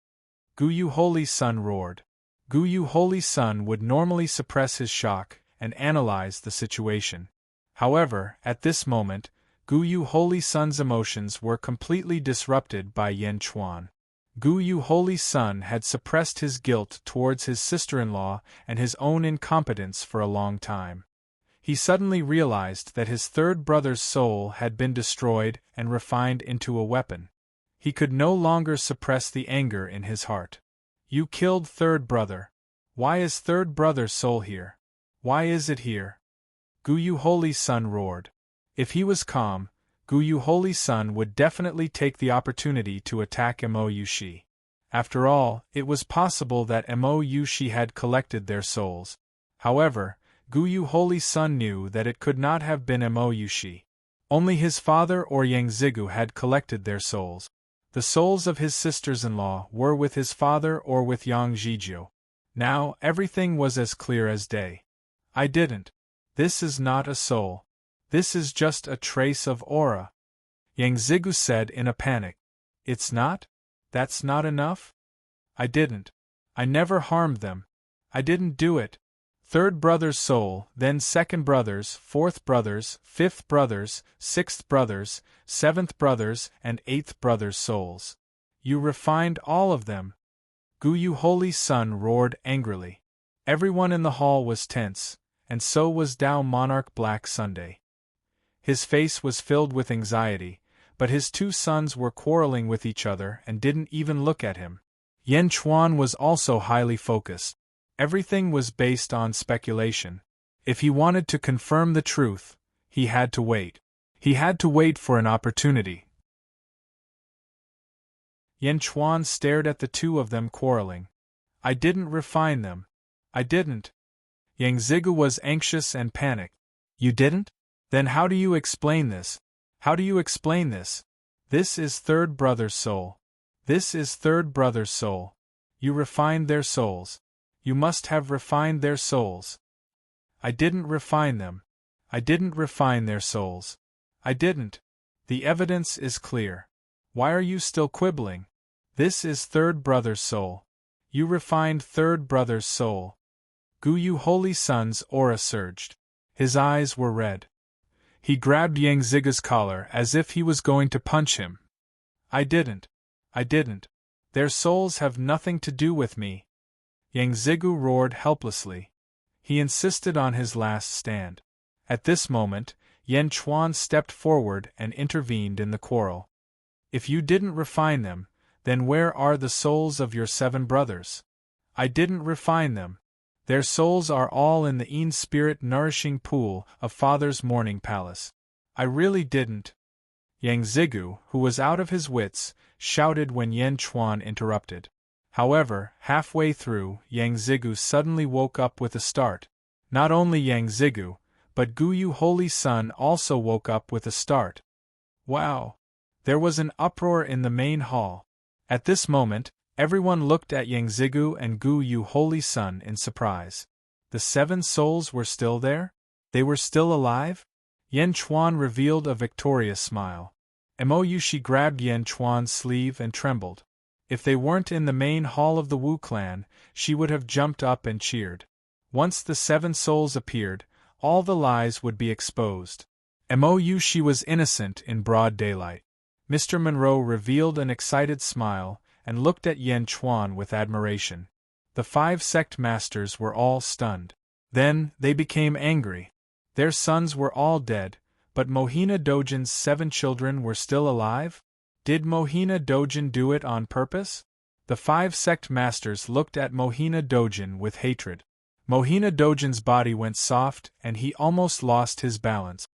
Guyu Holy Sun roared. Guyu Holy Sun would normally suppress his shock and analyze the situation. However, at this moment, Guyu Holy Sun's emotions were completely disrupted by Yan Chuan. Guyu Holy Sun had suppressed his guilt towards his sister-in-law and his own incompetence for a long time. He suddenly realized that his third brother's soul had been destroyed and refined into a weapon. He could no longer suppress the anger in his heart. "You killed third brother. Why is third brother's soul here? Why is it here?" Guyu Holy Sun roared. If he was calm, Guyu Holy Sun would definitely take the opportunity to attack Mou Yushi. After all, it was possible that Mou Yushi had collected their souls. However, Guyu Holy Sun knew that it could not have been Mou Yushi. Only his father or Yang Zigu had collected their souls. The souls of his sisters-in-law were with his father or with Yang Zhijie. Now, everything was as clear as day. "I didn't. This is not a soul. This is just a trace of aura," Yang Zigu said in a panic. "It's not? That's not enough? I didn't. I never harmed them. I didn't do it. Third brother's soul, then second brother's, fourth brother's, fifth brother's, sixth brother's, seventh brother's, and eighth brother's souls. You refined all of them." Guyu Holy Sun roared angrily. Everyone in the hall was tense, and so was Tao Monarch Black Sunday. His face was filled with anxiety, but his two sons were quarreling with each other and didn't even look at him. Yan Chuan was also highly focused. Everything was based on speculation. If he wanted to confirm the truth, he had to wait. He had to wait for an opportunity. Yan Chuan stared at the two of them quarreling. "I didn't refine them. I didn't." Yang Zigu was anxious and panicked. "You didn't? Then how do you explain this? How do you explain this? This is third brother's soul. This is third brother's soul. You refined their souls. You must have refined their souls." "I didn't refine them. I didn't refine their souls. I didn't. The evidence is clear. Why are you still quibbling? This is third brother's soul. You refined third brother's soul." Guyu Holy Sun's aura surged. His eyes were red. He grabbed Yang Zigu's collar as if he was going to punch him. "I didn't. I didn't. Their souls have nothing to do with me." Yang Zigu roared helplessly. He insisted on his last stand. At this moment, Yan Chuan stepped forward and intervened in the quarrel. "If you didn't refine them, then where are the souls of your 7 brothers? I didn't refine them. Their souls are all in the Yin spirit nourishing pool of Father's morning palace. I really didn't." Yang Zigu, who was out of his wits, shouted when Yan Chuan interrupted. However, halfway through, Yang Zigu suddenly woke up with a start. Not only Yang Zigu, but Guyu Holy Sun also woke up with a start. Wow! There was an uproar in the main hall. At this moment, everyone looked at Yangzigu and Guyu Holy Sun in surprise. The 7 souls were still there? They were still alive? Yan Chuan revealed a victorious smile. Moyushi grabbed Yan Chuan's sleeve and trembled. If they weren't in the main hall of the Wu clan, she would have jumped up and cheered. Once the 7 souls appeared, all the lies would be exposed. Moyushi was innocent in broad daylight. Mr. Monroe revealed an excited smile and looked at Yan Chuan with admiration. The 5 sect masters were all stunned. Then, they became angry. Their sons were all dead, but Mohina Dojin's 7 children were still alive? Did Mohina Dojin do it on purpose? The 5 sect masters looked at Mohina Dojin with hatred. Mohina Dojin's body went soft and he almost lost his balance.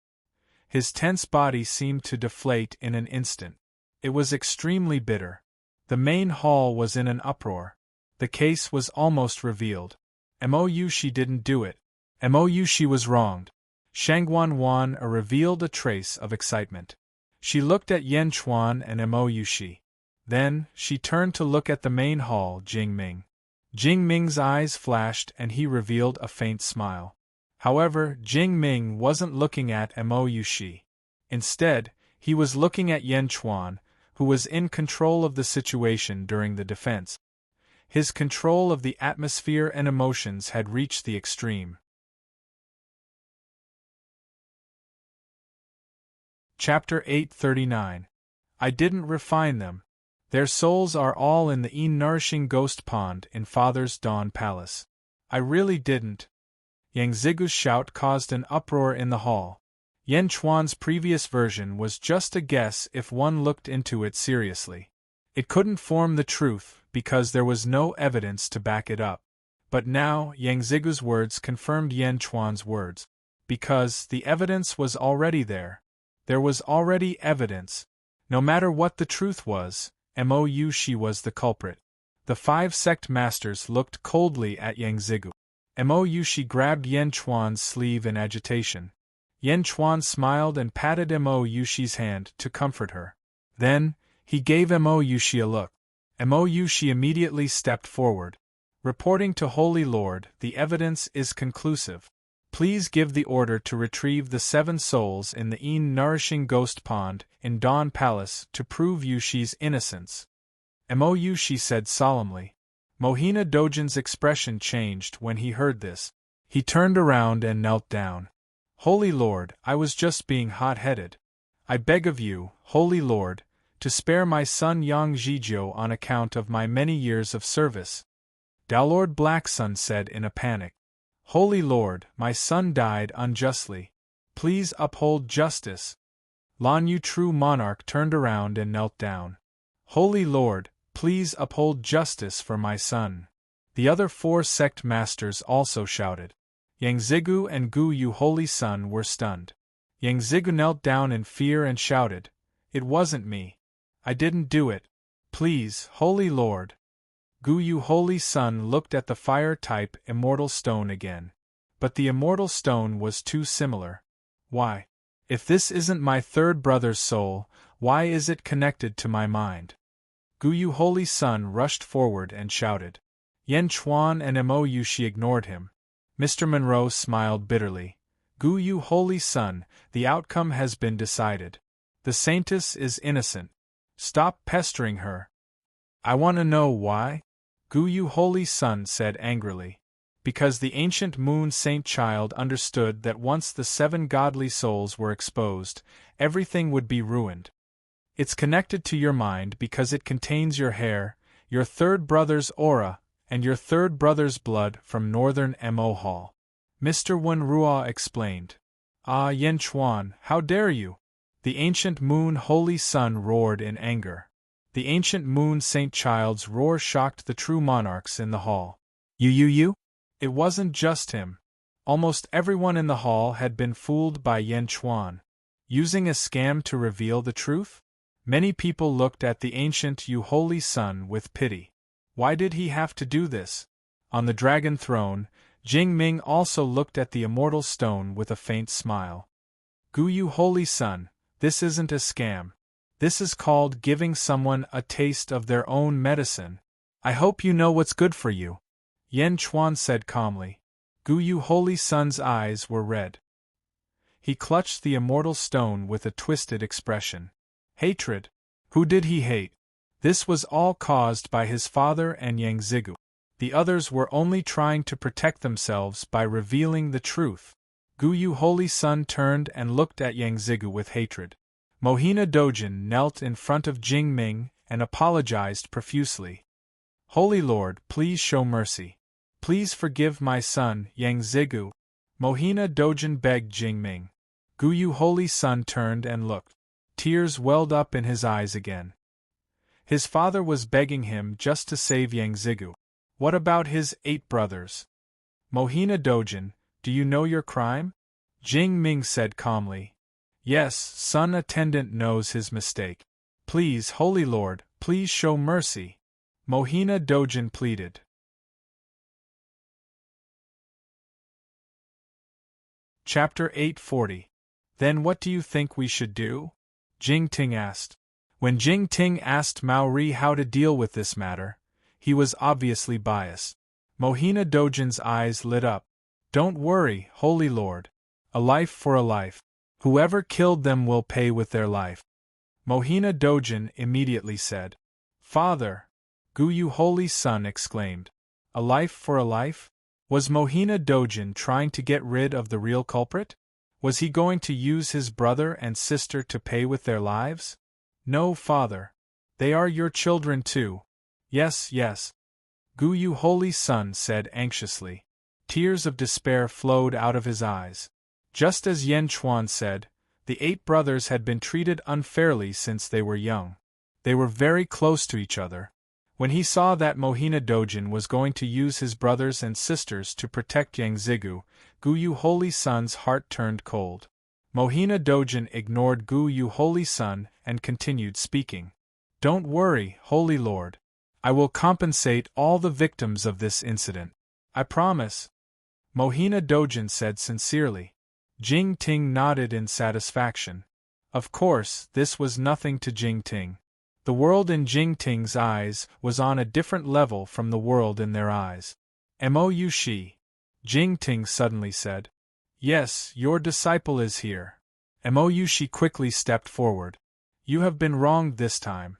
His tense body seemed to deflate in an instant. It was extremely bitter. The main hall was in an uproar. The case was almost revealed. Moyushi didn't do it. Moyushi was wronged. Shangguan Wan revealed a trace of excitement. She looked at Yan Chuan and Moyushi. Then, she turned to look at the main hall, Jingming. Jingming's eyes flashed and he revealed a faint smile. However, Jingming wasn't looking at Moyushi. Instead, he was looking at Yan Chuan, who was in control of the situation during the defense. His control of the atmosphere and emotions had reached the extreme. Chapter 839. I didn't refine them. Their souls are all in the nourishing ghost pond in Father's Dawn Palace. I really didn't. Yangzigu's shout caused an uproar in the hall. Yan Chuan's previous version was just a guess if one looked into it seriously. It couldn't form the truth because there was no evidence to back it up. But now Yangzigu's words confirmed Yan Chuan's words. Because the evidence was already there. There was already evidence. No matter what the truth was, Moyushi was the culprit. The 5 sect masters looked coldly at Yangzigu. Moyushi grabbed Yan Chuan's sleeve in agitation. Yan Chuan smiled and patted Moyushi's hand to comfort her. Then, he gave Moyushi a look. Moyushi immediately stepped forward. Reporting to Holy Lord, the evidence is conclusive. Please give the order to retrieve the 7 souls in the nourishing ghost pond in Dawn Palace to prove Yushi's innocence. Moyushi said solemnly. Mohina Dojin's expression changed when he heard this. He turned around and knelt down. Holy Lord, I was just being hot-headed. I beg of you, Holy Lord, to spare my son Yang Zhijiu on account of my many years of service. Lord Blacksun said in a panic. Holy Lord, my son died unjustly. Please uphold justice. Lan Yu True Monarch turned around and knelt down. Holy Lord, please uphold justice for my son. The other 4 sect masters also shouted. Yangzigu and Guyu Holy Sun were stunned. Yangzigu knelt down in fear and shouted, It wasn't me. I didn't do it. Please, Holy Lord. Guyu Holy Sun looked at the fire-type Immortal Stone again. But the Immortal Stone was too similar. Why? If this isn't my 3rd brother's soul, why is it connected to my mind? Guyu Holy Sun rushed forward and shouted. Yan Chuan and Moyushi ignored him. Mr. Monroe smiled bitterly. Guyu Holy Sun, the outcome has been decided. The Saintess is innocent. Stop pestering her. I want to know why? Guyu Holy Sun said angrily. Because the ancient moon saint child understood that once the 7 godly souls were exposed, everything would be ruined. It's connected to your mind because it contains your hair, your 3rd brother's aura, and your 3rd brother's blood from northern Mo Hall. Mr. Wenrua explained. Ah, Yan Chuan, how dare you? The ancient moon Holy Sun roared in anger. The ancient moon saint child's roar shocked the true monarchs in the hall. You? It wasn't just him. Almost everyone in the hall had been fooled by Yan Chuan. Using a scam to reveal the truth? Many people looked at the ancient Yu Holy Sun with pity. Why did he have to do this? On the dragon throne, Jing Ming also looked at the immortal stone with a faint smile. Gu Yu Holy Son, this isn't a scam. This is called giving someone a taste of their own medicine. I hope you know what's good for you, Yan Chuan said calmly. Gu Yu Holy Son's eyes were red. He clutched the immortal stone with a twisted expression. Hatred. Who did he hate? This was all caused by his father and Yang Zigu. The others were only trying to protect themselves by revealing the truth. Gu Yu Holy Son turned and looked at Yang Zigu with hatred. Mohina Dojin knelt in front of Jing Ming and apologized profusely. Holy Lord, please show mercy. Please forgive my son, Yang Zigu. Mohina Dojin begged Jing Ming. Gu Yu Holy Son turned and looked. Tears welled up in his eyes again. His father was begging him just to save Yang Zigu. What about his 8 brothers? Mohina Dojin, do you know your crime? Jing Ming said calmly. Yes, son attendant knows his mistake. Please, Holy Lord, please show mercy. Mohina Dojin pleaded. Chapter 840. Then what do you think we should do? Jing Ting asked. When Jing Ting asked Mao Ri how to deal with this matter, he was obviously biased. Mohina Dojin's eyes lit up. Don't worry, Holy Lord. A life for a life. Whoever killed them will pay with their life. Mohina Dojin immediately said. Father! Gu Yu Holy Son exclaimed. A life for a life? Was Mohina Dojin trying to get rid of the real culprit? Was he going to use his brother and sister to pay with their lives? No, father. They are your children too. Yes, yes. Gu Yu Holy Son said anxiously. Tears of despair flowed out of his eyes. Just as Yan Chuan said, the 8 brothers had been treated unfairly since they were young. They were very close to each other. When he saw that Mohina Dojin was going to use his brothers and sisters to protect Yang Zigu, Gu Yu Holy Son's heart turned cold. Mohina Dojin ignored Gu Yu Holy Son and continued speaking. Don't worry, Holy Lord. I will compensate all the victims of this incident. I promise. Mohina Dojin said sincerely. Jing Ting nodded in satisfaction. Of course, this was nothing to Jing Ting. The world in Jing Ting's eyes was on a different level from the world in their eyes. Mou Shi. Jing Ting suddenly said. Yes, your disciple is here. Mou Shi quickly stepped forward. You have been wronged this time.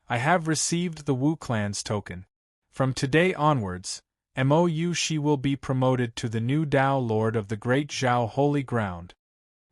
I have received the Wu clan's token. From today onwards, Mou Shi will be promoted to the new Dao Lord of the Great Zhao Holy Ground.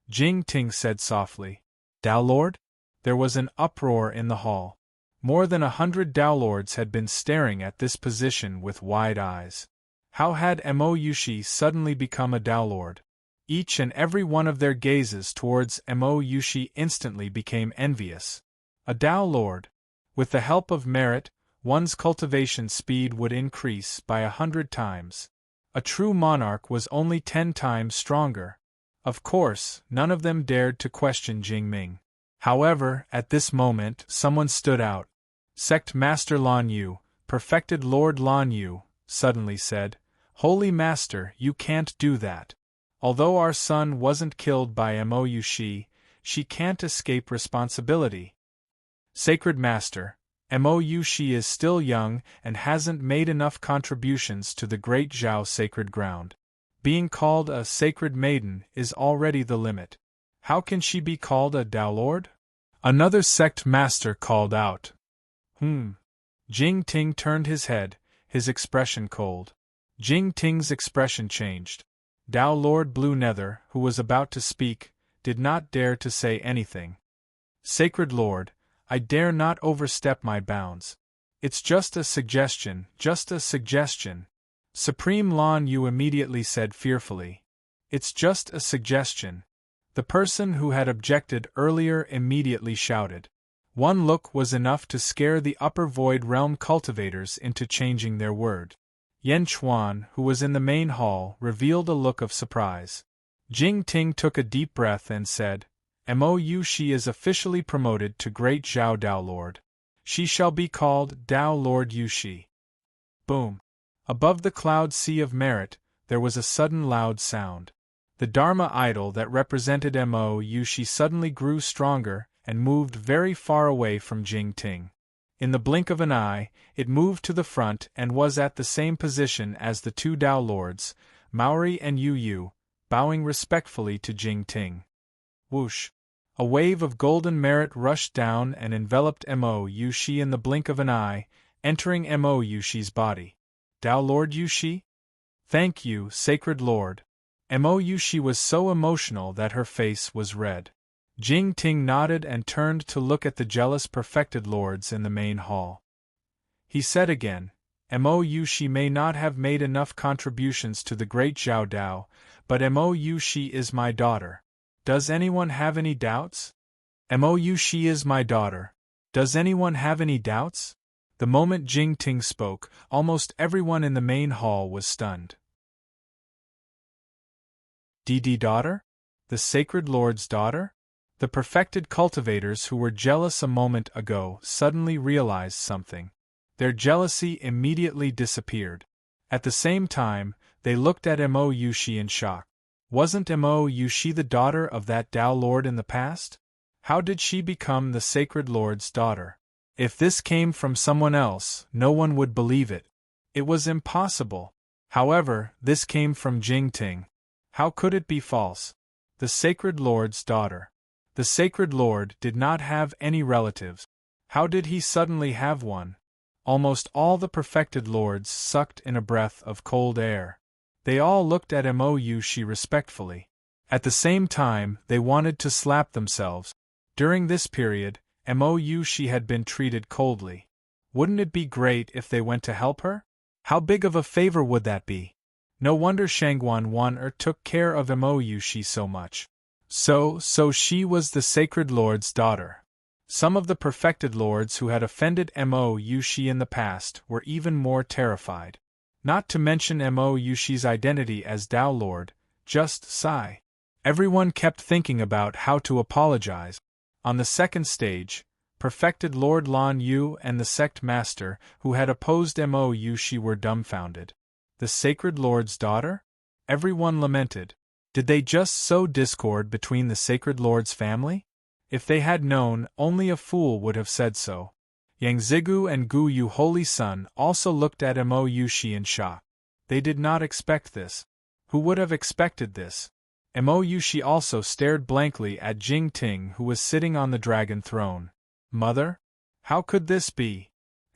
Jing Ting said softly. Dao Lord? There was an uproar in the hall. More than 100 Dao Lords had been staring at this position with wide eyes. How had Mou Shi suddenly become a Dao Lord? Each and every one of their gazes towards Mou Shi instantly became envious. A Dao Lord. With the help of merit, one's cultivation speed would increase by 100 times. A true monarch was only 10 times stronger. Of course, none of them dared to question Jing Ming. However, at this moment, someone stood out. Sect Master Lan Yu, perfected Lord Lan Yu, suddenly said, Holy Master, you can't do that. Although our son wasn't killed by Mou Shi, she can't escape responsibility. Sacred Master, Mou Shi is still young and hasn't made enough contributions to the Great Zhao sacred ground. Being called a sacred maiden is already the limit. How can she be called a Dao Lord? Another sect master called out. Jing Ting turned his head, his expression cold. Jing Ting's expression changed. Dao Lord Blue Nether, who was about to speak, did not dare to say anything. Sacred Lord, I dare not overstep my bounds. It's just a suggestion, just a suggestion. Supreme Lan Yu immediately said fearfully. It's just a suggestion. The person who had objected earlier immediately shouted. One look was enough to scare the upper void realm cultivators into changing their word. Yan Chuan, who was in the main hall, revealed a look of surprise. Jing Ting took a deep breath and said, Mou Shi is officially promoted to Great Zhao Dao Lord. She shall be called Dao Lord Yu Shi. Boom. Above the cloud sea of merit, there was a sudden loud sound. The Dharma idol that represented Mo Yushi suddenly grew stronger and moved very far away from Jing Ting. In the blink of an eye, it moved to the front and was at the same position as the two Tao Lords, Maori and Yu Yu, bowing respectfully to Jing Ting. Whoosh! A wave of golden merit rushed down and enveloped Mo Yushi in the blink of an eye, entering Mo Yushi's body. Tao Lord Yushi? Thank you, Sacred Lord. Mo Yushi was so emotional that her face was red. Jing Ting nodded and turned to look at the jealous perfected lords in the main hall. He said again, Mo Yushi may not have made enough contributions to the great Zhao Dao, but Mo Yushi is my daughter. Does anyone have any doubts? Mo Yushi is my daughter. Does anyone have any doubts? The moment Jing Ting spoke, almost everyone in the main hall was stunned. DD daughter? The Sacred Lord's daughter? The perfected cultivators who were jealous a moment ago suddenly realized something. Their jealousy immediately disappeared. At the same time, they looked at Mo Yushi in shock. Wasn't Mo Yushi the daughter of that Tao Lord in the past? How did she become the Sacred Lord's daughter? If this came from someone else, no one would believe it. It was impossible. However, this came from Jing Ting. How could it be false? The Sacred Lord's daughter. The Sacred Lord did not have any relatives. How did he suddenly have one? Almost all the perfected lords sucked in a breath of cold air. They all looked at Mo Yushi respectfully. At the same time, they wanted to slap themselves. During this period, Mo Yushi had been treated coldly. Wouldn't it be great if they went to help her? How big of a favor would that be? No wonder Shangguan Wan took care of Mo Yushi so much. So she was the Sacred Lord's daughter. Some of the perfected lords who had offended Mo Yushi in the past were even more terrified. Not to mention Mo Yushi's identity as Tao Lord, just sigh. Everyone kept thinking about how to apologize. On the second stage, perfected Lord Lan Yu and the sect master who had opposed Mo Yushi were dumbfounded. The Sacred Lord's daughter? Everyone lamented. Did they just sow discord between the Sacred Lord's family? If they had known, only a fool would have said so. Yang Zigu and Gu Yu Holy Son also looked at Mo Yushi in shock. They did not expect this. Who would have expected this? Mo Yushi also stared blankly at Jing Ting, who was sitting on the dragon throne. Mother? How could this be?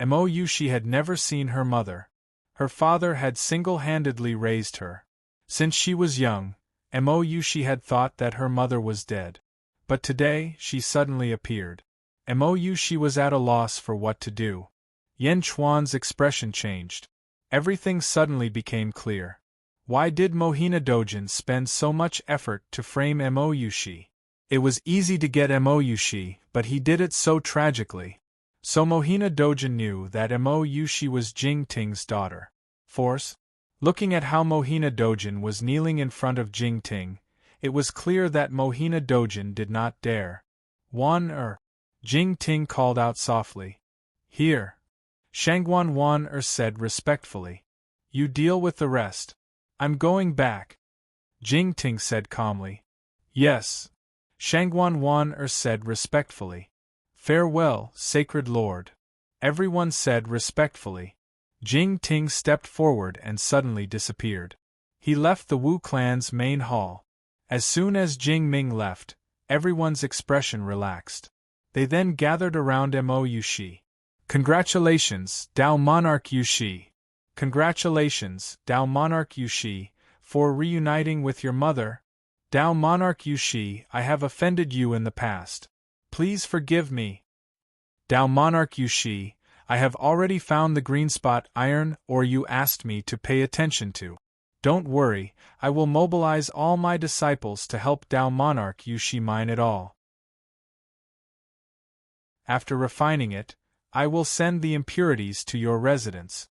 Mo Yushi had never seen her mother. Her father had single-handedly raised her. Since she was young, Mo Yushi had thought that her mother was dead. But today, she suddenly appeared. Mo Yushi was at a loss for what to do. Yan Chuan's expression changed. Everything suddenly became clear. Why did Mohina Dojin spend so much effort to frame Mo Yushi? It was easy to get Mo Yushi, but he did it so tragically. So Mohina Dojin knew that Mo Yushi was Jing Ting's daughter. Force? Looking at how Mohina Dojin was kneeling in front of Jing Ting, it was clear that Mohina Dojin did not dare. Jing Ting called out softly. Here. Shangguan Wan said respectfully. You deal with the rest. I'm going back. Jing Ting said calmly. Yes. Shangguan Wan said respectfully. Farewell, Sacred Lord. Everyone said respectfully. Jing Ting stepped forward and suddenly disappeared. He left the Wu clan's main hall. As soon as Jing Ming left, everyone's expression relaxed. They then gathered around Mo Yushi. Congratulations, Tao Monarch Yushi. Congratulations, Tao Monarch Yushi, for reuniting with your mother. Tao Monarch Yushi, I have offended you in the past. Please forgive me. Tao Monarch Yushi, I have already found the green spot iron ore you asked me to pay attention to. Don't worry, I will mobilize all my disciples to help Tao Monarch Yushi mine it all. After refining it, I will send the impurities to your residence.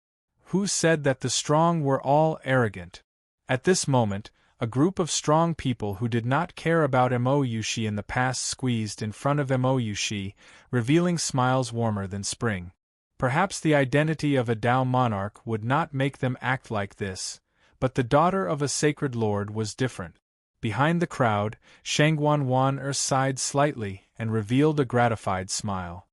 Who said that the strong were all arrogant? At this moment, a group of strong people who did not care about Mo Yushi in the past squeezed in front of Mo Yushi, revealing smiles warmer than spring. Perhaps the identity of a Tao monarch would not make them act like this, But the daughter of a sacred lord was different. Behind the crowd, Shangguan sighed slightly and revealed a gratified smile.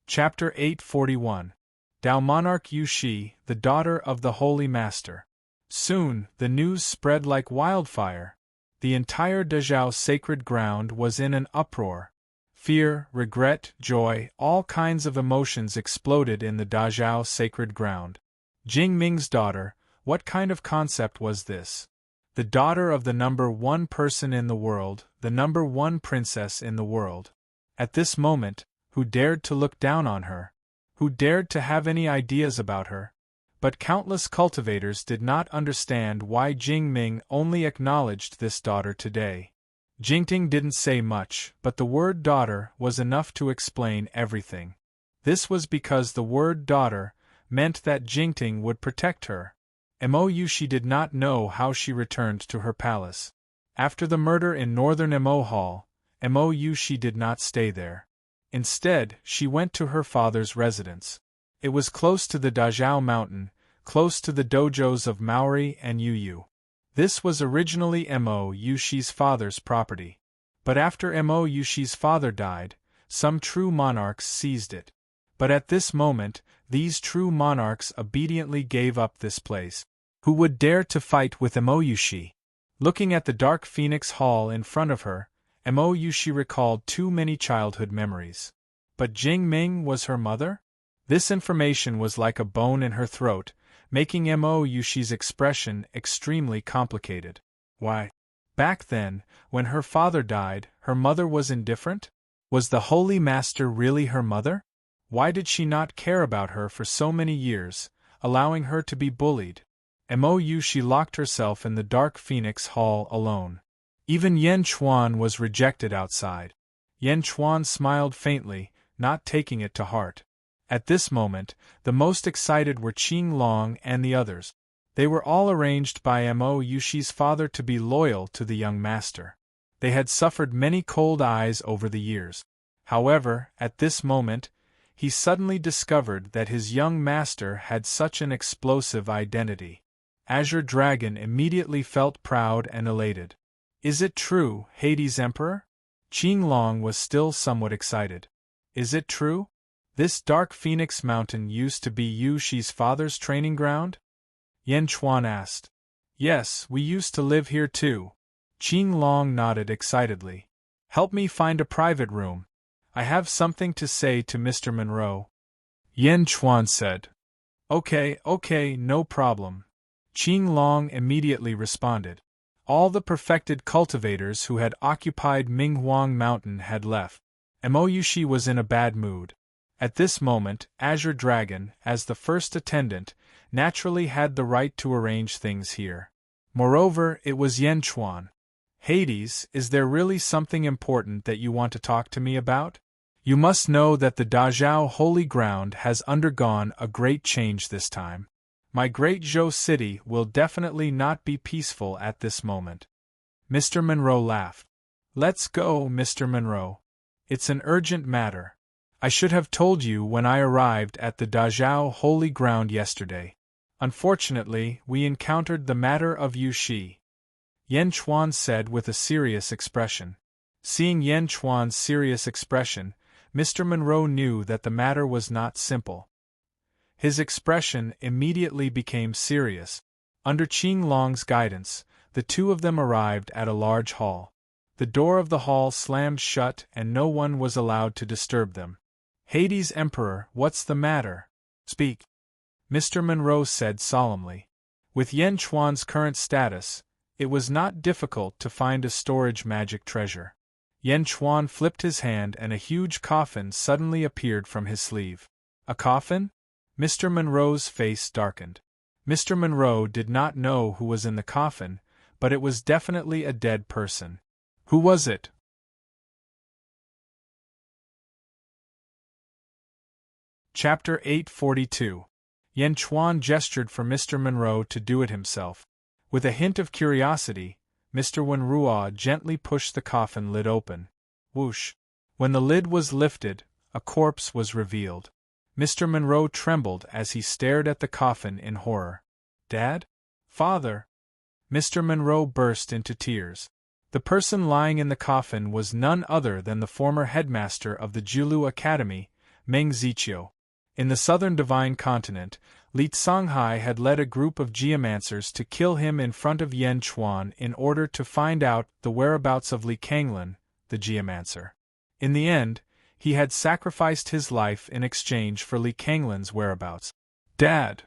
Chapter 841. Tao Monarch Yushi, the daughter of the Holy Master. Soon, the news spread like wildfire. The entire Dazhao sacred ground was in an uproar. Fear, regret, joy, all kinds of emotions exploded in the Dazhao sacred ground. Jing Ming's daughter, what kind of concept was this? The daughter of the number one person in the world, the number one princess in the world. At this moment, who dared to look down on her? Who dared to have any ideas about her? But countless cultivators did not understand why Jing Ming only acknowledged this daughter today. Jingting didn't say much, but the word daughter was enough to explain everything. This was because the word daughter meant that Jingting would protect her. Mo Yushi did not know how she returned to her palace. After the murder in northern Mo Hall, Mo Yushi did not stay there. Instead, she went to her father's residence. It was close to the Dazhao mountain, close to the dojos of Maori and Yu. This was originally Mo Yushi's father's property. But after Mo Yushi's father died, some true monarchs seized it. But at this moment, these true monarchs obediently gave up this place. Who would dare to fight with Mo Yushi? Looking at the dark phoenix hall in front of her, Mo Yushi recalled too many childhood memories. But Jing Ming was her mother? This information was like a bone in her throat, making Mo Yushi's expression extremely complicated. Why? Back then, when her father died, her mother was indifferent? Was the Holy Master really her mother? Why did she not care about her for so many years, allowing her to be bullied? Mo Yushi locked herself in the dark phoenix hall alone. Even Yan Chuan was rejected outside. Yan Chuan smiled faintly, not taking it to heart. At this moment, the most excited were Qing Long and the others. They were all arranged by Mo Yushi's father to be loyal to the young master. They had suffered many cold eyes over the years. However, at this moment, he suddenly discovered that his young master had such an explosive identity. Azure Dragon immediately felt proud and elated. Is it true, Hades Emperor? Qing Long was still somewhat excited. Is it true? This dark phoenix mountain used to be Yushi's father's training ground? Yan Chuan asked. Yes, we used to live here too. Qing Long nodded excitedly. Help me find a private room. I have something to say to Mr. Monroe. Yan Chuan said. Okay, no problem. Qing Long immediately responded. All the perfected cultivators who had occupied Minghuang Mountain had left. Mo Yushi was in a bad mood. At this moment, Azure Dragon, as the first attendant, naturally had the right to arrange things here. Moreover, it was Yan Chuan. Hades, is there really something important that you want to talk to me about? You must know that the Dazhao Holy Ground has undergone a great change this time. My great Zhou city will definitely not be peaceful at this moment. Mr. Monroe laughed. Let's go, Mr. Monroe. It's an urgent matter. I should have told you when I arrived at the Dazhao Holy Ground yesterday. Unfortunately, we encountered the matter of Yushi. Yan Chuan said with a serious expression. Seeing Yan Chuan's serious expression, Mr. Monroe knew that the matter was not simple. His expression immediately became serious. Under Qing Long's guidance, the two of them arrived at a large hall. The door of the hall slammed shut and no one was allowed to disturb them. Hades Emperor, what's the matter? Speak. Mr. Monroe said solemnly. With Yan Chuan's current status, it was not difficult to find a storage magic treasure. Yan Chuan flipped his hand and a huge coffin suddenly appeared from his sleeve. A coffin? Mr. Monroe's face darkened. Mr. Monroe did not know who was in the coffin, but it was definitely a dead person. Who was it? Chapter 842. Yan Chuan gestured for Mr. Monroe to do it himself. With a hint of curiosity, Mr. Wenruo gently pushed the coffin lid open. Whoosh! When the lid was lifted, a corpse was revealed. Mr. Monroe trembled as he stared at the coffin in horror. Dad? Father? Mr. Monroe burst into tears. The person lying in the coffin was none other than the former headmaster of the Julu Academy, Meng Ziqiu. In the southern divine continent, Li Songhai had led a group of geomancers to kill him in front of Yan Chuan in order to find out the whereabouts of Li Kanglan, the geomancer. In the end, he had sacrificed his life in exchange for Li Kanglan's whereabouts. Dad!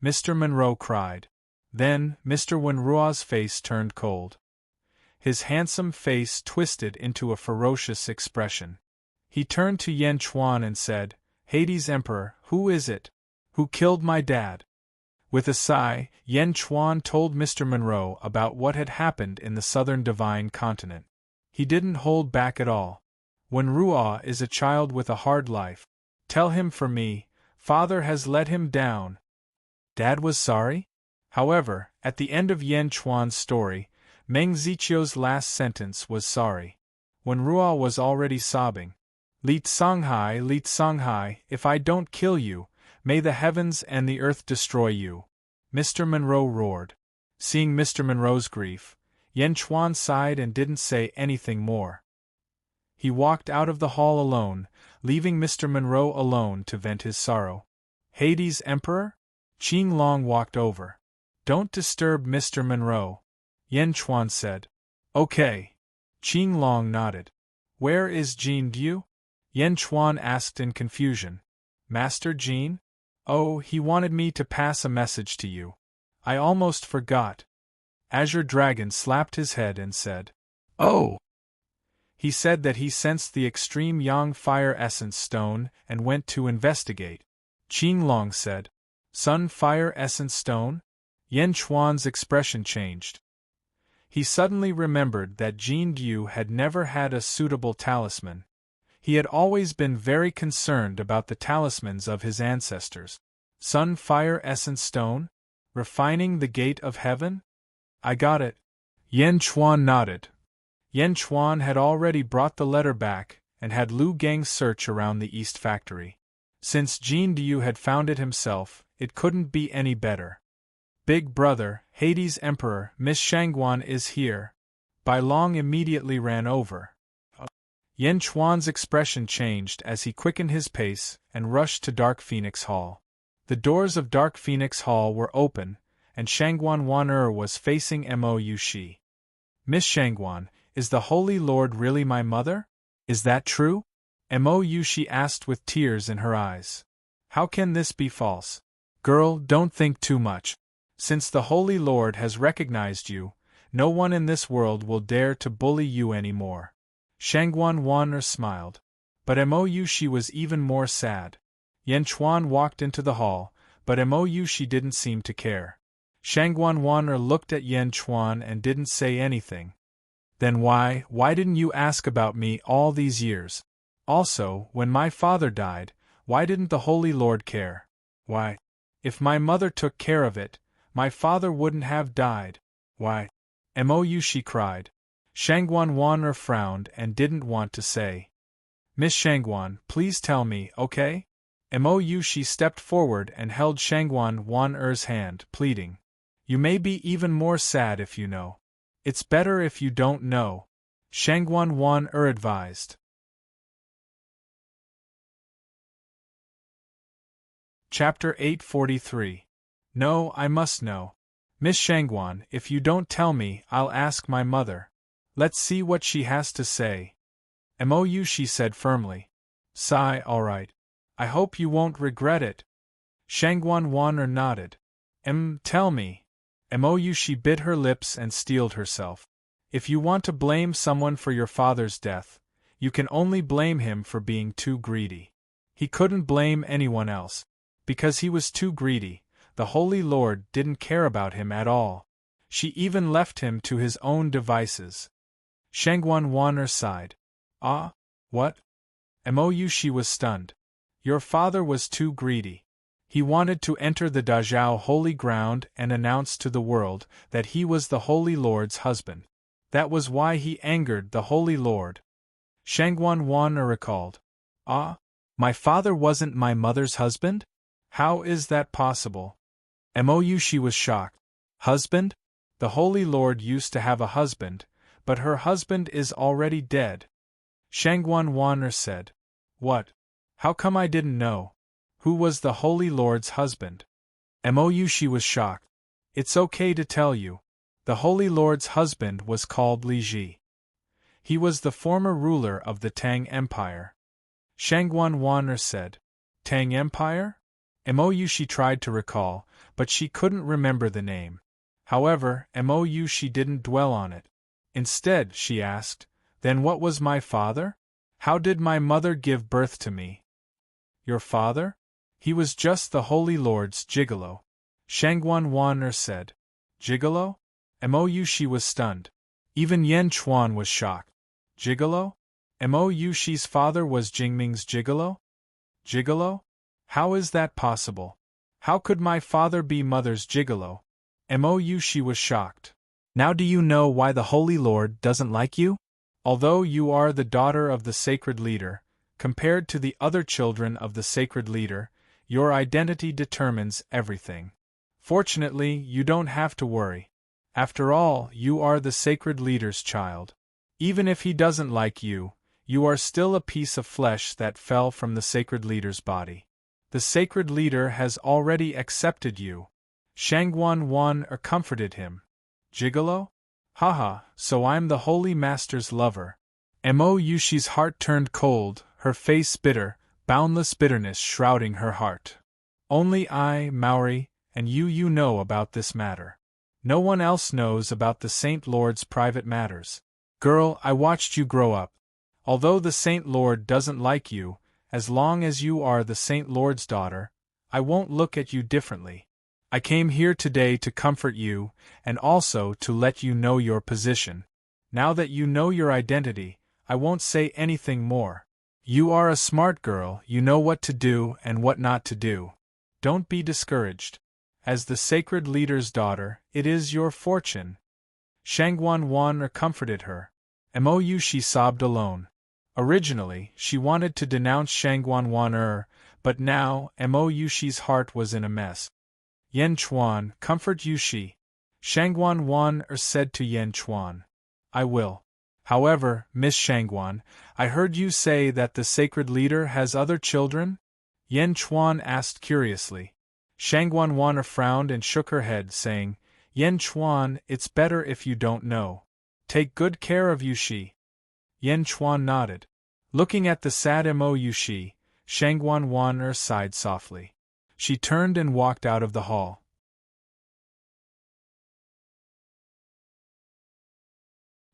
Mr. Monroe cried. Then, Mr. Wenrua's face turned cold. His handsome face twisted into a ferocious expression. He turned to Yan Chuan and said, Hades Emperor, who is it? Who killed my dad? With a sigh, Yan Chuan told Mr. Monroe about what had happened in the southern divine continent. He didn't hold back at all. Wenrua is a child with a hard life. Tell him for me, father has let him down. Dad was sorry? However, at the end of Yan Chuan's story, Meng Ziqiu's last sentence was sorry. Wenrua was already sobbing. Li Songhai, if I don't kill you, may the heavens and the earth destroy you. Mr. Monroe roared. Seeing Mr. Monroe's grief, Yan Chuan sighed and didn't say anything more. He walked out of the hall alone, leaving Mr. Monroe alone to vent his sorrow. Hades Emperor? Qing Long walked over. Don't disturb Mr. Monroe, Yan Chuan said. Okay. Qing Long nodded. Where is Jean Du? Yan Chuan asked in confusion. Master Jean? Oh, he wanted me to pass a message to you. I almost forgot. Azure Dragon slapped his head and said, Oh! He said that he sensed the extreme Yang Fire Essence Stone and went to investigate. Qing Long said, Sun Fire Essence Stone? Yan Chuan's expression changed. He suddenly remembered that Jean Du had never had a suitable talisman. He had always been very concerned about the talismans of his ancestors. Sun Fire Essence Stone? Refining the Gate of Heaven? I got it. Yan Chuan nodded. Yan Chuan had already brought the letter back and had Lu Gang search around the East Factory. Since Jean Du had found it himself, it couldn't be any better. Big brother, Hades Emperor, Miss Shangguan is here. Bai Long immediately ran over. Yan Chuan's expression changed as he quickened his pace and rushed to Dark Phoenix Hall. The doors of Dark Phoenix Hall were open, and Shangguan Wan was facing Mo Yushi. Miss Shangguan, is the Holy Lord really my mother? Is that true? Mo Yushi asked with tears in her eyes. How can this be false? Girl, don't think too much. Since the Holy Lord has recognized you, no one in this world will dare to bully you anymore. Shangguan Wan smiled. But Mo Yushi was even more sad. Yan Chuan walked into the hall, but Mo Yushi didn't seem to care. Shangguan Wan looked at Yan Chuan and didn't say anything. Then why didn't you ask about me all these years? Also, when my father died, why didn't the Holy Lord care? Why? If my mother took care of it, my father wouldn't have died. Why? Mo Yushi cried. Shangguan Wan frowned and didn't want to say. Miss Shangguan, please tell me, okay? Mo Yushi stepped forward and held Shangguan Wan's hand, pleading. You may be even more sad if you know. It's better if you don't know. Shangguan Wan advised. Chapter 843. No, I must know. Miss Shangguan, if you don't tell me, I'll ask my mother. Let's see what she has to say. Mo Yushi said firmly. Sigh, all right. I hope you won't regret it. Shangguan Wan nodded. Tell me. Mo Yushi bit her lips and steeled herself. If you want to blame someone for your father's death, you can only blame him for being too greedy. He couldn't blame anyone else. Because he was too greedy, the Holy Lord didn't care about him at all. She even left him to his own devices. Shangguan Wan sighed. Ah? What? Mo Yushi was stunned. Your father was too greedy. He wanted to enter the Dazhao holy ground and announce to the world that he was the Holy Lord's husband. That was why he angered the Holy Lord. Shangguan Wan recalled. Ah? My father wasn't my mother's husband? How is that possible? Moushi was shocked. Husband? The Holy Lord used to have a husband, but her husband is already dead. Shangguan Wan'er said. What? How come I didn't know? Who was the Holy Lord's husband? Moushi was shocked. It's okay to tell you. The Holy Lord's husband was called Li Ji. He was the former ruler of the Tang Empire. Shangguan Wan'er said. Tang Empire? Moushi tried to recall, but she couldn't remember the name. However, Moushi didn't dwell on it. Instead, she asked, then what was my father? How did my mother give birth to me? Your father? He was just the Holy Lord's gigolo. Shangguan Wan'er said. Gigolo? Moushi was stunned. Even Yan Chuan was shocked. Gigolo? Moushi's father was Jingming's gigolo? Gigolo? How is that possible? How could my father be mother's gigolo? Moushi was shocked. Now do you know why the Holy Lord doesn't like you? Although you are the daughter of the sacred leader, compared to the other children of the sacred leader, your identity determines everything. Fortunately, you don't have to worry. After all, you are the sacred leader's child. Even if he doesn't like you, you are still a piece of flesh that fell from the sacred leader's body. The sacred leader has already accepted you. Shangguan Wan'er comforted him. Gigolo? Haha, so I'm the Holy Master's lover. Moushi's heart turned cold, her face bitter, boundless bitterness shrouding her heart. Only I, Maori, and you know about this matter. No one else knows about the Saint Lord's private matters. Girl, I watched you grow up. Although the Saint Lord doesn't like you, as long as you are the Saint Lord's daughter, I won't look at you differently. I came here today to comfort you, and also to let you know your position. Now that you know your identity, I won't say anything more. You are a smart girl, you know what to do and what not to do. Don't be discouraged. As the sacred leader's daughter, it is your fortune. Shangguan Wan'er comforted her. Moushi sobbed alone. Originally, she wanted to denounce Shangguan Wan'er, but now, Moushi's heart was in a mess. Yan Chuan, comfort Yushi. Shangguan Wan'er said to Yan Chuan. I will. However, Miss Shangguan, I heard you say that the sacred leader has other children? Yan Chuan asked curiously. Shangguan Wan'er frowned and shook her head, saying, Yan Chuan, it's better if you don't know. Take good care of Yushi. Yan Chuan nodded. Looking at the sad Moushi, Shangguan Wan'er sighed softly. She turned and walked out of the hall.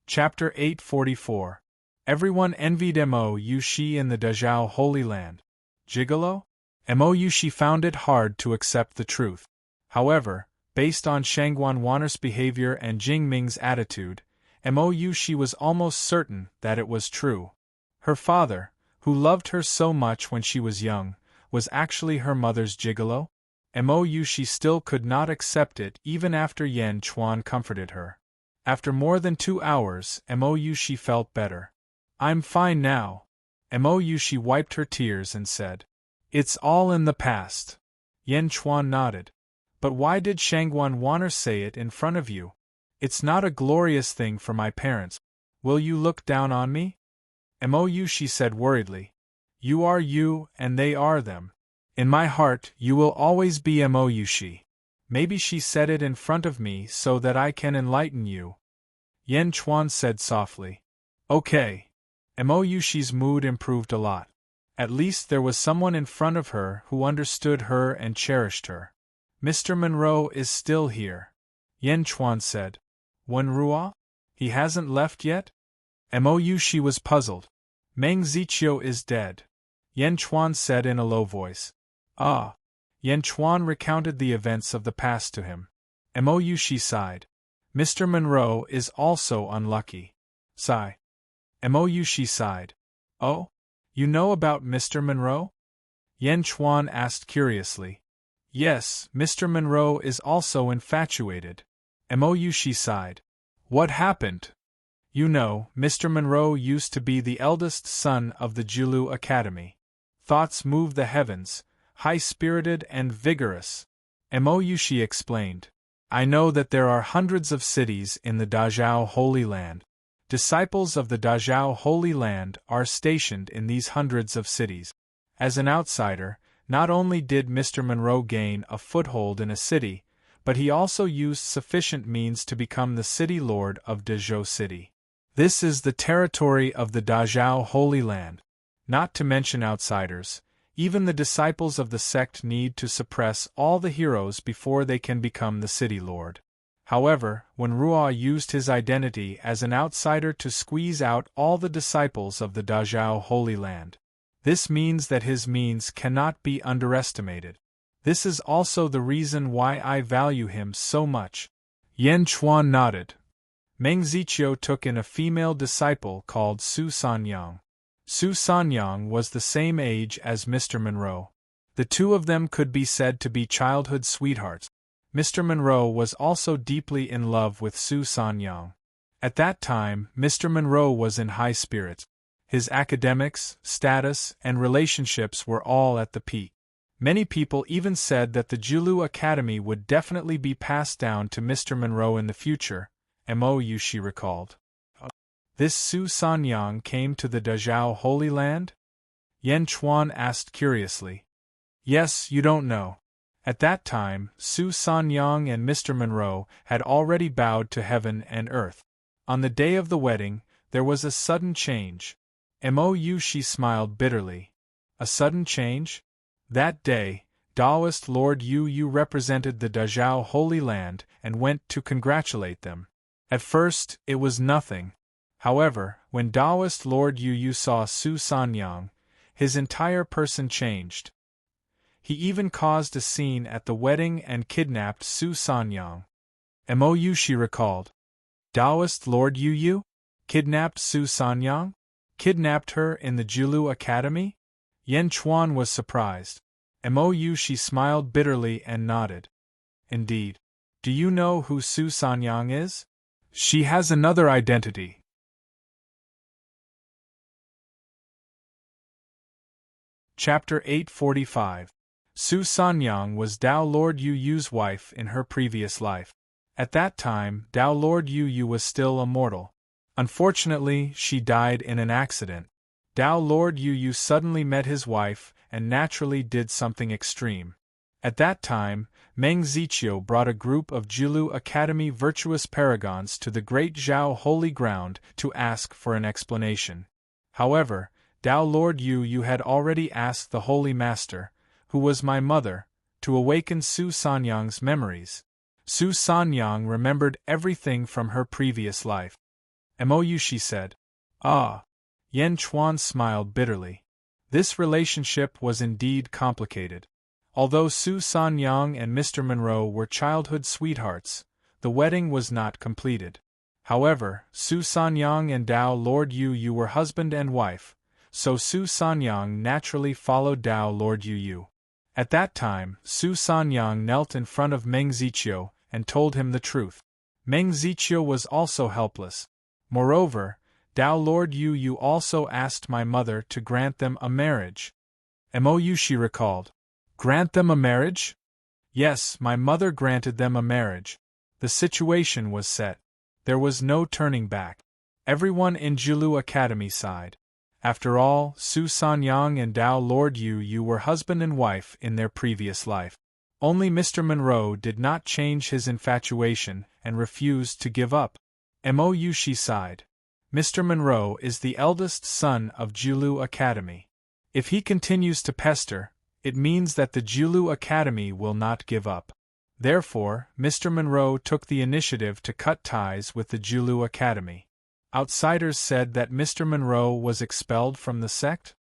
Chapter 844. Everyone envied Moushi in the Dazhao Holy Land. Gigolo? Moushi found it hard to accept the truth. However, based on Shangguan Wan'er's behavior and Jingming's attitude, Moushi was almost certain that it was true. Her father, who loved her so much when she was young, was actually her mother's gigolo? Moushi still could not accept it even after Yan Chuan comforted her. After more than 2 hours, Moushi felt better. I'm fine now. Moushi wiped her tears and said. It's all in the past. Yan Chuan nodded. But why did Shangguan Wan'er say it in front of you? It's not a glorious thing for my parents. Will you look down on me? Moushi said worriedly. You are you, and they are them. In my heart, you will always be Moushi. Maybe she said it in front of me so that I can enlighten you. Yan Chuan said softly. Okay. Moushi's mood improved a lot. At least there was someone in front of her who understood her and cherished her. Mr. Monroe is still here. Yan Chuan said. Wenrua? He hasn't left yet? Moushi was puzzled. Meng Ziqiu is dead. Yan Chuan said in a low voice. Ah. Yan Chuan recounted the events of the past to him. Moushi sighed. Mr. Monroe is also unlucky. Sigh. Moushi sighed. Oh? You know about Mr. Monroe? Yan Chuan asked curiously. Yes, Mr. Monroe is also infatuated. Moushi sighed. What happened? You know, Mr. Monroe used to be the eldest son of the Jiulu Academy. thoughts move the heavens, high-spirited and vigorous. Moyushi explained. I know that there are hundreds of cities in the Dazhao Holy Land. Disciples of the Dazhao Holy Land are stationed in these hundreds of cities. As an outsider, not only did Mr. Monroe gain a foothold in a city, but he also used sufficient means to become the city lord of Dazhou City. This is the territory of the Dazhao Holy Land. Not to mention outsiders, even the disciples of the sect need to suppress all the heroes before they can become the city lord. However, when Ruo used his identity as an outsider to squeeze out all the disciples of the Dazhao Holy Land, this means that his means cannot be underestimated. This is also the reason why I value him so much. Yan Chuan nodded. Meng Ziqiu took in a female disciple called Su Sanyang. Su Sanyang was the same age as Mr. Monroe. The two of them could be said to be childhood sweethearts. Mr. Monroe was also deeply in love with Su Sanyang. At that time, Mr. Monroe was in high spirits. His academics, status, and relationships were all at the peak. Many people even said that the Julu Academy would definitely be passed down to Mr. Monroe in the future, Moyushi recalled. This Su Sanyang came to the Dazhao Holy Land? Yan Chuan asked curiously. Yes, you don't know. At that time, Su Sanyang and Mr. Monroe had already bowed to heaven and earth. On the day of the wedding, there was a sudden change. Moyushi smiled bitterly. A sudden change? That day, Taoist Lord Yu represented the Dazhao Holy Land and went to congratulate them. At first, it was nothing. However, when Taoist Lord Yu saw Su Sanyang, his entire person changed. He even caused a scene at the wedding and kidnapped Su Sanyang. Moyushi recalled. Taoist Lord Yu? Kidnapped Su Sanyang? Kidnapped her in the Julu Academy? Yan Chuan was surprised. Moyushi smiled bitterly and nodded. Indeed. Do you know who Su Sanyang is? She has another identity. Chapter 845. Su Sanyang was Dao Lord Yu's wife in her previous life. At that time, Dao Lord Yu was still a mortal. Unfortunately, she died in an accident. Dao Lord Yu suddenly met his wife and naturally did something extreme. At that time, Meng Ziqiu brought a group of Julu Academy virtuous paragons to the Great Zhao Holy Ground to ask for an explanation. However, Dao Lord Yu had already asked the Holy Master, who was my mother, to awaken Su Sanyang's memories. Su Sanyang remembered everything from her previous life. Moyushi said. Ah. Yan Chuan smiled bitterly. This relationship was indeed complicated. Although Su Sanyang and Mr. Monroe were childhood sweethearts, the wedding was not completed. However, Su Sanyang and Dao Lord Yu were husband and wife, so Su Sanyang naturally followed Dao Lord Yu. At that time, Su Sanyang knelt in front of Meng Ziqiu and told him the truth. Meng Ziqiu was also helpless. Moreover, Dao Lord Yu also asked my mother to grant them a marriage. Moyushi recalled. Grant them a marriage? Yes, my mother granted them a marriage. The situation was set. There was no turning back. Everyone in Julu Academy sighed. After all, Su Sanyang and Dao Lord Yu were husband and wife in their previous life. Only Mr. Monroe did not change his infatuation and refused to give up. Moyushi sighed. Mr. Monroe is the eldest son of Julu Academy. If he continues to pester, it means that the Julu Academy will not give up. Therefore, Mr. Monroe took the initiative to cut ties with the Julu Academy. Outsiders said that Mr. Monroe was expelled from the sect?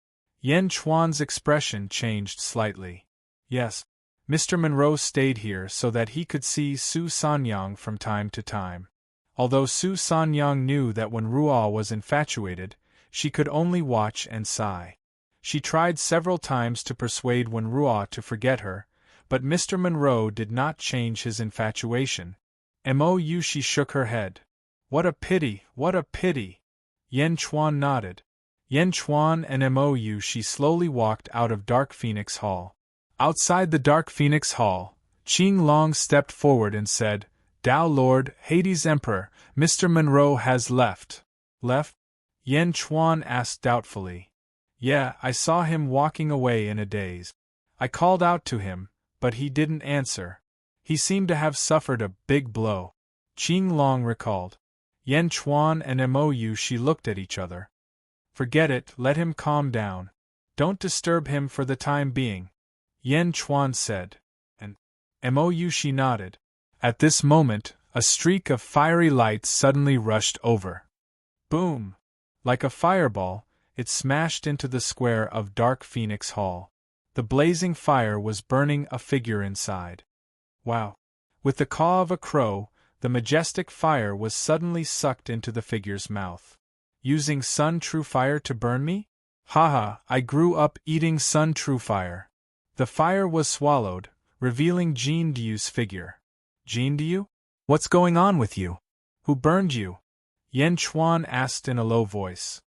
Yan Chuan's expression changed slightly. Yes. Mr. Monroe stayed here so that he could see Su Sanyang from time to time. Although Su Sanyang knew that when Ruo was infatuated, she could only watch and sigh. She tried several times to persuade Wen Ruo to forget her, but Mr. Monroe did not change his infatuation. Moyushi shook her head. What a pity, what a pity! Yan Chuan nodded. Yan Chuan and Mou she slowly walked out of Dark Phoenix Hall. Outside the Dark Phoenix Hall, Qing Long stepped forward and said, Tao Lord, Hades Emperor, Mr. Monroe has left. Left? Yan Chuan asked doubtfully. Yeah, I saw him walking away in a daze. I called out to him, but he didn't answer. He seemed to have suffered a big blow. Qing Long recalled. Yan Chuan and Mou she looked at each other. Forget it, let him calm down. Don't disturb him for the time being, Yan Chuan said. And Mou she nodded. At this moment, a streak of fiery light suddenly rushed over. Boom! Like a fireball, it smashed into the square of Dark Phoenix Hall. The blazing fire was burning a figure inside. Wow! With the caw of a crow, the majestic fire was suddenly sucked into the figure's mouth. Using Sun True Fire to burn me? Haha, I grew up eating Sun True Fire. The fire was swallowed, revealing Jin Du's figure. Jin Du? What's going on with you? Who burned you? Yan Chuan asked in a low voice.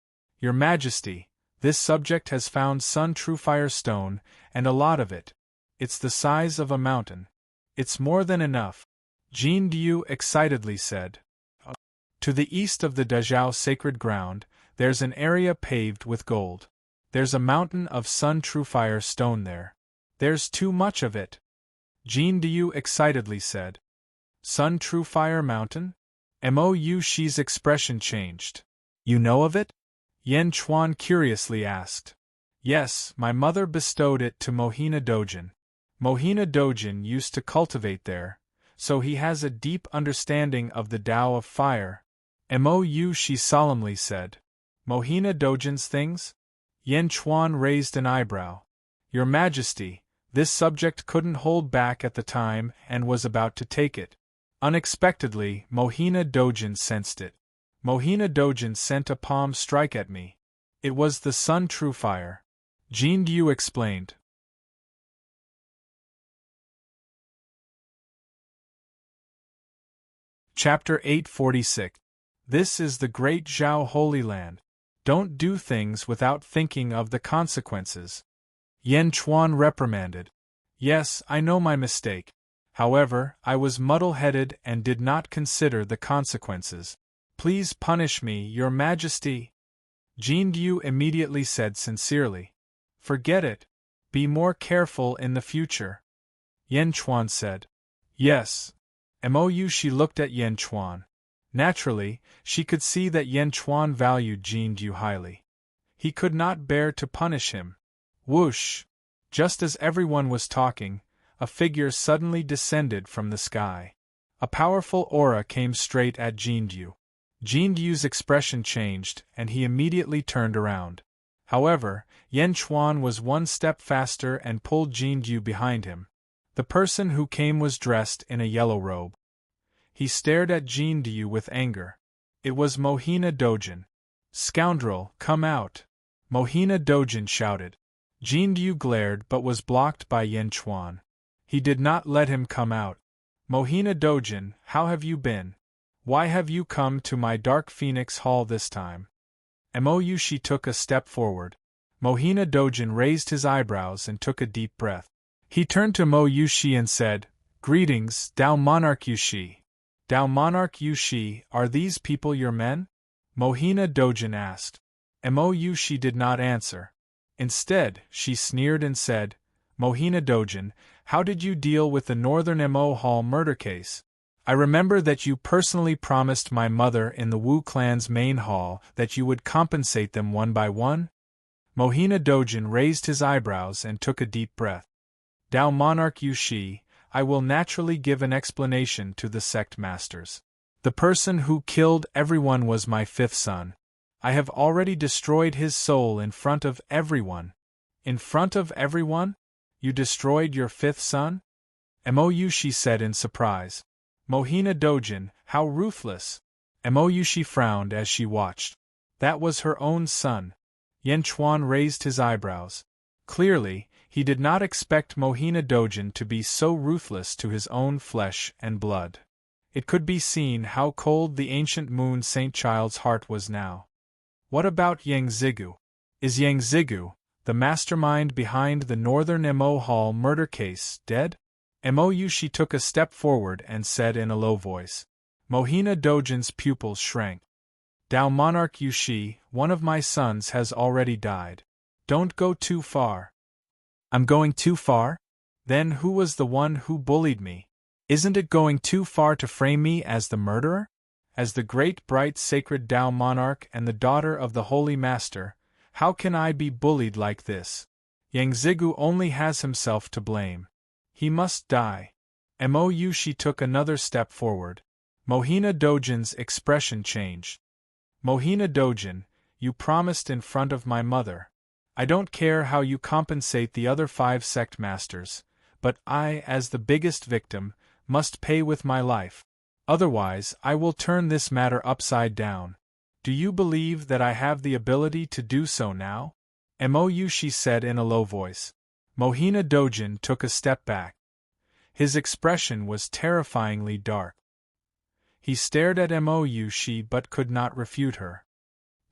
Your Majesty, this subject has found Sun True Fire stone, and a lot of it. It's the size of a mountain. It's more than enough, Jin Du excitedly said. To the east of the Dazhao sacred ground, there's an area paved with gold. There's a mountain of Sun True Fire stone there. There's too much of it, Jin Du excitedly said. Sun True Fire Mountain? Mou she's expression changed. You know of it? Yan Chuan curiously asked. Yes, my mother bestowed it to Mohina Dojin. Mohina Dojin used to cultivate there, so he has a deep understanding of the Tao of Fire. Mou she solemnly said. Mohina Dojin's things? Yan Chuan raised an eyebrow. Your Majesty, this subject couldn't hold back at the time and was about to take it. Unexpectedly, Mohina Dojin sensed it. Mohina Dojin sent a palm strike at me. It was the Sun True Fire, Jin Du explained. Chapter 846. This is the Great Zhao Holy Land. Don't do things without thinking of the consequences, Yan Chuan reprimanded. Yes, I know my mistake. However, I was muddle-headed and did not consider the consequences. Please punish me, Your Majesty. Jin Du immediately said sincerely. Forget it. Be more careful in the future, Yan Chuan said. Yes. Mou she looked at Yan Chuan. Naturally, she could see that Yan Chuan valued Jin Du highly. He could not bear to punish him. Whoosh! Just as everyone was talking, a figure suddenly descended from the sky. A powerful aura came straight at Jin Du. Jin Du's expression changed, and he immediately turned around. However, Yan Chuan was one step faster and pulled Jin Du behind him. The person who came was dressed in a yellow robe. He stared at Jin Du with anger. It was Mohina Dojin. Scoundrel, come out! Mohina Dojin shouted. Jin Du glared but was blocked by Yan Chuan. He did not let him come out. Mohina Dojin, how have you been? Why have you come to my Dark Phoenix Hall this time? Mou she took a step forward. Mohina Dojin raised his eyebrows and took a deep breath. He turned to Mou she and said, Greetings, Tao Monarch Yushi. Tao Monarch Yushi, are these people your men? Mohina Dojin asked. Mou she did not answer. Instead, she sneered and said, Mohina Dojin, how did you deal with the Northern Mo Hall murder case? I remember that you personally promised my mother in the Wu clan's main hall that you would compensate them one by one? Mohina Dojin raised his eyebrows and took a deep breath. Tao Monarch Yushi, I will naturally give an explanation to the sect masters. The person who killed everyone was my fifth son. I have already destroyed his soul in front of everyone. In front of everyone? You destroyed your fifth son? Mou she said in surprise. Mohina Dojin, how ruthless! Mou she frowned as she watched. That was her own son. Yan Chuan raised his eyebrows. Clearly, he did not expect Mohina Dojin to be so ruthless to his own flesh and blood. It could be seen how cold the ancient moon Saint Child's heart was now. What about Yang Zigu? Is Yang Zigu, the mastermind behind the Northern Mo Hall murder case, dead? Mo Yushi took a step forward and said in a low voice. Mohina Dojin's pupils shrank. Dao Monarch Yushi, one of my sons has already died. Don't go too far. I'm going too far? Then who was the one who bullied me? Isn't it going too far to frame me as the murderer? As the great bright sacred Dao Monarch and the daughter of the Holy Master, how can I be bullied like this? Yang Zigu only has himself to blame. He must die. Mo Yushi took another step forward. Mohina Dojin's expression changed. Mohina Dojin, you promised in front of my mother. I don't care how you compensate the other 5 sect masters, but I, as the biggest victim, must pay with my life. Otherwise, I will turn this matter upside down. Do you believe that I have the ability to do so now? Mo Yushi said in a low voice. Mohina Dojin took a step back. His expression was terrifyingly dark. He stared at Mo Yushi but could not refute her.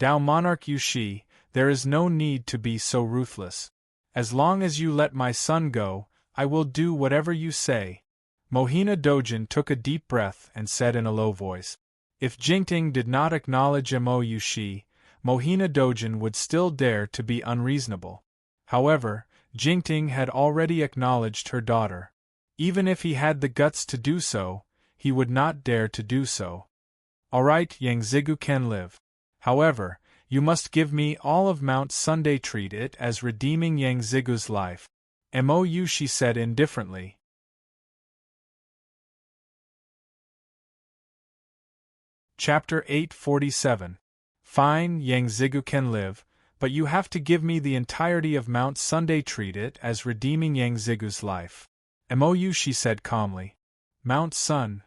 Dao Monarch Yushi, there is no need to be so ruthless. As long as you let my son go, I will do whatever you say. Mohina Dojin took a deep breath and said in a low voice. If Jingting did not acknowledge Mo Yushi, Mohina Dojin would still dare to be unreasonable. However, Jingting had already acknowledged her daughter. Even if he had the guts to do so, he would not dare to do so. All right, Yang Zigu can live. However, you must give me all of Mount Sunday. Treat it as redeeming Yang Zigu's life. Mo Yushi said indifferently. Chapter 847. Fine, Yang Zigu can live, but you have to give me the entirety of Mount Sunday. Treat it as redeeming Yang Zigu's life. Mo Yushi said calmly. Mount Sun.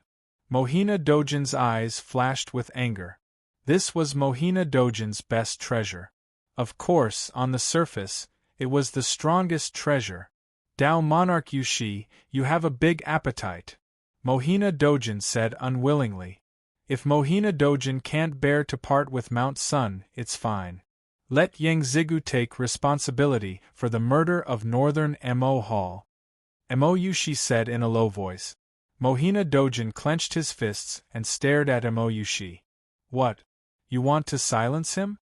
Mohina Dojin's eyes flashed with anger. This was Mohina Dojin's best treasure. Of course, on the surface, it was the strongest treasure. Dao Monarch Yushi, you have a big appetite. Mohina Dojin said unwillingly. If Mohina Dojin can't bear to part with Mount Sun, it's fine. Let Yang Zigu take responsibility for the murder of Northern Mo Hall. Mo Yushi said in a low voice. Mohina Dojin clenched his fists and stared at Mo Yushi. What? You want to silence him?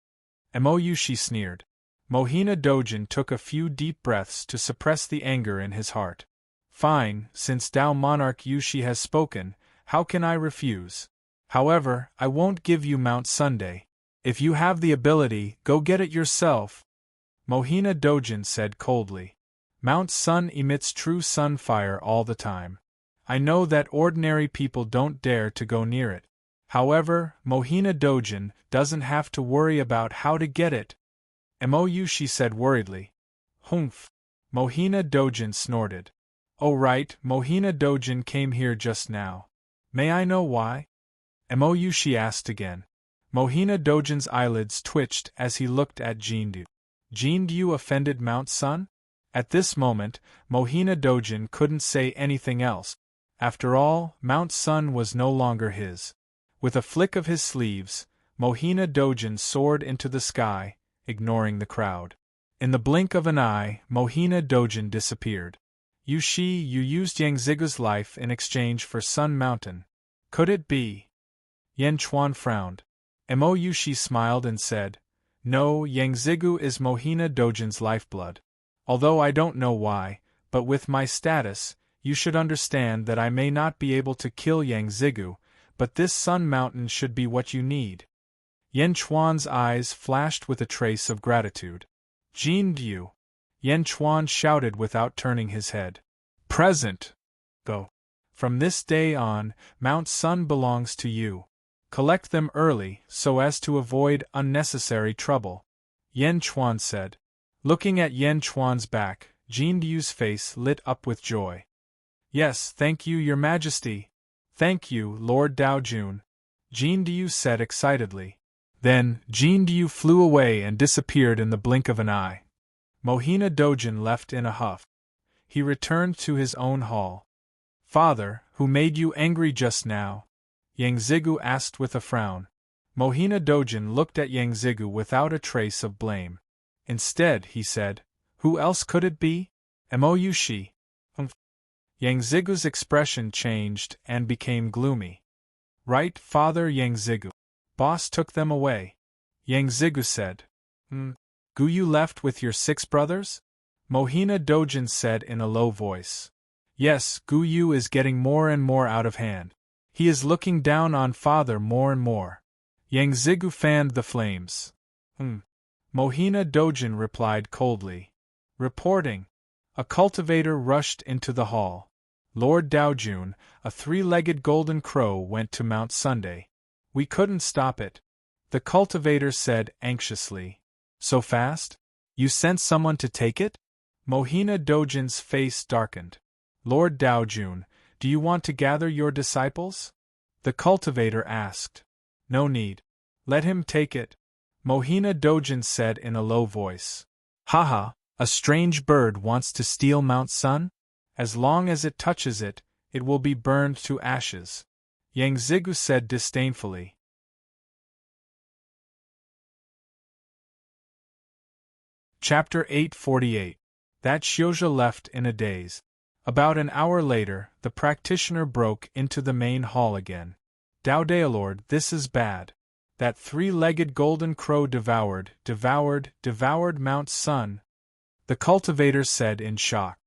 Mo Yushi sneered. Mohina Dojin took a few deep breaths to suppress the anger in his heart. Fine, since Dao Monarch Yushi has spoken, how can I refuse? However, I won't give you Mount Sunday. If you have the ability, go get it yourself. Mohina Dojin said coldly. Mount Sun emits true sun fire all the time. I know that ordinary people don't dare to go near it. However, Mohina Dojin doesn't have to worry about how to get it. Mo Yushi said worriedly. Humph. Mohina Dojin snorted. Oh right, Mohina Dojin came here just now. May I know why? Mo Yushi asked again. Mohina Dojin's eyelids twitched as he looked at Jindu. Jindu offended Mount Sun? At this moment, Mohina Dojin couldn't say anything else. After all, Mount Sun was no longer his. With a flick of his sleeves, Mohina Dojin soared into the sky, ignoring the crowd. In the blink of an eye, Mohina Dojin disappeared. Yushi, you used Yang Zigu's life in exchange for Sun Mountain. Could it be? Yan Chuan frowned. Mo Yushi smiled and said, No, Yang Zigu is Mohina Dojin's lifeblood. Although I don't know why, but with my status, you should understand that I may not be able to kill Yang Zigu, but this Sun Mountain should be what you need. Yan Chuan's eyes flashed with a trace of gratitude. Jin Du. Yan Chuan shouted without turning his head. Present. Go. From this day on, Mount Sun belongs to you. Collect them early, so as to avoid unnecessary trouble. Yan Chuan said. Looking at Yan Chuan's back, Jin Du's face lit up with joy. Yes, thank you, Your Majesty. Thank you, Lord Daojun. Jin Du said excitedly. Then, Jin Du flew away and disappeared in the blink of an eye. Mohina Dojin left in a huff. He returned to his own hall. Father, who made you angry just now? Yang Zigu asked with a frown. Mohina Dojin looked at Yang Zigu without a trace of blame. Instead, he said, "Who else could it be? Mou she." Yang Zigu's expression changed and became gloomy. "Right, Father Yang Zigu. Boss took them away." Yang Zigu said. Gu you left with your 6 brothers? Mohina Dojin said in a low voice. Yes, Gu Yu is getting more and more out of hand. He is looking down on Father more and more. Yang Zigu fanned the flames. Mohina Dojin replied coldly. Reporting. A cultivator rushed into the hall. Lord Daojun, a 3-legged golden crow, went to Mount Sunday. We couldn't stop it. The cultivator said anxiously. So fast? You sent someone to take it? Mohina Dojin's face darkened. Lord Daojun, do you want to gather your disciples? The cultivator asked. No need. Let him take it. Mohina Dojin said in a low voice. Haha, a strange bird wants to steal Mount Sun? As long as it touches it, it will be burned to ashes. Yang Zigu said disdainfully. Chapter 848. That Xiuzha left in a daze. About an hour later, the practitioner broke into the main hall again. Dao Daolord, this is bad. That 3-legged golden crow devoured Mount Sun. The cultivator said in shock.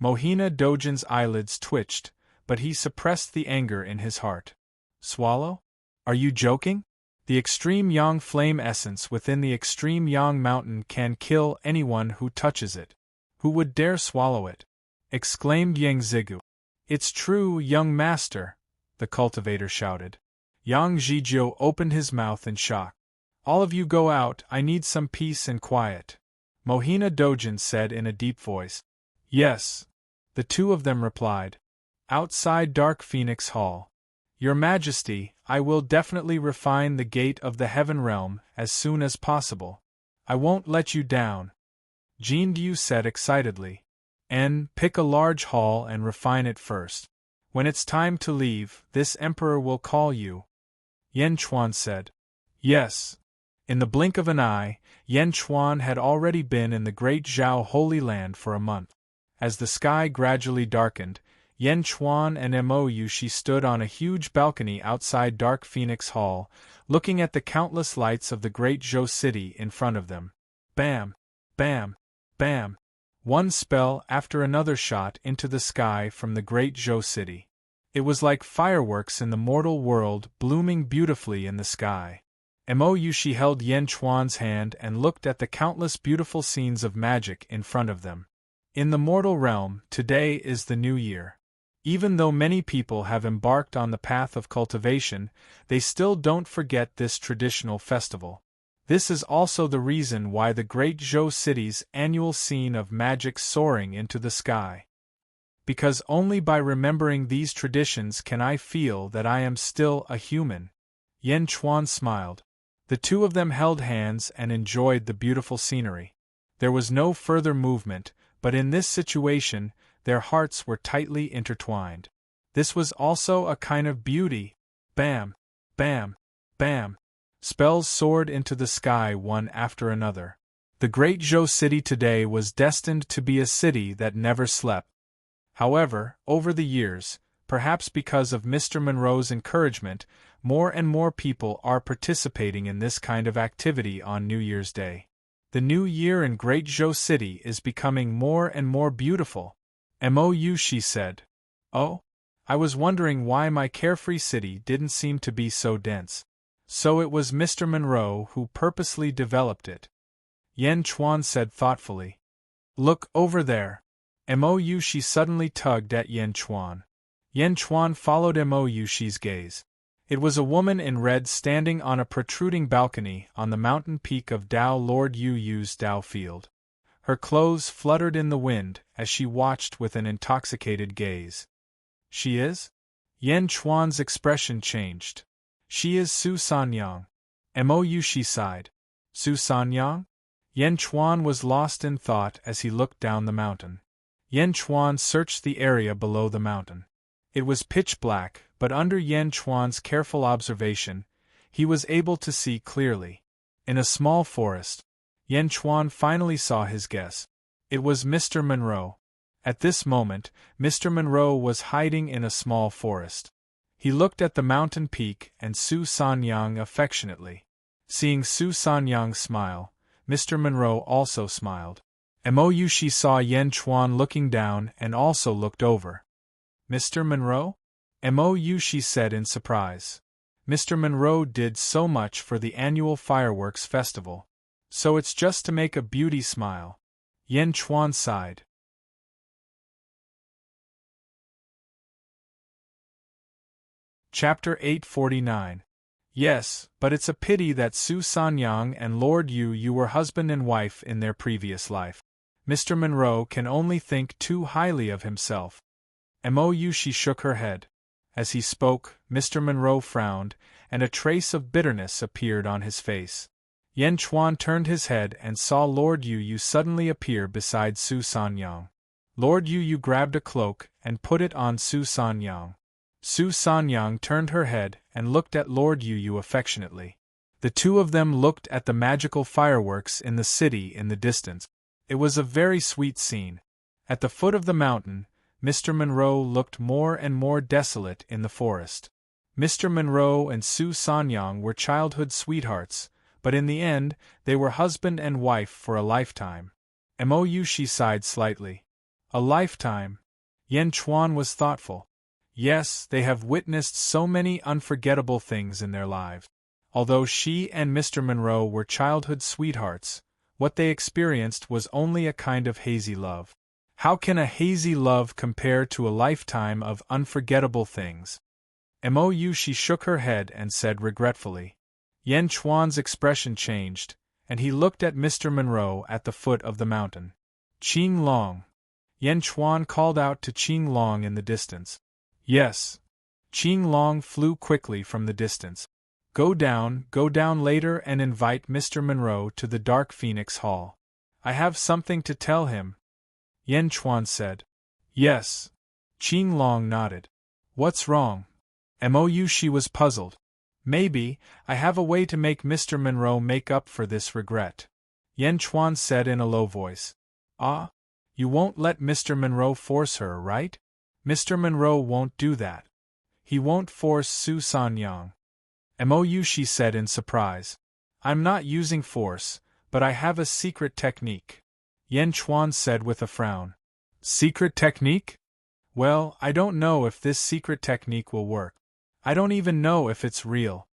Mohina Dojin's eyelids twitched, but he suppressed the anger in his heart. Swallow? Are you joking? The extreme Yang flame essence within the extreme Yang mountain can kill anyone who touches it. Who would dare swallow it? Exclaimed Yang Zigu. It's true, young master, the cultivator shouted. Yang Zhijiu opened his mouth in shock. All of you go out, I need some peace and quiet. Mohina Dojin said in a deep voice. Yes. The 2 of them replied. Outside Dark Phoenix Hall. Your Majesty, I will definitely refine the gate of the Heaven Realm as soon as possible. I won't let you down. Jin Du said excitedly. Pick a large hall and refine it first. When it's time to leave, this emperor will call you. Yan Chuan said. Yes. In the blink of an eye, Yan Chuan had already been in the Great Zhao Holy Land for a month. As the sky gradually darkened, Yan Chuan and Mou Shi stood on a huge balcony outside Dark Phoenix Hall, looking at the countless lights of the Great Zhou City in front of them. Bam! Bam! Bam! One spell after another shot into the sky from the Great Zhou City. It was like fireworks in the mortal world blooming beautifully in the sky. Mou Shi held Yan Chuan's hand and looked at the countless beautiful scenes of magic in front of them. In the mortal realm, today is the new year. Even though many people have embarked on the path of cultivation, they still don't forget this traditional festival. This is also the reason why the Great Zhou City's annual scene of magic soaring into the sky. Because only by remembering these traditions can I feel that I am still a human. Yan Chuan smiled. The 2 of them held hands and enjoyed the beautiful scenery. There was no further movement, but in this situation, their hearts were tightly intertwined. This was also a kind of beauty. Bam! Bam! Bam! Spells soared into the sky one after another. The Great Zhou City today was destined to be a city that never slept. However, over the years, perhaps because of Mr. Monroe's encouragement, more and more people are participating in this kind of activity on New Year's Day. The new year in Great Zhou City is becoming more and more beautiful. Mou Shi said. Oh? I was wondering why my carefree city didn't seem to be so dense. So it was Mr. Monroe who purposely developed it. Yan Chuan said thoughtfully. Look over there. Mou Shi suddenly tugged at Yan Chuan. Yan Chuan followed Mou Shi's gaze. It was a woman in red standing on a protruding balcony on the mountain peak of Dao Lord Yu Yu's Dao Field. Her clothes fluttered in the wind as she watched with an intoxicated gaze. She is? Yan Chuan's expression changed. She is Su Sanyang. Mou Shi sighed. Su Sanyang? Yan Chuan was lost in thought as he looked down the mountain. Yan Chuan searched the area below the mountain. It was pitch black, but under Yan Chuan's careful observation, he was able to see clearly. In a small forest, Yan Chuan finally saw his guess. It was Mr. Monroe. At this moment, Mr. Monroe was hiding in a small forest. He looked at the mountain peak and Su Sanyang affectionately. Seeing Su Sanyang smile, Mr. Monroe also smiled. She saw Yan Chuan looking down and also looked over. Mr. Monroe? She said in surprise. Mr. Monroe did so much for the annual fireworks festival. So it's just to make a beauty smile. Yan Chuan sighed. Chapter 849. Yes, but it's a pity that Su Sanyang and Lord Yu were husband and wife in their previous life. Mr. Monroe can only think too highly of himself. She shook her head. As he spoke, Mr. Monroe frowned, and a trace of bitterness appeared on his face. Yan Chuan turned his head and saw Lord Yu suddenly appear beside Su Sanyang. Lord Yu grabbed a cloak and put it on Su Sanyang. Su Sanyang turned her head and looked at Lord Yu affectionately. The two of them looked at the magical fireworks in the city in the distance. It was a very sweet scene. At the foot of the mountain, Mr. Monroe looked more and more desolate in the forest. Mr. Monroe and Su Sanyang were childhood sweethearts, but in the end, they were husband and wife for a lifetime. She sighed slightly. A lifetime? Yan Chuan was thoughtful. Yes, they have witnessed so many unforgettable things in their lives. Although she and Mr. Monroe were childhood sweethearts, what they experienced was only a kind of hazy love. How can a hazy love compare to a lifetime of unforgettable things? She shook her head and said regretfully. Yan Chuan's expression changed, and he looked at Mr. Monroe at the foot of the mountain. Qing Long. Yan Chuan called out to Qing Long in the distance. Yes. Qing Long flew quickly from the distance. Go down later and invite Mr. Monroe to the Dark Phoenix Hall. I have something to tell him. Yan Chuan said. Yes. Qing Long nodded. What's wrong? She was puzzled. Maybe, I have a way to make Mr. Monroe make up for this regret. Yan Chuan said in a low voice. Ah? You won't let Mr. Monroe force her, right? Mr. Monroe won't do that. He won't force Su Sanyang. She said in surprise. I'm not using force, but I have a secret technique. Yan Chuan said with a frown. Secret technique? Well, I don't know if this secret technique will work. I don't even know if it's real.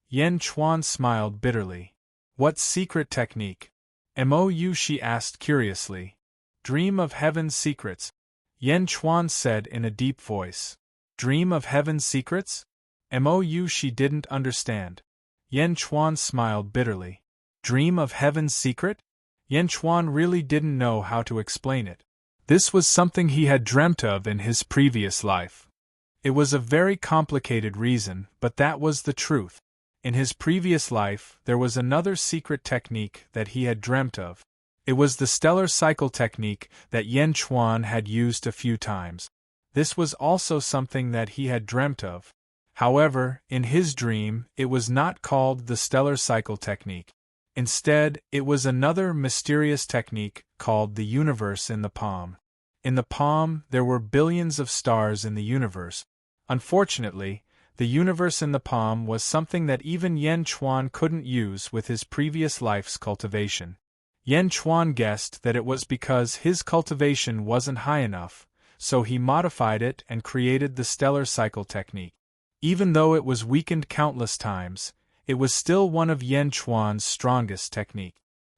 Yan Chuan smiled bitterly. What secret technique? She asked curiously. Dream of heaven's secrets. Yan Chuan said in a deep voice. Dream of heaven's secrets? She didn't understand. Yan Chuan smiled bitterly. Dream of heaven's secret? Yan Chuan really didn't know how to explain it. This was something he had dreamt of in his previous life. It was a very complicated reason, but that was the truth. In his previous life, there was another secret technique that he had dreamt of. It was the stellar cycle technique that Yan Chuan had used a few times. This was also something that he had dreamt of. However, in his dream, it was not called the stellar cycle technique. Instead, it was another mysterious technique called the universe in the palm. In the palm, there were billions of stars in the universe. Unfortunately, the universe in the palm was something that even Yan Chuan couldn't use with his previous life's cultivation. Yan Chuan guessed that it was because his cultivation wasn't high enough, so he modified it and created the stellar cycle technique. Even though it was weakened countless times, it was still one of Yan Chuan's strongest technique.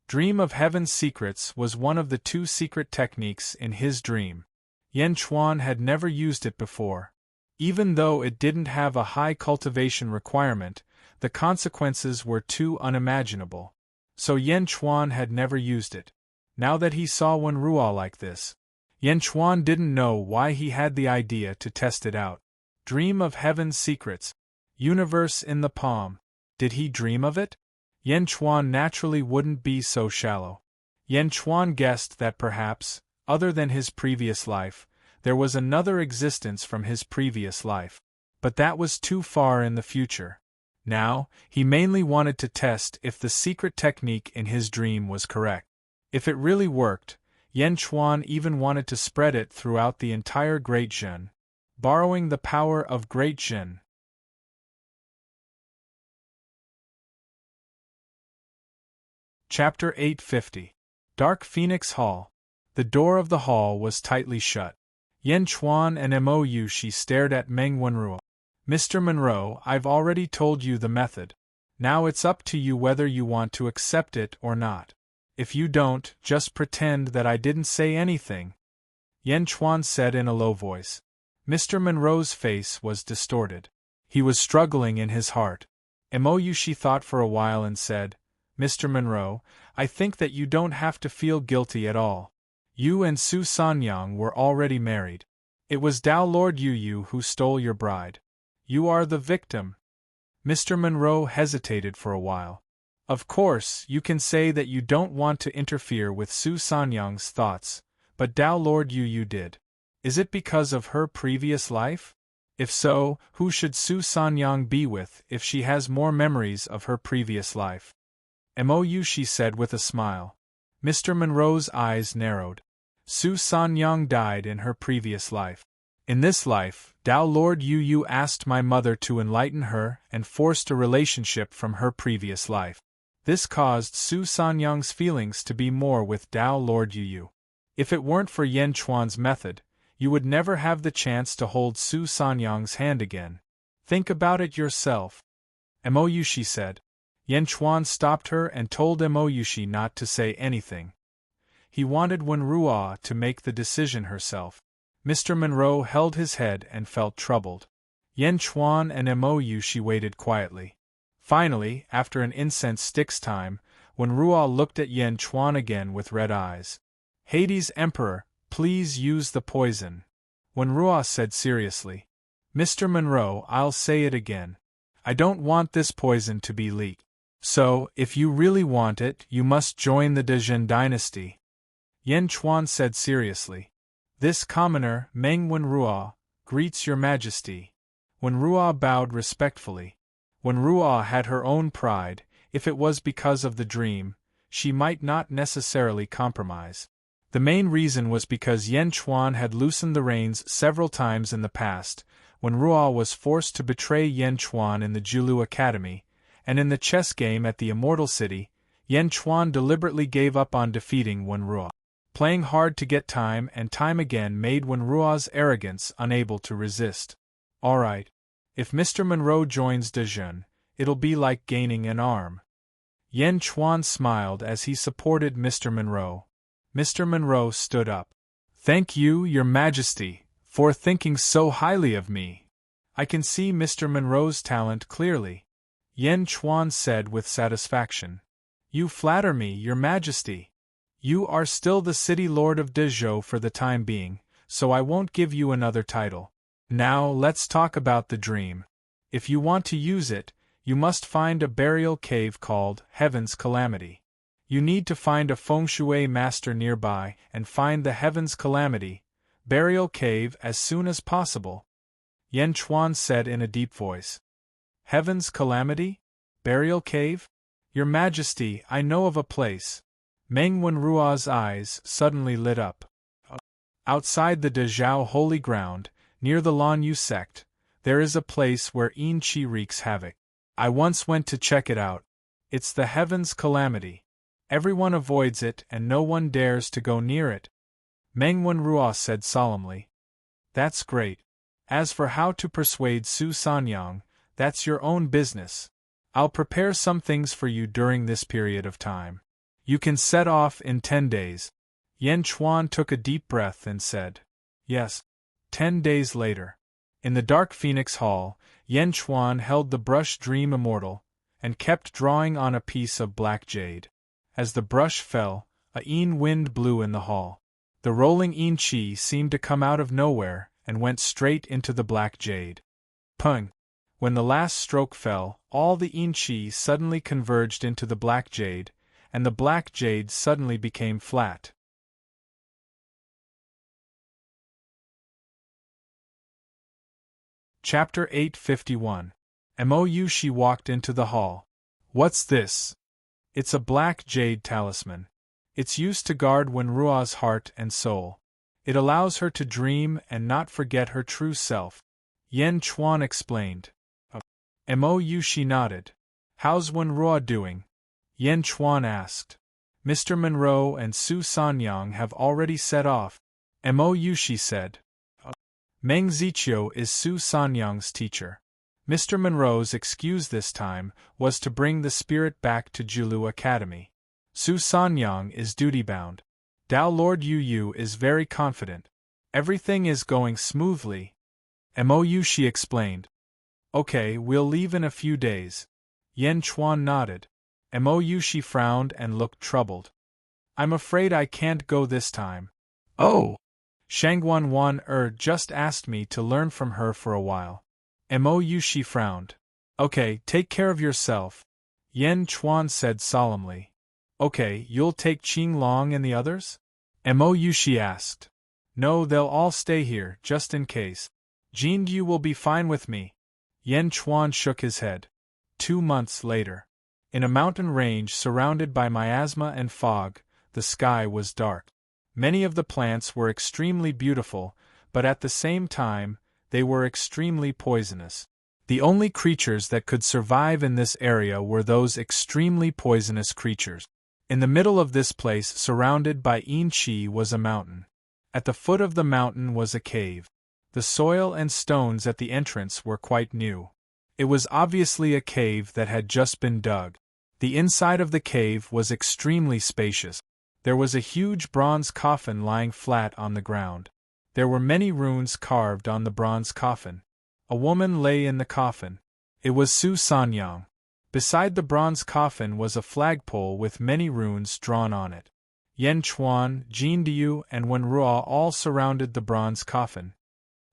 Dream of heaven's secrets was one of the two secret techniques in his dream. Yan Chuan had never used it before. Even though it didn't have a high cultivation requirement, the consequences were too unimaginable. So Yan Chuan had never used it. Now that he saw Wen Ruo like this, Yan Chuan didn't know why he had the idea to test it out. Dream of heaven's secrets. Universe in the palm. Did he dream of it? Yan Chuan naturally wouldn't be so shallow. Yan Chuan guessed that perhaps, other than his previous life, there was another existence from his previous life. But that was too far in the future. Now, he mainly wanted to test if the secret technique in his dream was correct. If it really worked, Yan Chuan even wanted to spread it throughout the entire Great Zhen, borrowing the power of Great Zhen. Chapter 850. Dark Phoenix Hall. The door of the hall was tightly shut. Yan Chuan and Mo Yushi stared at Meng Wenruo. Mr. Monroe, I've already told you the method. Now it's up to you whether you want to accept it or not. If you don't, just pretend that I didn't say anything, Yan Chuan said in a low voice. Mr. Monroe's face was distorted. He was struggling in his heart. Mo Yushi thought for a while and said, Mr. Monroe, I think that you don't have to feel guilty at all. You and Su Sanyang were already married. It was Dao Lord Yu who stole your bride. You are the victim. Mr. Monroe hesitated for a while. Of course, you can say that you don't want to interfere with Su Sanyang's thoughts, but Dao Lord Yu did. Is it because of her previous life? If so, who should Su Sanyang be with if she has more memories of her previous life? Mo Yushi said with a smile. Mr. Monroe's eyes narrowed. Su Sanyang died in her previous life. In this life, Dao Lord Yu asked my mother to enlighten her and forced a relationship from her previous life. This caused Su Sanyang's feelings to be more with Dao Lord Yu. If it weren't for Yan Chuan's method, you would never have the chance to hold Su Sanyang's hand again. Think about it yourself. Mo Yushi said. Yan Chuan stopped her and told Mo Yushi not to say anything. He wanted Wenruo to make the decision herself. Mr. Monroe held his head and felt troubled. Yan Chuan and Mo Yushi waited quietly. Finally, after an incense stick's time, Wenruo looked at Yan Chuan again with red eyes. Hades Emperor, please use the poison. Wenruo said seriously. Mr. Monroe, I'll say it again. I don't want this poison to be leaked. So, if you really want it, you must join the Dezhen dynasty. Yan Chuan said seriously. This commoner, Meng Wenruo, greets your majesty. Wenruo bowed respectfully. Wenruo had her own pride. If it was because of the dream, she might not necessarily compromise. The main reason was because Yan Chuan had loosened the reins several times in the past, when Wenruo was forced to betray Yan Chuan in the Julu Academy, and in the chess game at the Immortal City, Yan Chuan deliberately gave up on defeating Wenruo. Playing hard to get time and time again made Wenruo's arrogance unable to resist. Alright. If Mr. Monroe joins Dezhen, it'll be like gaining an arm. Yan Chuan smiled as he supported Mr. Monroe. Mr. Monroe stood up. Thank you, Your Majesty, for thinking so highly of me. I can see Mr. Monroe's talent clearly. Yan Chuan said with satisfaction. You flatter me, Your Majesty. You are still the city lord of Dezhou for the time being, so I won't give you another title. Now let's talk about the dream. If you want to use it, you must find a burial cave called Heaven's Calamity. You need to find a feng shui master nearby and find the Heaven's Calamity burial cave as soon as possible. Yan Chuan said in a deep voice. Heaven's Calamity? Burial cave? Your Majesty, I know of a place. Meng Wenruo's eyes suddenly lit up. Outside the Dezhou holy ground, near the Lan Yu sect, there is a place where Yin Qi wreaks havoc. I once went to check it out. It's the Heaven's Calamity. Everyone avoids it and no one dares to go near it. Meng Wenruo said solemnly. That's great. As for how to persuade Su Sanyang, that's your own business. I'll prepare some things for you during this period of time. You can set off in 10 days. Yan Chuan took a deep breath and said, Yes. 10 days later. In the Dark Phoenix Hall, Yan Chuan held the brush Dream Immortal, and kept drawing on a piece of black jade. As the brush fell, a Yin wind blew in the hall. The rolling Yin Qi seemed to come out of nowhere, and went straight into the black jade. Pung! When the last stroke fell, all the Yin Qi suddenly converged into the black jade, and the black jade suddenly became flat. Chapter 851. Mou she walked into the hall. What's this? It's a black jade talisman. It's used to guard Wenrua's heart and soul. It allows her to dream and not forget her true self, Yen Chuan explained. Mou she nodded. How's Wenrua doing? Yen Chuan asked. Mr. Monroe and Su Sanyang have already set off, Mou she said. Meng Ziqiu is Su Sanyang's teacher. Mr. Monroe's excuse this time was to bring the spirit back to Julu Academy. Su Sanyang is duty-bound. Dao Lord Yu is very confident. Everything is going smoothly, Mou she explained. Okay, we'll leave in a few days. Yen Chuan nodded. Mou she frowned and looked troubled. I'm afraid I can't go this time. Oh! Shangwan just asked me to learn from her for a while. Mou she frowned. Okay, take care of yourself, Yen Chuan said solemnly. Okay, you'll take Qing Long and the others? Mou she asked. No, they'll all stay here, just in case. Jindu will be fine with me. Yen Chuan shook his head. 2 months later. In a mountain range surrounded by miasma and fog, the sky was dark. Many of the plants were extremely beautiful, but at the same time, they were extremely poisonous. The only creatures that could survive in this area were those extremely poisonous creatures. In the middle of this place, surrounded by Inchi, was a mountain. At the foot of the mountain was a cave. The soil and stones at the entrance were quite new. It was obviously a cave that had just been dug. The inside of the cave was extremely spacious. There was a huge bronze coffin lying flat on the ground. There were many runes carved on the bronze coffin. A woman lay in the coffin. It was Su Sanyang. Beside the bronze coffin was a flagpole with many runes drawn on it. Yen Chuan, Jindu, and Wenrua all surrounded the bronze coffin.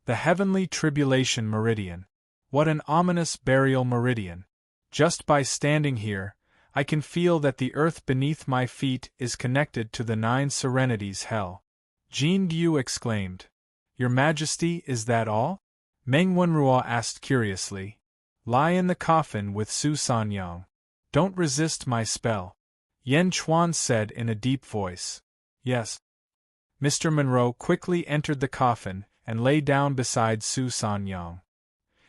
The heavenly tribulation meridian. What an ominous burial meridian. Just by standing here, I can feel that the earth beneath my feet is connected to the 9 serenities hell. Jindu exclaimed. Your Majesty, is that all? Meng Wenrua asked curiously. Lie in the coffin with Su Sanyang. Don't resist my spell. Yen Chuan said in a deep voice. Yes. Mr. Monroe quickly entered the coffin and lay down beside Su Sanyang.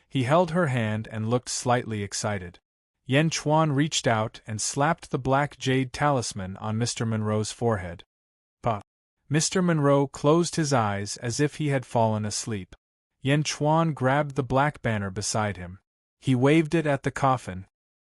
He held her hand and looked slightly excited. Yen Chuan reached out and slapped the black jade talisman on Mr. Monroe's forehead. Puff. Mr. Monroe closed his eyes as if he had fallen asleep. Yen Chuan grabbed the black banner beside him. He waved it at the coffin.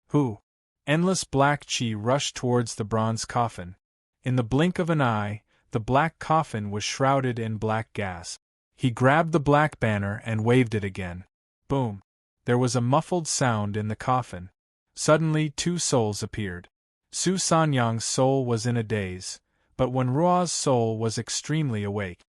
Who? Endless black chi rushed towards the bronze coffin. In the blink of an eye, the black coffin was shrouded in black gas. He grabbed the black banner and waved it again. Boom! There was a muffled sound in the coffin. Suddenly 2 souls appeared. Su Sanyang's soul was in a daze, but Wenrua's soul was extremely awake.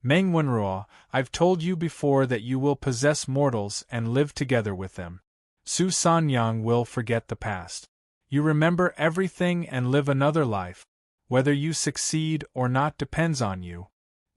Meng Wenrua, I've told you before that you will possess mortals and live together with them. Su Sanyang will forget the past. You remember everything and live another life. Whether you succeed or not depends on you.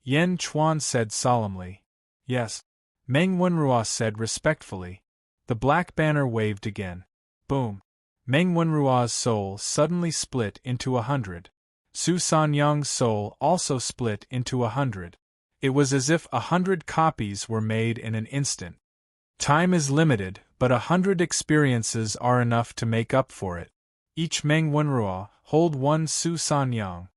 Yen Chuan said solemnly. Yes. Meng Wenrua said respectfully. The black banner waved again. Boom. Meng Wenrua's soul suddenly split into 100. Su Sanyang's soul also split into 100. It was as if 100 copies were made in an instant. Time is limited, but 100 experiences are enough to make up for it. Each Meng Wenrua, hold 1 Su Sanyang.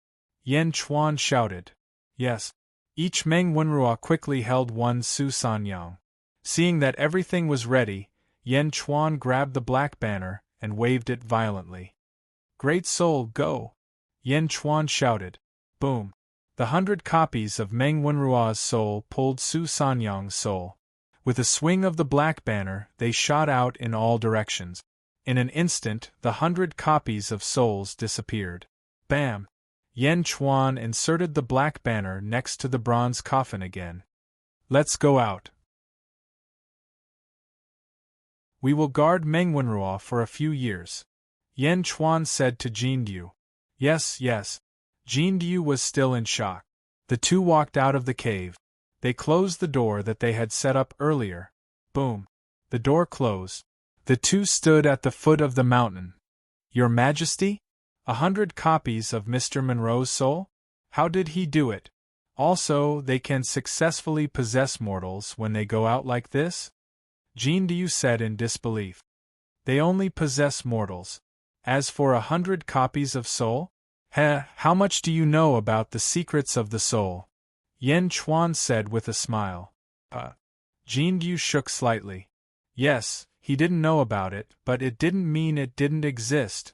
Yen Chuan shouted. Yes. Each Meng Wenrua quickly held 1 Su Sanyang. Seeing that everything was ready, Yen Chuan grabbed the black banner and waved it violently. Great Soul, go! Yen Chuan shouted. Boom! The 100 copies of Meng Wenrua's soul pulled Su Sanyang's soul. With a swing of the black banner, they shot out in all directions. In an instant, the 100 copies of souls disappeared. Bam! Yen Chuan inserted the black banner next to the bronze coffin again. Let's go out. We will guard Meng Wenrua for a few years. Yen Chuan said to Jindu. Yes, yes. Jindu was still in shock. The 2 walked out of the cave. They closed the door that they had set up earlier. Boom. The door closed. The two stood at the foot of the mountain. Your Majesty? 100 copies of Mr. Monroe's soul? How did he do it? Also, they can successfully possess mortals when they go out like this? Jean Dieu said in disbelief. They only possess mortals. As for 100 copies of soul? How much do you know about the secrets of the soul? Yen Chuan said with a smile. Jean Dieu shook slightly. Yes, he didn't know about it, but it didn't mean it didn't exist.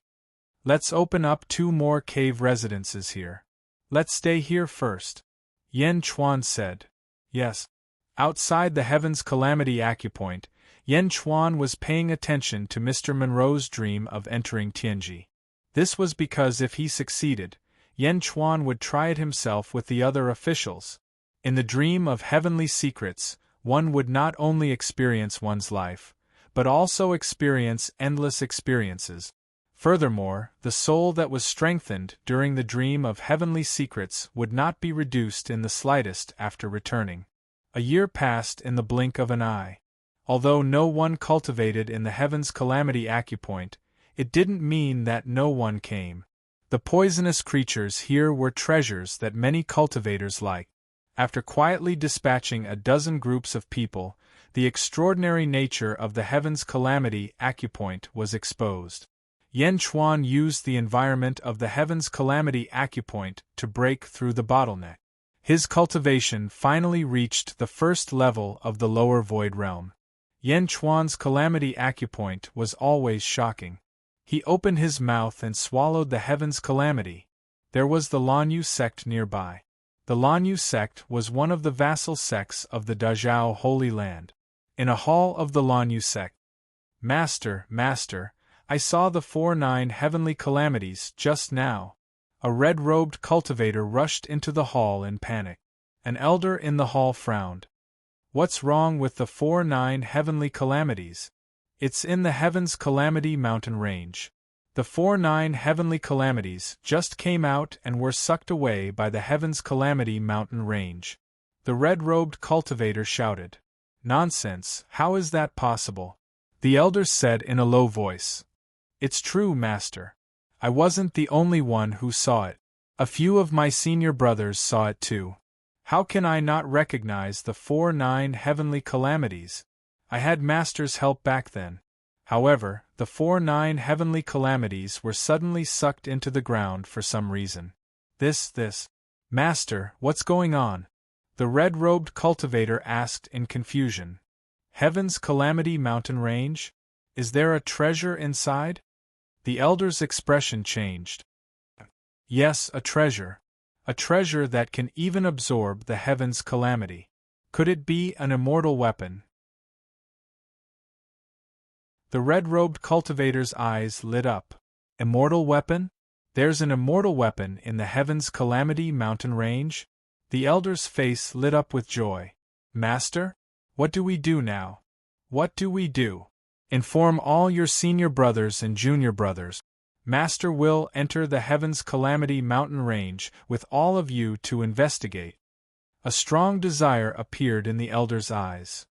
Let's open up 2 more cave residences here. Let's stay here first. Yen Chuan said. Yes. Outside the Heaven's Calamity Acupoint, Yen Chuan was paying attention to Mr. Monroe's dream of entering Tianji. This was because if he succeeded, Yen Chuan would try it himself with the other officials. In the dream of heavenly secrets, one would not only experience one's life, but also experience endless experiences. Furthermore, the soul that was strengthened during the dream of heavenly secrets would not be reduced in the slightest after returning. A year passed in the blink of an eye. Although no one cultivated in the Heaven's Calamity Acupoint, it didn't mean that no one came. The poisonous creatures here were treasures that many cultivators liked. After quietly dispatching a dozen groups of people, the extraordinary nature of the Heaven's Calamity Acupoint was exposed. Yen Chuan used the environment of the Heaven's Calamity Acupoint to break through the bottleneck. His cultivation finally reached the first level of the lower void realm. Yen Chuan's Calamity Acupoint was always shocking. He opened his mouth and swallowed the Heaven's Calamity. There was the Lanyu sect nearby. The Lanyu sect was one of the vassal sects of the Dazhao Holy Land. In a hall of the Lanyu sect, Master, I saw the 49 heavenly calamities just now. A red-robed cultivator rushed into the hall in panic. An elder in the hall frowned. What's wrong with the 49 heavenly calamities? It's in the Heaven's Calamity mountain range. The 49 heavenly calamities just came out and were sucked away by the Heaven's Calamity mountain range. The red-robed cultivator shouted. Nonsense, how is that possible? The elder said in a low voice. It's true, Master. I wasn't the only one who saw it. A few of my senior brothers saw it too. How can I not recognize the 49 heavenly calamities? I had Master's help back then. However, the 49 heavenly calamities were suddenly sucked into the ground for some reason. This. Master, what's going on? The red-robed cultivator asked in confusion. Heaven's Calamity mountain range? Is there a treasure inside? The elder's expression changed. Yes, a treasure. A treasure that can even absorb the Heaven's Calamity. Could it be an immortal weapon? The red-robed cultivator's eyes lit up. Immortal weapon? There's an immortal weapon in the Heaven's Calamity mountain range? The elder's face lit up with joy. Master? What do we do now? What do we do? Inform all your senior brothers and junior brothers. Master will enter the Heaven's Calamity mountain range with all of you to investigate. A strong desire appeared in the elder's eyes.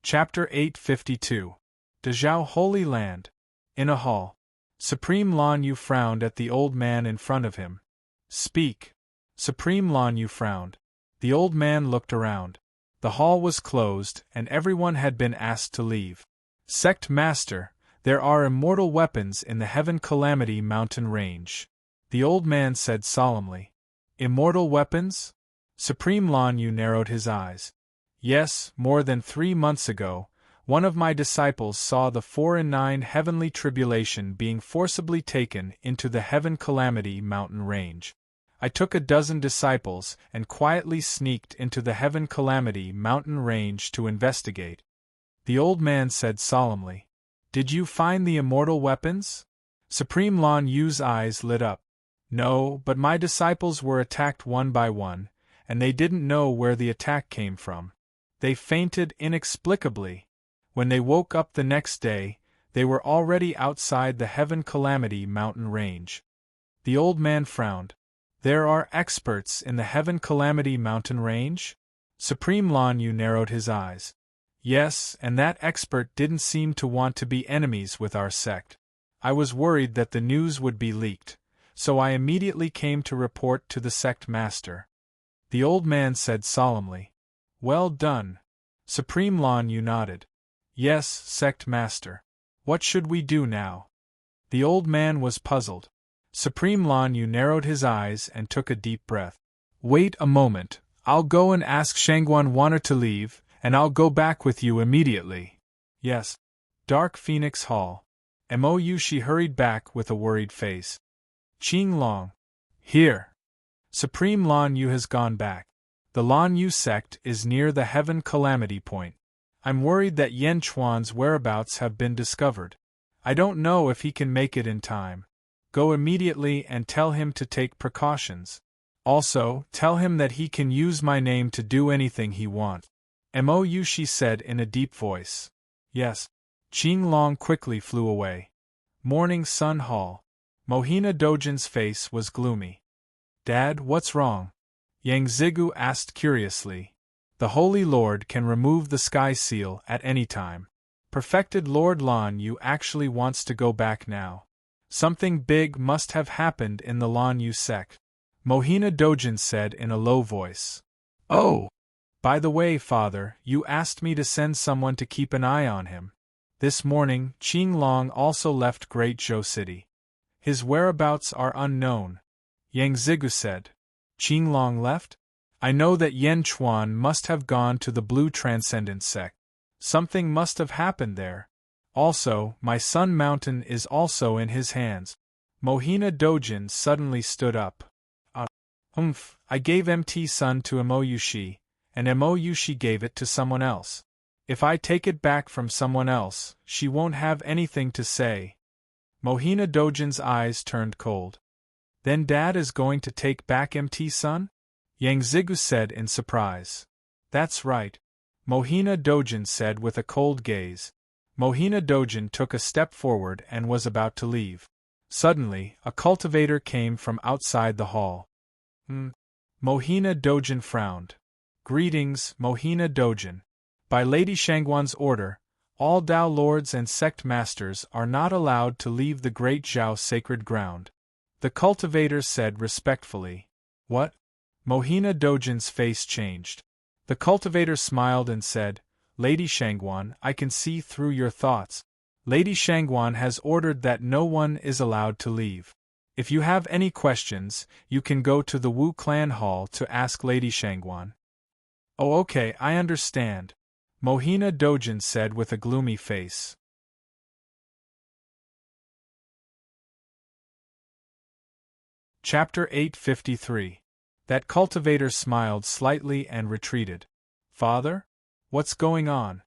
Chapter 852. Dazhao Holy Land. In a hall. Supreme Lanyu frowned at the old man in front of him. Speak. Supreme Lanyu frowned. The old man looked around. The hall was closed, and everyone had been asked to leave. Sect Master, there are immortal weapons in the Heaven Calamity mountain range. The old man said solemnly. Immortal weapons? Supreme Lanyu narrowed his eyes. Yes, more than 3 months ago, one of my disciples saw the 4 and 9 heavenly tribulation being forcibly taken into the Heaven Calamity mountain range. I took a dozen disciples and quietly sneaked into the Heaven Calamity mountain range to investigate. The old man said solemnly. Did you find the immortal weapons? Supreme Lanyu's eyes lit up. No, but my disciples were attacked one by one, and they didn't know where the attack came from. They fainted inexplicably. When they woke up the next day, they were already outside the Heaven Calamity mountain range. The old man frowned. There are experts in the Heaven Calamity mountain range? Supreme Lan Yu narrowed his eyes. Yes, and that expert didn't seem to want to be enemies with our sect. I was worried that the news would be leaked, so I immediately came to report to the sect master. The old man said solemnly. Well done. Supreme Lan Yu nodded. Yes, sect master. What should we do now? The old man was puzzled. Supreme Lan Yu narrowed his eyes and took a deep breath. Wait a moment, I'll go and ask Shangguan Wanner to leave, and I'll go back with you immediately. Yes. Dark Phoenix Hall. Mou she hurried back with a worried face. Qing Long. Here. Supreme Lan Yu has gone back. The Lan Yu sect is near the Heaven Calamity Point. I'm worried that Yan Chuan's whereabouts have been discovered. I don't know if he can make it in time. Go immediately and tell him to take precautions. Also, tell him that he can use my name to do anything he wants. Mou she said in a deep voice. Yes. Qing Long quickly flew away. Morning Sun Hall. Mohina Dojin's face was gloomy. Dad, what's wrong? Yang Zigu asked curiously. The Holy Lord can remove the sky seal at any time. Perfected Lord Lan Yu actually wants to go back now. Something big must have happened in the Lan Yu sect. Mohina Dojin said in a low voice. Oh! By the way, Father, you asked me to send someone to keep an eye on him. This morning, Qing Long also left Great Zhou City. His whereabouts are unknown. Yang Zigu said. Qing Long left? I know that Yan Chuan must have gone to the Blue Transcendent sect. Something must have happened there. Also, my Sun Mountain is also in his hands. Mohina Dojin suddenly stood up. I gave MT Sun to Mou Shi, and Mou Shi gave it to someone else. If I take it back from someone else, she won't have anything to say. Mohina Dojin's eyes turned cold. Then Dad is going to take back MT Sun? Yang Zigu said in surprise. That's right. Mohina Dojin said with a cold gaze. Mohina Dojin took a step forward and was about to leave. Suddenly, a cultivator came from outside the hall. Mohina Dojin frowned. Greetings, Mohina Dojin. By Lady Shangguan's order, all Dao lords and sect masters are not allowed to leave the Great Zhao sacred ground. The cultivator said respectfully. What? Mohina Dojin's face changed. The cultivator smiled and said, Lady Shangguan, I can see through your thoughts. Lady Shangguan has ordered that no one is allowed to leave. If you have any questions, you can go to the Wu Clan Hall to ask Lady Shangguan. Oh, okay, I understand. Mohina Dojin said with a gloomy face. Chapter 853. That cultivator smiled slightly and retreated. Father? What's going on?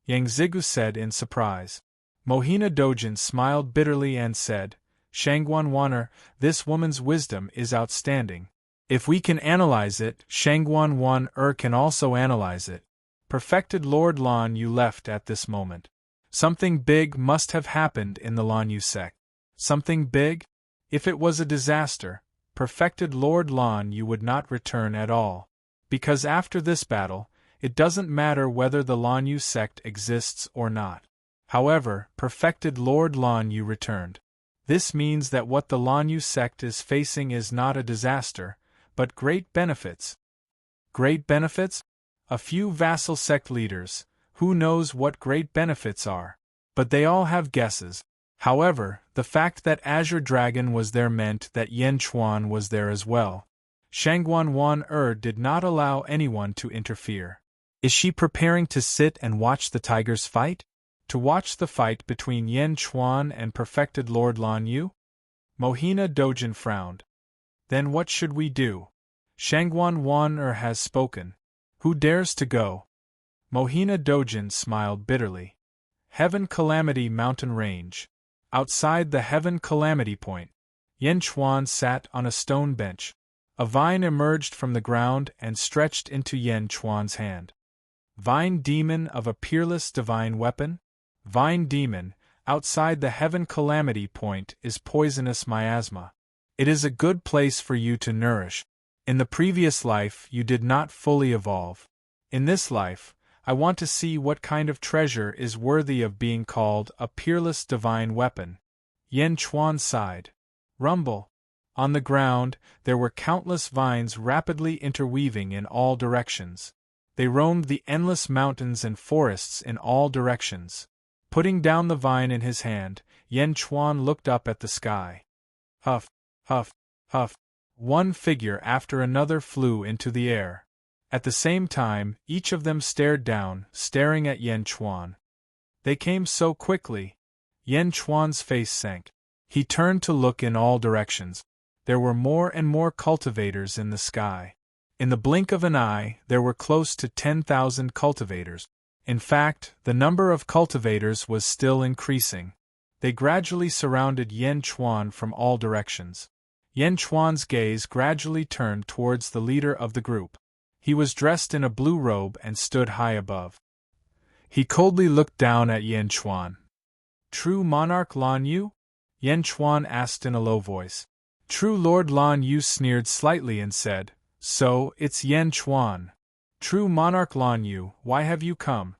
Yang Zigu said in surprise. Mohina Dojin smiled bitterly and said, Shangguan Wanner, this woman's wisdom is outstanding. If we can analyze it, Shangguan Wanner can also analyze it. Perfected Lord Lan Yu left at this moment. Something big must have happened in the Lan Yu sect. Something big? If it was a disaster, perfected Lord Lan Yu would not return at all. Because after this battle, it doesn't matter whether the Lan Yu sect exists or not. However, perfected Lord Lan Yu returned. This means that what the Lan Yu sect is facing is not a disaster, but great benefits. Great benefits? A few vassal sect leaders, who knows what great benefits are? But they all have guesses. However, the fact that Azure Dragon was there meant that Yan Chuan was there as well. Shangguan Wanner did not allow anyone to interfere. Is she preparing to sit and watch the tigers fight? To watch the fight between Yan Chuan and perfected Lord Lan Yu? Mohina Dojin frowned. Then what should we do? Shangguan Wanner has spoken. Who dares to go? Mohina Dojin smiled bitterly. Heaven Calamity Mountain Range. Outside the Heaven Calamity Point, Yan Chuan sat on a stone bench. A vine emerged from the ground and stretched into Yan Chuan's hand. Vine demon of a peerless divine weapon? Vine demon, outside the Heaven Calamity Point is poisonous miasma. It is a good place for you to nourish. In the previous life you did not fully evolve. In this life, I want to see what kind of treasure is worthy of being called a peerless divine weapon. Yan Chuan sighed. Rumble. On the ground, there were countless vines rapidly interweaving in all directions. They roamed the endless mountains and forests in all directions. Putting down the vine in his hand, Yan Chuan looked up at the sky. Huff, huff, huff. One figure after another flew into the air. At the same time, each of them stared down, staring at Yan Chuan. They came so quickly. Yan Chuan's face sank. He turned to look in all directions. There were more and more cultivators in the sky. In the blink of an eye, there were close to 10,000 cultivators. In fact, the number of cultivators was still increasing. They gradually surrounded Yan Chuan from all directions. Yan Chuan's gaze gradually turned towards the leader of the group. He was dressed in a blue robe and stood high above. He coldly looked down at Yan Chuan. True Monarch Lan Yu? Yan Chuan asked in a low voice. True Lord Lan Yu sneered slightly and said, So, it's Yan Chuan. True Monarch Lan Yu, why have you come?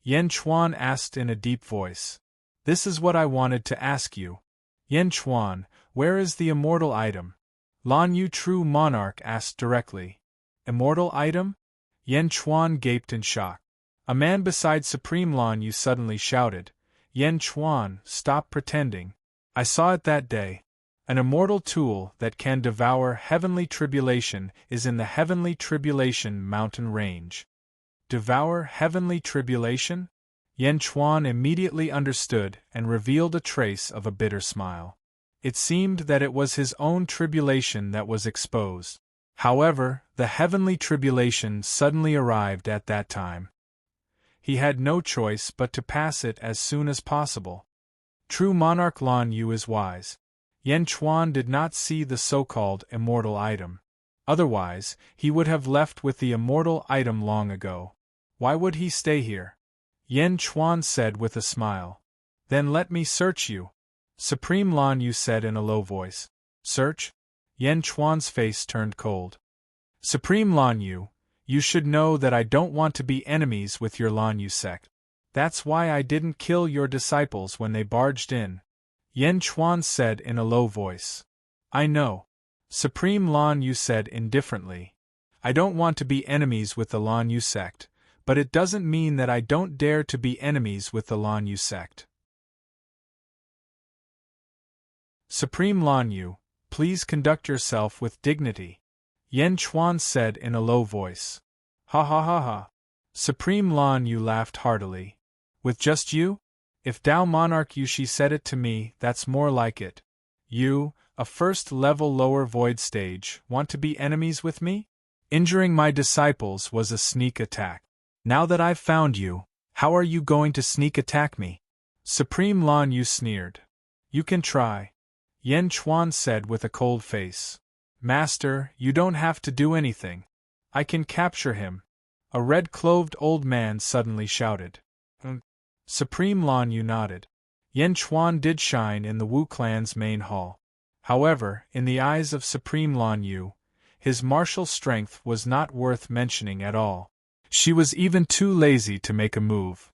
Yan Chuan asked in a deep voice. This is what I wanted to ask you. Yan Chuan, where is the immortal item? Lan Yu True Monarch asked directly. Immortal item? Yan Chuan gaped in shock. A man beside Supreme Lan Yu suddenly shouted, Yan Chuan, stop pretending. I saw it that day. An immortal tool that can devour heavenly tribulation is in the heavenly tribulation mountain range. Devour heavenly tribulation? Yan Chuan immediately understood and revealed a trace of a bitter smile. It seemed that it was his own tribulation that was exposed. However, the heavenly tribulation suddenly arrived at that time. He had no choice but to pass it as soon as possible. True Monarch Lan Yu is wise. Yan Chuan did not see the so-called immortal item. Otherwise, he would have left with the immortal item long ago. Why would he stay here? Yan Chuan said with a smile. Then let me search you. Supreme Lan Yu said in a low voice. Search? Yan Chuan's face turned cold. Supreme Lan Yu, you should know that I don't want to be enemies with your Lan Yu sect. That's why I didn't kill your disciples when they barged in. Yan Chuan said in a low voice. I know. Supreme Lan Yu said indifferently. I don't want to be enemies with the Lan Yu sect, but it doesn't mean that I don't dare to be enemies with the Lan Yu sect. Supreme Lan Yu, please conduct yourself with dignity. Yan Chuan said in a low voice. Ha ha ha ha. Supreme Lan Yu laughed heartily. With just you? If Tao Monarch Yushi said it to me, that's more like it. You, a first-level lower void stage, want to be enemies with me? Injuring my disciples was a sneak attack. Now that I've found you, how are you going to sneak attack me? Supreme Lan Yu sneered. You can try. Yan Chuan said with a cold face. Master, you don't have to do anything. I can capture him. A red-clothed old man suddenly shouted. Supreme Lan Yu nodded. Yan Chuan did shine in the Wu clan's main hall. However, in the eyes of Supreme Lan Yu, his martial strength was not worth mentioning at all. She was even too lazy to make a move.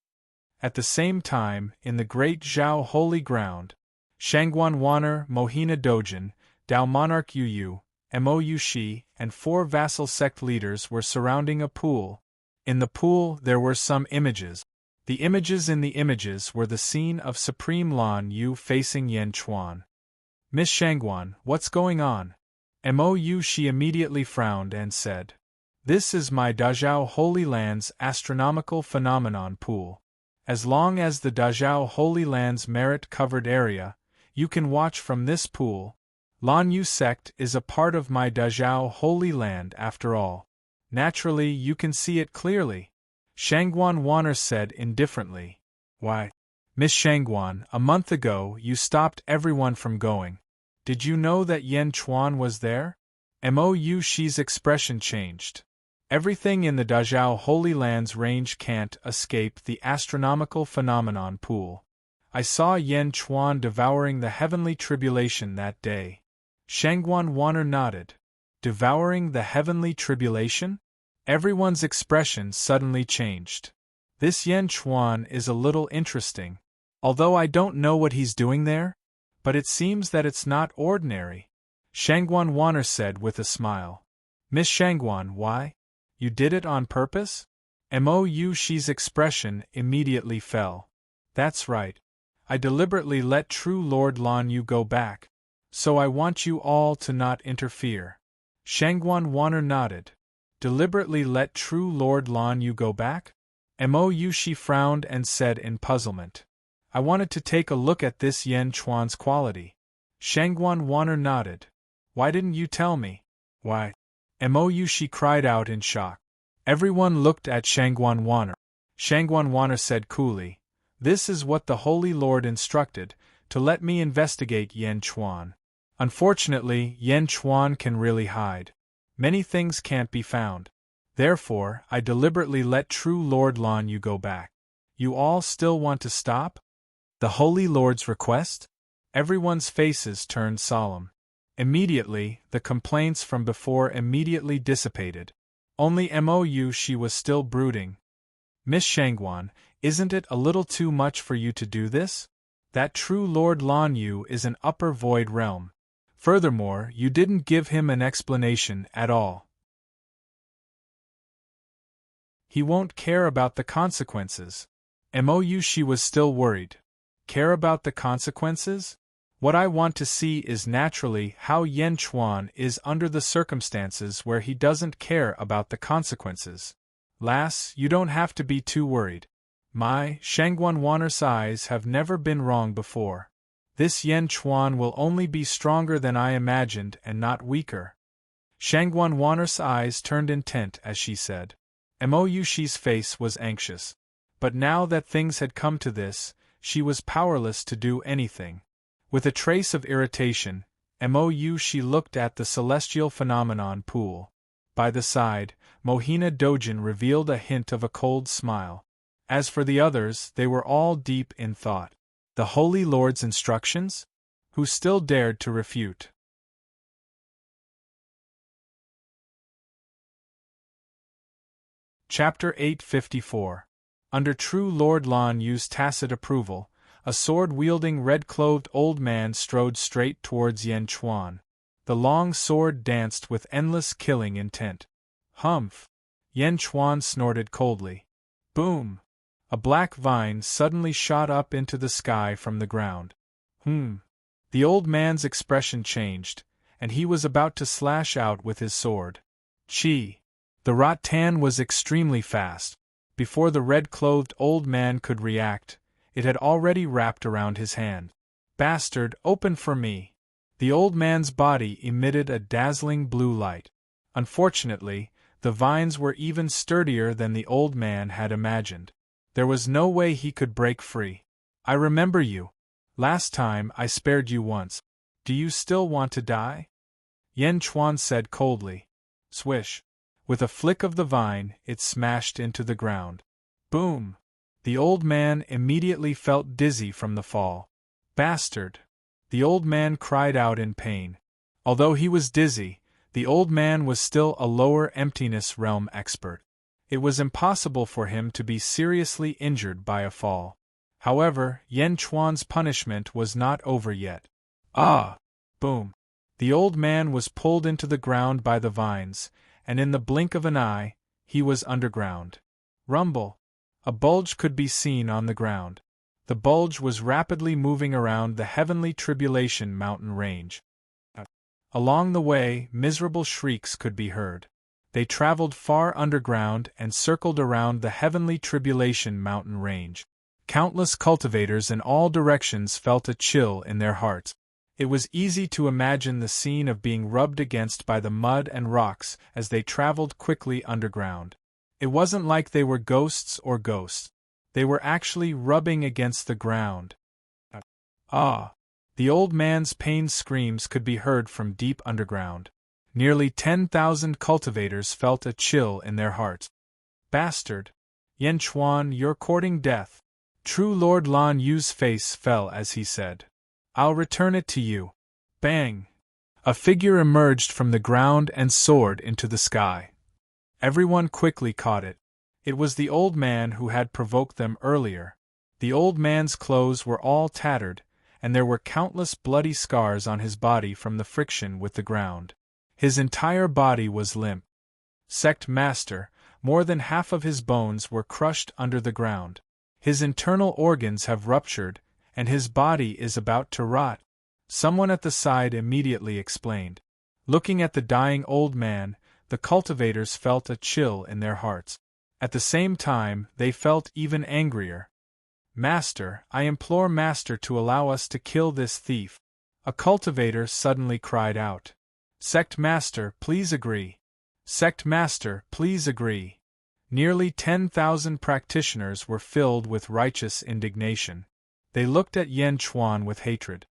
At the same time, in the great Zhao holy ground, Shangguan Wan'er, Mohina Dojin, Tao Monarch Yu Yu, Mo Yu Shi, and 4 vassal sect leaders were surrounding a pool. In the pool there were some images. The images in the images were the scene of Supreme Lan Yu facing Yan Chuan. Miss Shangguan, what's going on? Mo Yu Shi immediately frowned and said. This is my Dazhao Holy Land's astronomical phenomenon pool. As long as the Dazhao Holy Land's merit-covered area, you can watch from this pool. Lan Yu sect is a part of my Dazhao Holy Land after all. Naturally, you can see it clearly. Shangguan Wan'er said indifferently. Why? Miss Shangguan, a month ago you stopped everyone from going. Did you know that Yan Chuan was there? Mo Yu Shi's expression changed. Everything in the Dazhao Holy Land's range can't escape the astronomical phenomenon pool. I saw Yan Chuan devouring the heavenly tribulation that day. Shangguan Wanner nodded. Devouring the heavenly tribulation? Everyone's expression suddenly changed. This Yen Chuan is a little interesting. Although I don't know what he's doing there, but it seems that it's not ordinary, Shangguan Wanner said with a smile. Miss Shangguan, why? You did it on purpose? Mo Shi's expression immediately fell. That's right. I deliberately let True Lord Lan Yu go back. So I want you all to not interfere. Shangguan Wanner nodded. Deliberately let True Lord Lan Yu go back? Mo Shi frowned and said in puzzlement. I wanted to take a look at this Yen Chuan's quality. Shangguan Wanner nodded. Why didn't you tell me? Why? Mo Shi cried out in shock. Everyone looked at Shangguan Wanner. Shangguan Wanner said coolly, This is what the Holy Lord instructed, to let me investigate Yen Chuan. Unfortunately, Yen Chuan can really hide. Many things can't be found. Therefore, I deliberately let True Lord Lan Yu go back. You all still want to stop? The Holy Lord's request? Everyone's faces turned solemn. Immediately, the complaints from before immediately dissipated. Only Mo Shi was still brooding. Miss Shangguan, isn't it a little too much for you to do this? That True Lord Lan Yu is an upper void realm. Furthermore, you didn't give him an explanation at all. He won't care about the consequences. Mo Shi was still worried. Care about the consequences? What I want to see is naturally how Yen Chuan is under the circumstances where he doesn't care about the consequences. Lass, you don't have to be too worried. My Shangguan Wanner's eyes have never been wrong before. This Yen Chuan will only be stronger than I imagined and not weaker. Shangguan Wanner's eyes turned intent as she said. Mo Shi's face was anxious. But now that things had come to this, she was powerless to do anything. With a trace of irritation, Mo Shi looked at the celestial phenomenon pool. By the side, Mohina Dojin revealed a hint of a cold smile. As for the others, they were all deep in thought. The Holy Lord's instructions? Who still dared to refute? Chapter 854. Under True Lord Lan Yu's tacit approval, a sword-wielding red-clothed old man strode straight towards Yen Chuan. The long sword danced with endless killing intent. Humph! Yen Chuan snorted coldly. Boom! A black vine suddenly shot up into the sky from the ground. The old man's expression changed, and he was about to slash out with his sword. Chi! The rattan was extremely fast. Before the red-clothed old man could react, it had already wrapped around his hand. Bastard, open for me! The old man's body emitted a dazzling blue light. Unfortunately, the vines were even sturdier than the old man had imagined. There was no way he could break free. I remember you. Last time I spared you once. Do you still want to die? Yen Chuan said coldly. Swish. With a flick of the vine, it smashed into the ground. Boom! The old man immediately felt dizzy from the fall. Bastard! The old man cried out in pain. Although he was dizzy, the old man was still a lower emptiness realm expert. It was impossible for him to be seriously injured by a fall. However, Yen Chuan's punishment was not over yet. Ah! Boom! The old man was pulled into the ground by the vines, and in the blink of an eye, he was underground. Rumble! A bulge could be seen on the ground. The bulge was rapidly moving around the heavenly tribulation mountain range. Along the way, miserable shrieks could be heard. They traveled far underground and circled around the heavenly tribulation mountain range. Countless cultivators in all directions felt a chill in their hearts. It was easy to imagine the scene of being rubbed against by the mud and rocks as they traveled quickly underground. It wasn't like they were ghosts. They were actually rubbing against the ground. Ah! The old man's pain screams could be heard from deep underground. Nearly 10,000 cultivators felt a chill in their hearts. Bastard! Yen Chuan, you're courting death. True Lord Lan Yu's face fell as he said. I'll return it to you. Bang! A figure emerged from the ground and soared into the sky. Everyone quickly caught it. It was the old man who had provoked them earlier. The old man's clothes were all tattered, and there were countless bloody scars on his body from the friction with the ground. His entire body was limp. Sect Master, more than half of his bones were crushed under the ground. His internal organs have ruptured, and his body is about to rot. Someone at the side immediately explained. Looking at the dying old man, the cultivators felt a chill in their hearts. At the same time, they felt even angrier. Master, I implore Master to allow us to kill this thief. A cultivator suddenly cried out. Sect Master, please agree. Sect Master, please agree. Nearly 10,000 practitioners were filled with righteous indignation. They looked at Yan Chuan with hatred.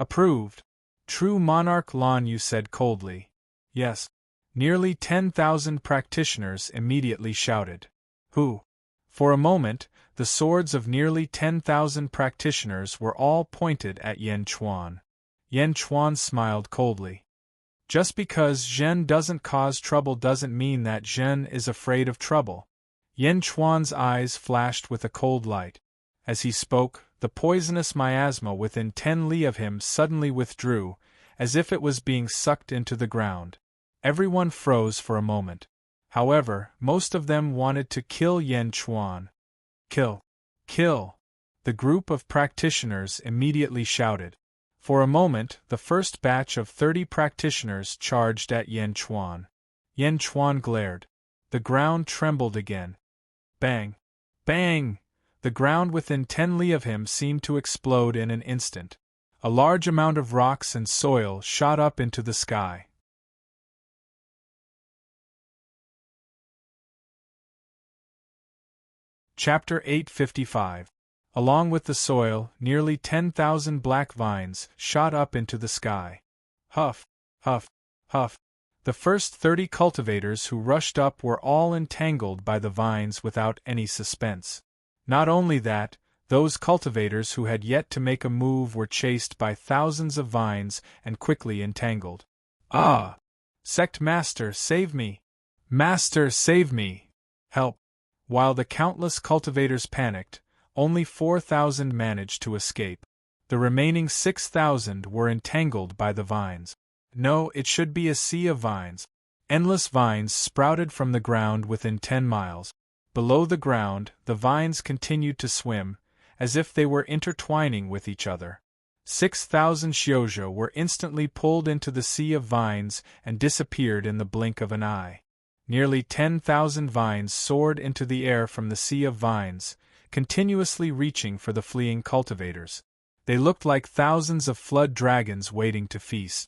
Approved. True Monarch Lan Yu said coldly. Yes. Nearly 10,000 practitioners immediately shouted. Who? For a moment, the swords of nearly 10,000 practitioners were all pointed at Yan Chuan. Yan Chuan smiled coldly. Just because Zhen doesn't cause trouble doesn't mean that Zhen is afraid of trouble. Yan Chuan's eyes flashed with a cold light. As he spoke, the poisonous miasma within 10 li of him suddenly withdrew, as if it was being sucked into the ground. Everyone froze for a moment. However, most of them wanted to kill Yan Chuan. Kill! Kill! The group of practitioners immediately shouted. For a moment, the first batch of 30 practitioners charged at Yan Chuan. Yan Chuan glared. The ground trembled again. Bang! Bang! The ground within 10 li of him seemed to explode in an instant. A large amount of rocks and soil shot up into the sky. Chapter 855. Along with the soil, nearly 10,000 black vines shot up into the sky. Huff, huff, huff. The first 30 cultivators who rushed up were all entangled by the vines without any suspense. Not only that, those cultivators who had yet to make a move were chased by thousands of vines and quickly entangled. Ah! Sect Master, save me! Master, save me! Help! While the countless cultivators panicked, only 4,000 managed to escape. The remaining 6,000 were entangled by the vines. No, it should be a sea of vines. Endless vines sprouted from the ground within 10 miles. Below the ground, the vines continued to swim, as if they were intertwining with each other. 6,000 xiuzhou were instantly pulled into the sea of vines and disappeared in the blink of an eye. Nearly 10,000 vines soared into the air from the sea of vines, continuously reaching for the fleeing cultivators. They looked like thousands of flood dragons waiting to feast.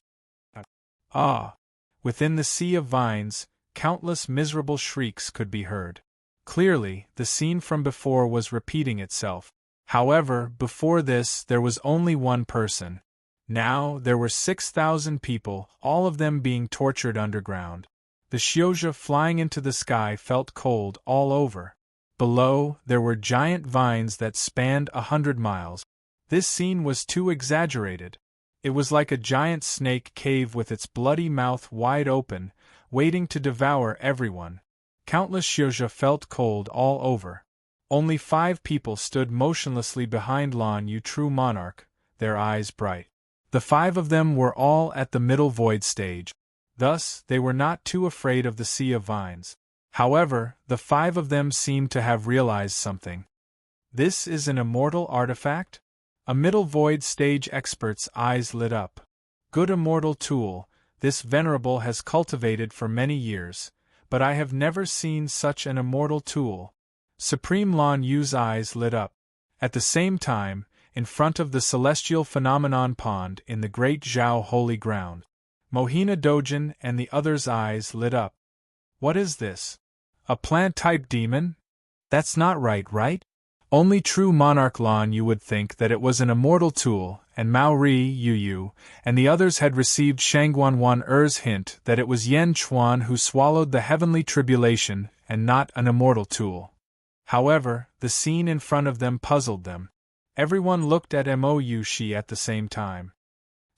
Ah! Within the sea of vines, countless miserable shrieks could be heard. Clearly, the scene from before was repeating itself. However, before this there was only one person. Now there were 6,000 people, all of them being tortured underground. The xiuzhou flying into the sky felt cold all over. Below, there were giant vines that spanned 100 miles. This scene was too exaggerated. It was like a giant snake cave with its bloody mouth wide open, waiting to devour everyone. Countless xiuzhou felt cold all over. Only 5 people stood motionlessly behind Lan Yu, true monarch, their eyes bright. The 5 of them were all at the middle void stage. Thus, they were not too afraid of the sea of vines. However, the 5 of them seemed to have realized something. This is an immortal artifact? A middle void stage expert's eyes lit up. Good immortal tool, this venerable has cultivated for many years, but I have never seen such an immortal tool. Supreme Lan Yu's eyes lit up. At the same time, in front of the celestial phenomenon pond in the great Zhao holy ground, Mohina Dojin and the others' eyes lit up. What is this? A plant-type demon? That's not right? Only true monarch Lan Yu would think that it was an immortal tool, and Mao Ri, Yu, and the others had received Shangguanwan Er's hint that it was Yan Chuan who swallowed the heavenly tribulation and not an immortal tool. However, the scene in front of them puzzled them. Everyone looked at Mo Yu Shi at the same time.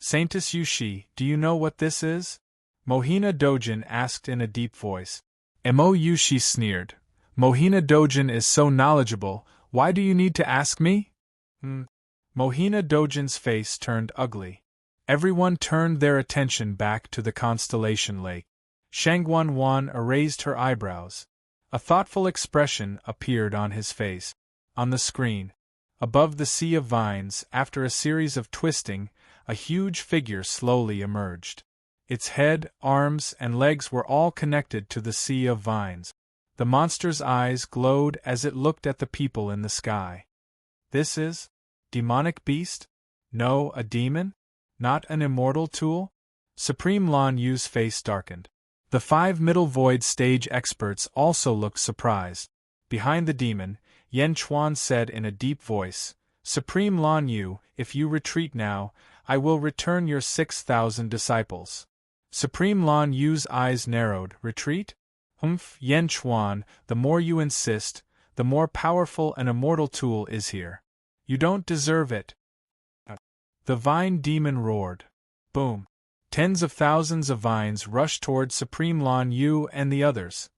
Saintess Yushi, do you know what this is? Mohina Dojin asked in a deep voice. Mo Yushi sneered. Mohina Dojin is so knowledgeable, why do you need to ask me? Mohina Dojin's face turned ugly. Everyone turned their attention back to the constellation lake. Shangguan Wan raised her eyebrows. A thoughtful expression appeared on his face. On the screen, above the sea of vines, after a series of twisting, a huge figure slowly emerged. Its head, arms, and legs were all connected to the sea of vines. The monster's eyes glowed as it looked at the people in the sky. This is? Demonic beast? No, a demon? Not an immortal tool? Supreme Lan Yu's face darkened. The 5 Middle Void stage experts also looked surprised. Behind the demon, Yen Chuan said in a deep voice, Supreme Lan Yu, if you retreat now, I will return your 6,000 disciples. Supreme Lan Yu's eyes narrowed. Retreat? Yen Chuan, the more you insist, the more powerful an immortal tool is here. You don't deserve it. The vine demon roared. Boom. Tens of thousands of vines rushed toward Supreme Lan Yu and the others.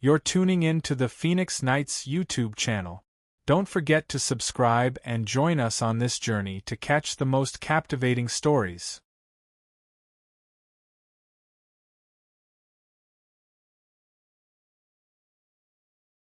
You're tuning in to the Phoenix Knights YouTube channel. Don't forget to subscribe and join us on this journey to catch the most captivating stories.